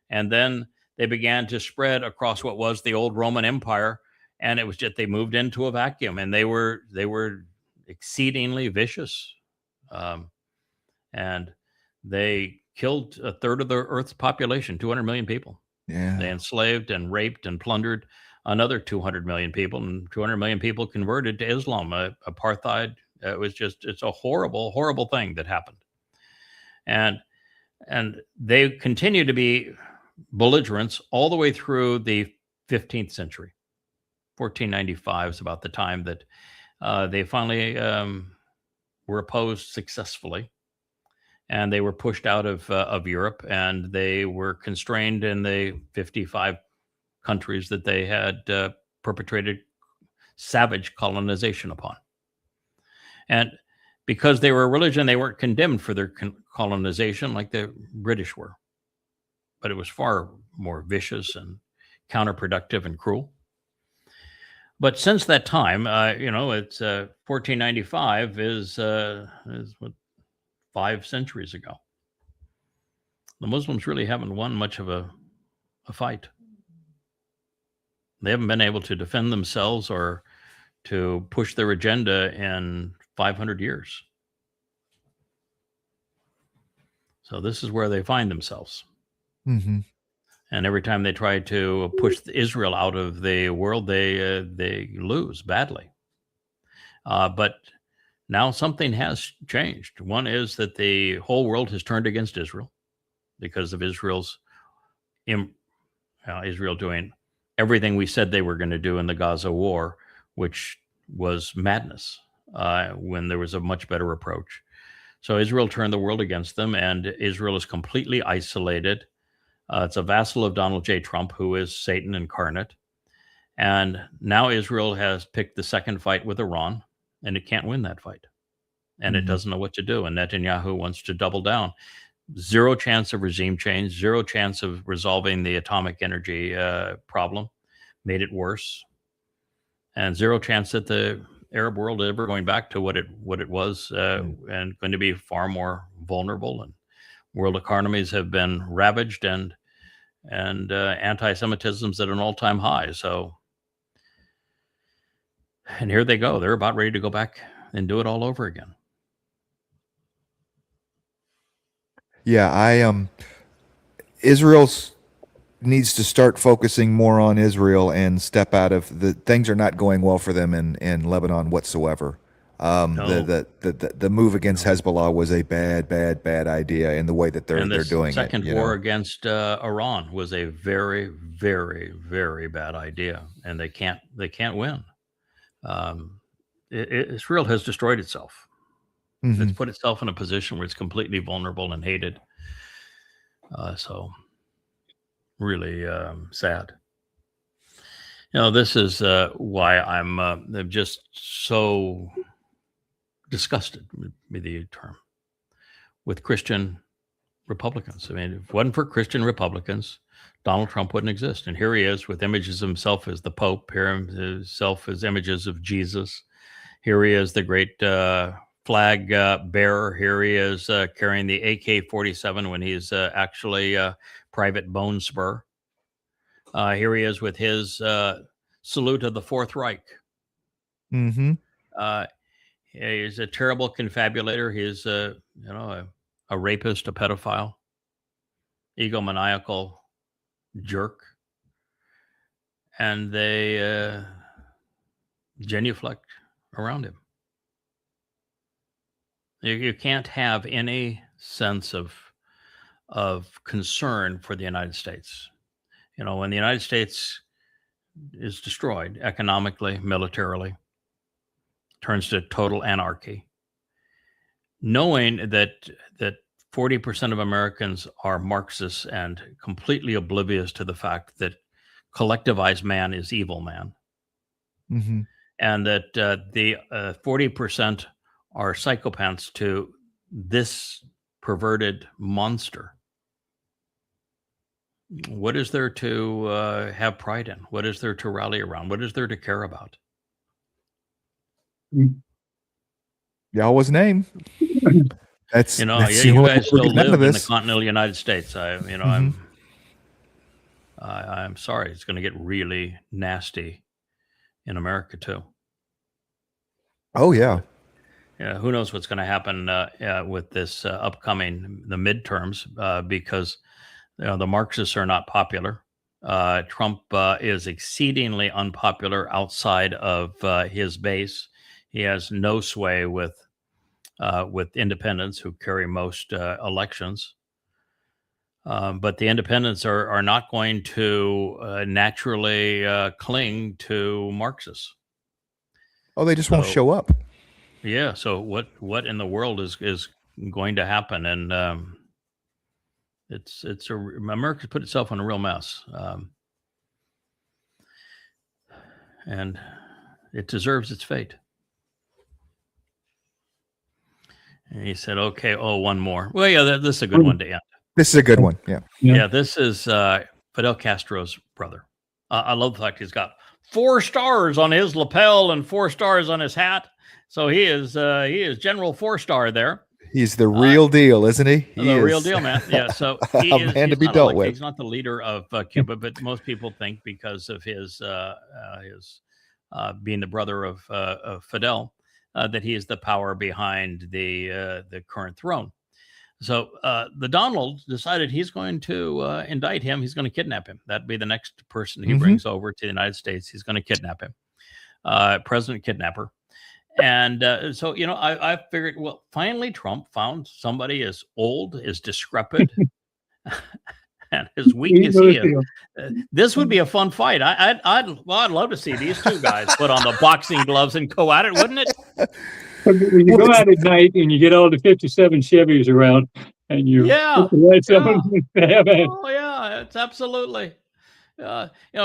And then they began to spread across what was the old Roman Empire, and it was just they moved into a vacuum, and they were exceedingly vicious, and they killed a third of the Earth's population, 200 million people. Yeah. They enslaved and raped and plundered another 200 million people, and 200 million people converted to Islam. Apartheid. It's a horrible, horrible thing that happened. And they continue to be belligerents all the way through the 15th century. 1495 is about the time that they finally were opposed successfully, and they were pushed out of Europe, and they were constrained in the 55 countries that they had perpetrated savage colonization upon. And because they were a religion, they weren't condemned for their colonization like the British were, but it was far more vicious and counterproductive and cruel. But since that time, it's 1495 is what, 5 centuries ago. The Muslims really haven't won much of a fight. They haven't been able to defend themselves or to push their agenda in 500 years. So this is where they find themselves. Mm-hmm. And every time they try to push Israel out of the world, they lose badly. But now something has changed. One is that the whole world has turned against Israel because of Israel doing everything we said they were going to do in the Gaza war, which was madness when there was a much better approach. So Israel turned the world against them, and Israel is completely isolated. It's a vassal of Donald J. Trump, who is Satan incarnate. And now Israel has picked the second fight with Iran, and it can't win that fight. And it doesn't know what to do. And Netanyahu wants to double down. Zero chance of regime change, zero chance of resolving the atomic energy problem. Made it worse. and zero chance that the Arab world is ever going back to what it was, and going to be far more vulnerable. And world economies have been ravaged, and anti-Semitism's at an all-time high. So, and here they go. They're about ready to go back and do it all over again. Yeah, Israel's needs to start focusing more on Israel and step out of the things are not going well for them in Lebanon whatsoever. No. The move against Hezbollah was a bad idea in the way that they're doing it. Second war against Iran was a very, very, very bad idea, and they can't win. Israel has destroyed itself. Mhm. It's put itself in a position where it's completely vulnerable and hated. So really sad. This is why I'm just so disgusted, would be the term, with Christian Republicans. I mean, if it wasn't for Christian Republicans, Donald Trump wouldn't exist. And here he is with images of himself as the Pope, here himself as images of Jesus. Here he is, the great flag bearer. Here he is carrying the AK-47 when he's actually Private Bone Spur. Here he is with his salute of the Fourth Reich. Mm-hmm. He's a terrible confabulator. He's a rapist, a pedophile, egomaniacal jerk, and they genuflect around him. You can't have any sense of concern for the United States. When the United States is destroyed economically, militarily, turns to total anarchy, knowing that 40% of Americans are Marxists and completely oblivious to the fact that collectivized man is evil man, Mm-hmm. and that the 40% are psychopaths to this perverted monster. What is there to have pride in? What is there to rally around? What is there to care about? Yahweh's name. That's you that's the only way guys we're still getting out live of in the this. continental United States. I'm sorry. It's going to get really nasty in America too. Oh yeah. Yeah, who knows what's going to happen with this upcoming the midterms because the Marxists are not popular. Trump is exceedingly unpopular outside of his base. He has no sway with independents who carry most elections. But the independents are not going to naturally cling to Marxists. Oh, they just won't show up. Yeah. So what in the world is going to happen? And America's put itself in a real mess, and it deserves its fate. And he said, "Okay, one more." Well, yeah, this is a good one to end. This is a good one. Yeah. Yeah, this is Fidel Castro's brother. I love the fact he's got 4 stars on his lapel and 4 stars on his hat. So he is General 4-star there. He's the real deal, isn't he? Real deal, man. Yeah. So he a man to be dealt with. He's not the leader of Cuba, but most people think because of his being the brother of Fidel that he is the power behind the current throne. So the Donald decided he's going to indict him. He's going to kidnap him. That'd be the next person he brings over to the United States. He's going to kidnap him. President kidnapper. And so, I figured, well, finally Trump found somebody as old, as decrepit, and as weak as he is. This would be a fun fight. I'd love to see these two guys put on the boxing gloves and go at it, wouldn't it? When you go out at night and you get all the 57 Chevys around and you Oh yeah, it's absolutely.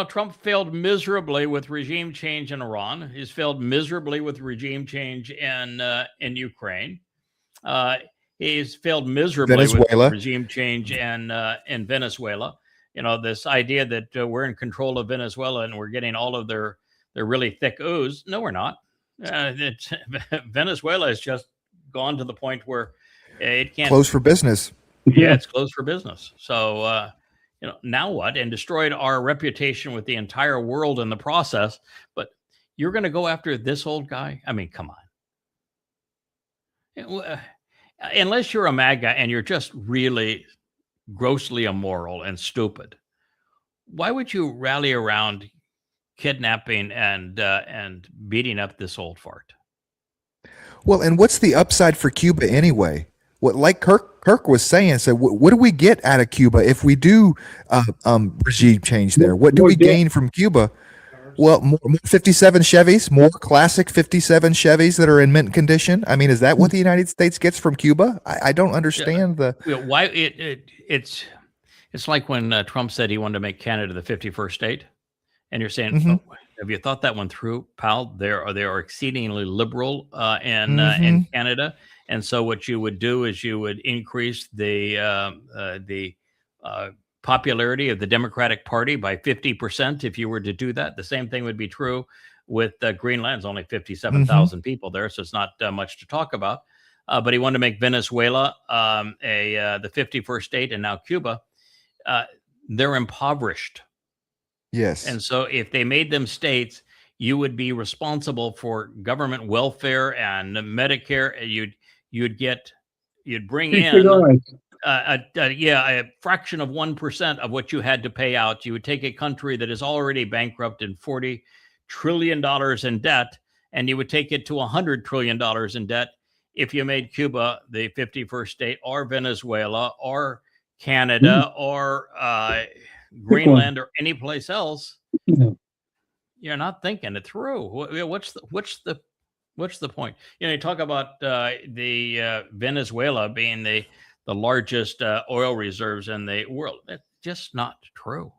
Trump failed miserably with regime change in Iran. He's failed miserably with regime change in Ukraine. He's failed miserably with regime change in Venezuela. This idea that we're in control of Venezuela and we're getting all of their they're really thick ooze. No, we're not. Venezuela has just gone to the point where it can't Closed for business. Yeah, it's closed for business. So, now what? And destroyed our reputation with the entire world in the process. But you're going to go after this old guy? I mean, come on. Unless you're a MAGA and you're just really grossly immoral and stupid, why would you rally around kidnapping and beating up this old fart? Well, and what's the upside for Cuba anyway? What, like Kirk was saying, so what do we get out of Cuba if we do regime change there? What do we gain from Cuba? Well, more 57 Chevys, more classic 57 Chevys that are in mint condition. I mean, is that what the United States gets from Cuba? I don't understand why it's like when Trump said he wanted to make Canada the 51st state, and you're saying, oh, have you thought that one through, pal? They are exceedingly liberal in Canada. And so what you would do is you would increase the popularity of the Democratic Party by 50% if you were to do that. The same thing would be true with Greenland's only 57,000 people there, so it's not much to talk about. But he wanted to make Venezuela the 51st state, and now Cuba. They're impoverished. Yes. And so if they made them states, you would be responsible for government welfare and Medicare. You'd bring in a fraction of 1% of what you had to pay out. You would take a country that is already bankrupt and $40 trillion in debt, and you would take it to $100 trillion in debt if you made Cuba the 51st state, or Venezuela, or Canada, or Greenland, or any place else. You're not thinking it through. What's the point? You talk about the Venezuela being the largest oil reserves in the world. That's just not true.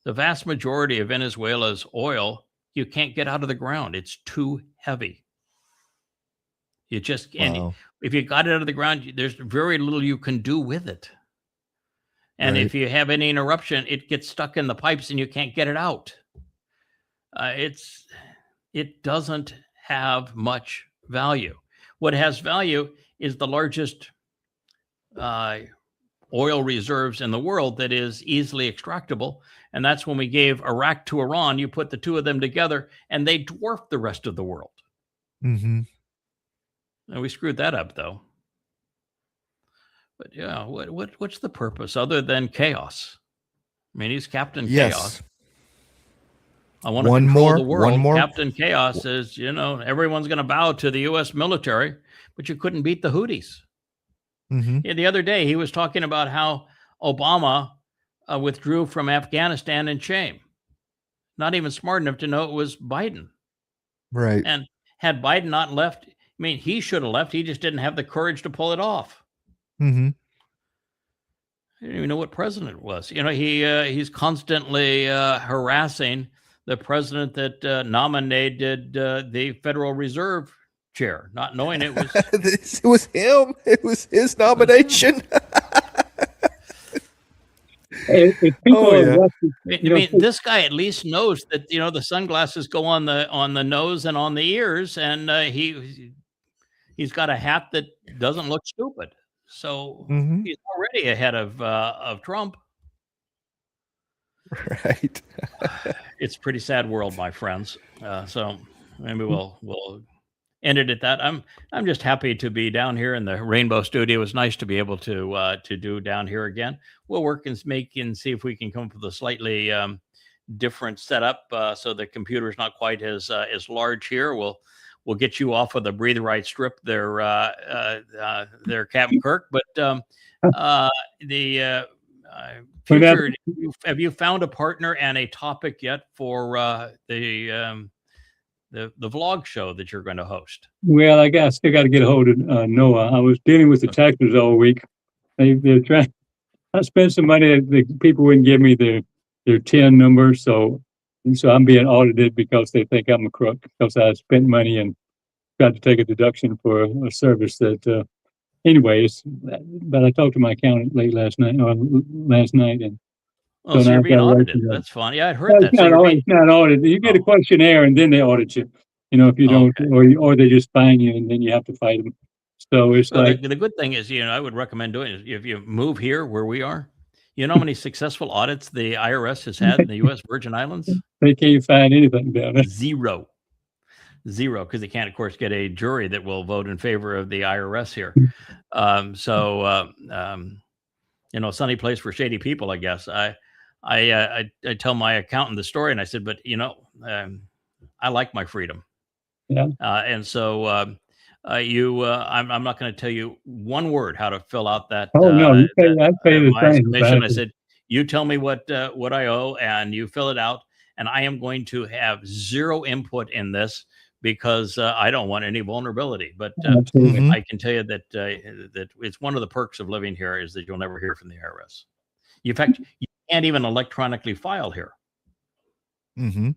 The vast majority of Venezuela's oil you can't get out of the ground. It's too heavy. You just can't. If you got it out of the ground, there's very little you can do with it. And if you have any interruption, it gets stuck in the pipes and you can't get it out. It doesn't have much value. What has value is the largest oil reserves in the world that is easily extractable. And that's when we gave Iraq to Iran. You put the two of them together and they dwarf the rest of the world. And we screwed that up, though. But yeah, what's the purpose other than chaos? I mean, he's Captain Chaos. I want to control the world. Captain Chaos says, everyone's going to bow to the U.S. military, but you couldn't beat the Houthis. Yeah, the other day, he was talking about how Obama withdrew from Afghanistan in shame. Not even smart enough to know it was Biden. Right. And had Biden not left, he should have left. He just didn't have the courage to pull it off. I didn't even know what president it was. He's constantly harassing the president that nominated the Federal Reserve chair, not knowing it was it was him. It was his nomination. This guy at least knows that the sunglasses go on the nose and on the ears, and he's got a hat that doesn't look stupid. So he's already ahead of Trump. Right. It's a pretty sad world, my friends. So maybe we'll end it at that. I'm just happy to be down here in the Rainbow Studio. It was nice to be able to do down here again. We'll work and see if we can come up with a slightly different setup so the computer's not quite as large here. We'll get you off of the Breathe Right strip there, Captain Kirk. But future, have you found a partner and a topic yet for the vlog show that you're going to host? Well, I still got to get a hold of Noah. I was dealing with the taxes all week. They're trying. I spent some money. The people wouldn't give me their TIN number, so I'm being audited because they think I'm a crook because I spent money and got to take a deduction for a service that. Anyways, but I talked to my accountant last night, and Oh, so now you're I've being got to wait audited. for that. That's fun. Yeah, I'd heard Well, that. So you're being, it's not audited. You get a oh, questionnaire and then they audit you. You know, if you don't, okay. or they just fine you and then you have to fight them. So it's Well, like, the good thing is, I would recommend doing it if you move here where we are. You know how many successful audits the IRS has had in the U.S. Virgin Islands? they can't find anything down there. Zero, because they can't, of course, get a jury that will vote in favor of the IRS here. Sunny place for shady people, I guess. I tell my accountant the story, and I said, but I like my freedom. Yeah. And so I'm not going to tell you one word how to fill out that. Oh no, I pay the my same. submission. I said, you tell me what I owe, and you fill it out, and I am going to have zero input in this because I don't want any vulnerability. But I can tell you that that it's one of the perks of living here is that you'll never hear from the IRS. In fact, you can't even electronically file here. Mm-hmm.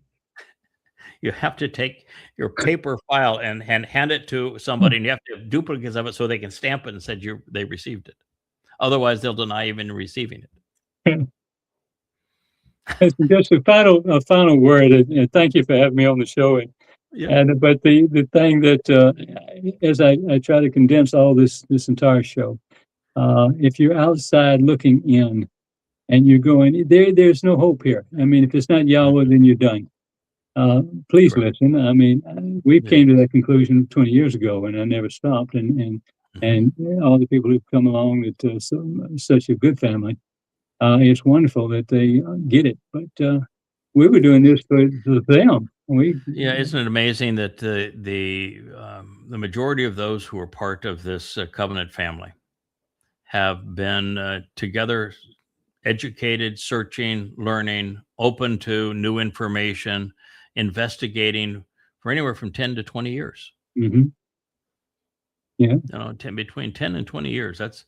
You have to take your paper file and hand it to somebody, and you have to have duplicates of it so they can stamp it and said they received it. Otherwise, they'll deny even receiving it. It's just a final word. And thank you for having me on the show. But the thing that as I try to condense all this entire show, if you're outside looking in, and you're going, there's no hope here. I mean, if it's not Yahweh, then you're done. Please listen. I mean, we came to that conclusion 20 years ago, and I never stopped. And all the people who've come along, that such a good family. It's wonderful that they get it. But we were doing this for them. Isn't it amazing that the majority of those who are part of this covenant family have been together, educated, searching, learning, open to new information, investigating for anywhere from 10 to 20 years. Mm-hmm. Yeah. Between 10 and 20 years. That's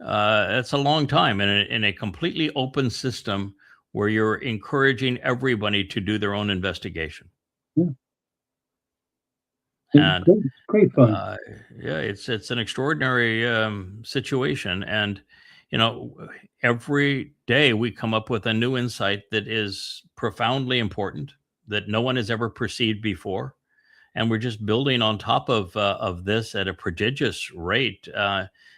a long time in a completely open system where you're encouraging everybody to do their own investigation. Yeah. And great fun. It's an extraordinary situation. And every day we come up with a new insight that is profoundly important, that no one has ever perceived before, and we're just building on top of this at a prodigious rate.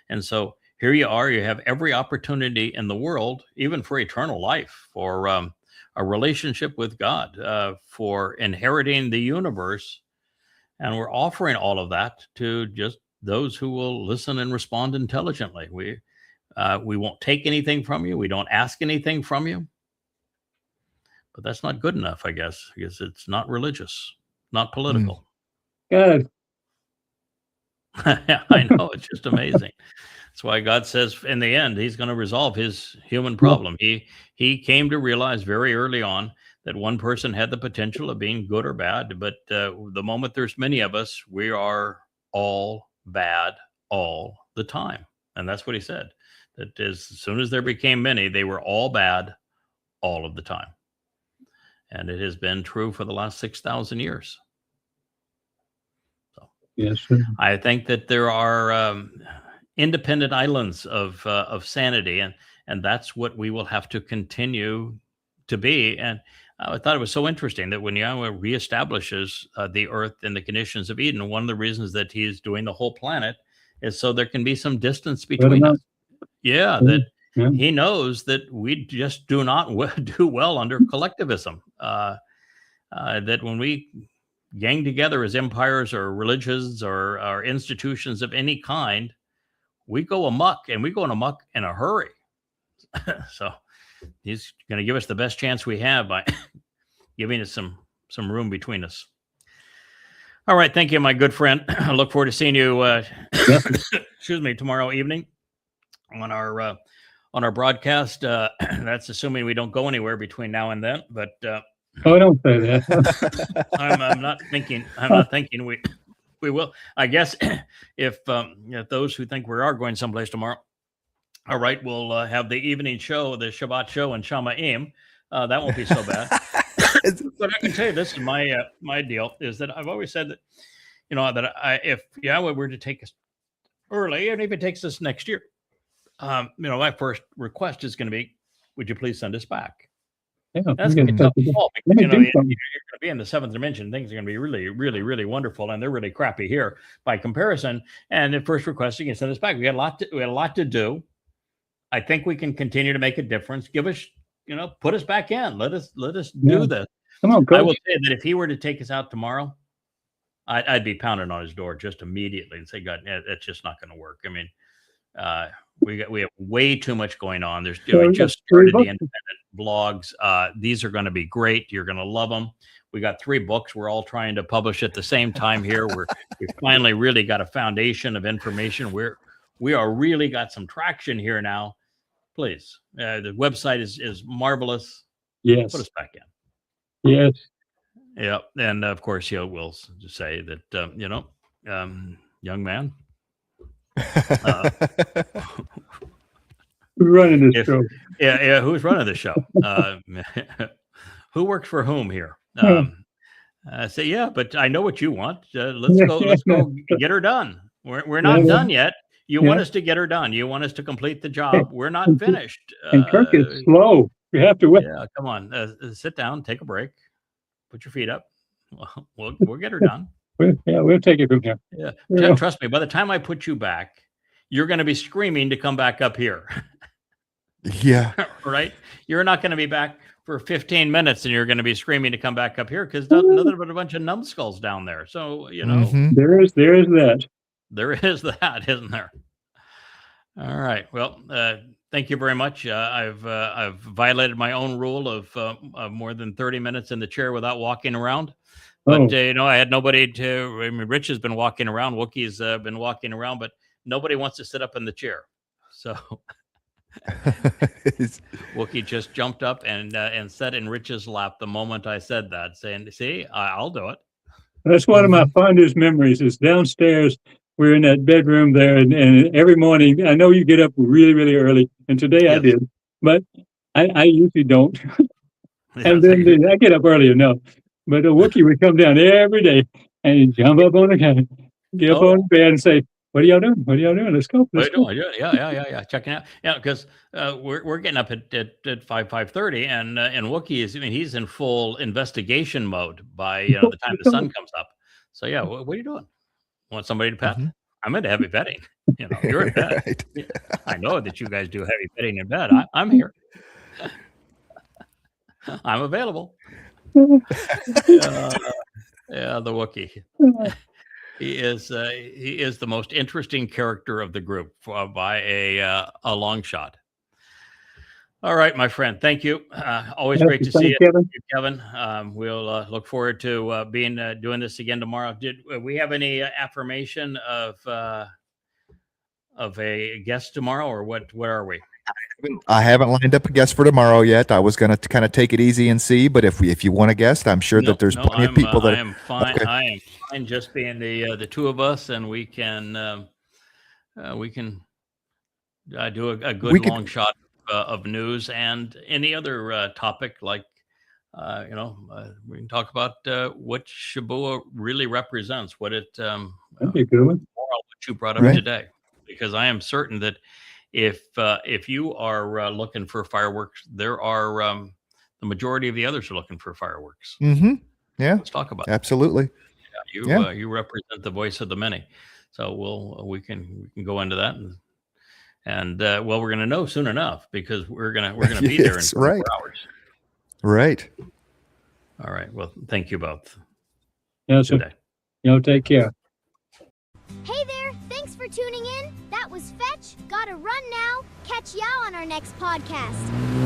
And so here you are. You have every opportunity in the world, even for eternal life, for a relationship with God, for inheriting the universe, and we're offering all of that to just those who will listen and respond intelligently. We won't take anything from you. We don't ask anything from you. But that's not good enough, I guess, because it's not religious, not political. God. I know, it's just amazing. That's why God says in the end, he's going to resolve his human problem. He came to realize very early on that one person had the potential of being good or bad. But the moment there's many of us, we are all bad all the time. And that's what he said. That as soon as there became many, they were all bad all of the time. And it has been true for the last 6,000 years. So yes, sir. I think that there are independent islands of sanity, and that's what we will have to continue to be. And I thought it was so interesting that when Yahweh reestablishes the earth in the conditions of Eden, one of the reasons that he's doing the whole planet is so there can be some distance between us. He knows that we just do not do well under collectivism. That when we gang together as empires or religions or institutions of any kind, we go amok, and we go amok in a hurry. So he's going to give us the best chance we have by giving us some room between us. All right. Thank you, my good friend. I look forward to seeing you, excuse me, tomorrow evening on our broadcast. That's assuming we don't go anywhere between now and then, but don't say that. I'm not thinking we will. I guess if those who think we are going someplace tomorrow, all right, we'll have the evening show, the Shabbat show in Shamma'im. That won't be so bad. But I can tell you, this is my deal, is that I've always said that, if Yahweh were to take us early, and if it takes us next year, my first request is going to be, would you please send us back? Yeah, That's we going to be gotta tough touch it. call Let because, me do you're something. going to be in the seventh dimension. Things are going to be really, really, really, really wonderful, and they're really crappy here by comparison. And at first request, you can send us back. We got a lot to do. I think we can continue to make a difference. Give us, put us back in. Let us Yeah. do this. Come on, I will coach. say that if he were to take us out tomorrow, I'd be pounding on his door just immediately and say, God, it's just not going to work. I mean, we have way too much going on. We just started the independent blogs. These are going to be great. You're going to love them. We got 3 books. We're all trying to publish at the same time here. We finally really got a foundation of information. We are really got some traction here now. Please, the website is marvelous. Yes. Put us back in. Yes. Yeah, and of course, we'll just say that young man. Who's running this show? Yeah. Who's running the show? Who works for whom here? I say, yeah, but I know what you want. Let's go get her done. We're not done yet. You want us to get her done. You want us to complete the job. We're not finished. And Kirk is slow. You have to wait. Yeah, come on. Sit down. Take a break. Put your feet up. We'll get her done. We'll take it from here. Yeah. Trust me, by the time I put you back, you're going to be screaming to come back up here. Yeah. Right? You're not going to be back for 15 minutes and you're going to be screaming to come back up here because nothing but a bunch of numbskulls down there. So, There is that. There is that, isn't there? All right. Well, thank you very much. I've violated my own rule of more than 30 minutes in the chair without walking around. But, I had nobody to. I mean, Rich has been walking around. Wookie's been walking around, but nobody wants to sit up in the chair. So Wookie just jumped up and sat in Rich's lap the moment I said that, saying, see, I'll do it. That's one of my fondest memories is downstairs. We're in that bedroom there, and every morning, I know you get up really, really early, and today I did, but I usually don't. And then I get up early enough. But a Wookiee would come down every day and he'd jump up on the couch, get up on the bed and say, what are y'all doing? What are y'all doing? Let's go. Yeah. Checking out. Yeah, because we're getting up at 5:30 and Wookiee is, he's in full investigation mode by the time the sun comes up. So yeah, what are you doing? Want somebody to pet? I'm into heavy petting. You're in bed. Right. I know that you guys do heavy petting in bed. I'm here. I'm available. The Wookiee. He is the most interesting character of the group by a long shot. All right, my friend. Thank you. Always great to see you, Kevin. We'll look forward to doing this again tomorrow. Did we have any affirmation of a guest tomorrow, or what? Where are we? I haven't lined up a guest for tomorrow yet. I was going to kind of take it easy and see, but if you want a guest, I'm sure that there's plenty of people that. I am fine. Okay. I am fine just being the two of us, and we can do a good long shot of news and any other topic like we can talk about what Shabua really represents, what it that'd be a good one. What you brought up today, because I am certain that if you are looking for fireworks, there are the majority of the others are looking for fireworks. Mm-hmm. Yeah, let's talk about absolutely. You represent the voice of the many, so we can go into that and we're going to know soon enough because we're gonna be there in 24 hours. Right. All right. Well, thank you both. Yes, sir. Take care. Hey there. Thanks for tuning in. That was Fetch. Gotta run now. Catch y'all on our next podcast.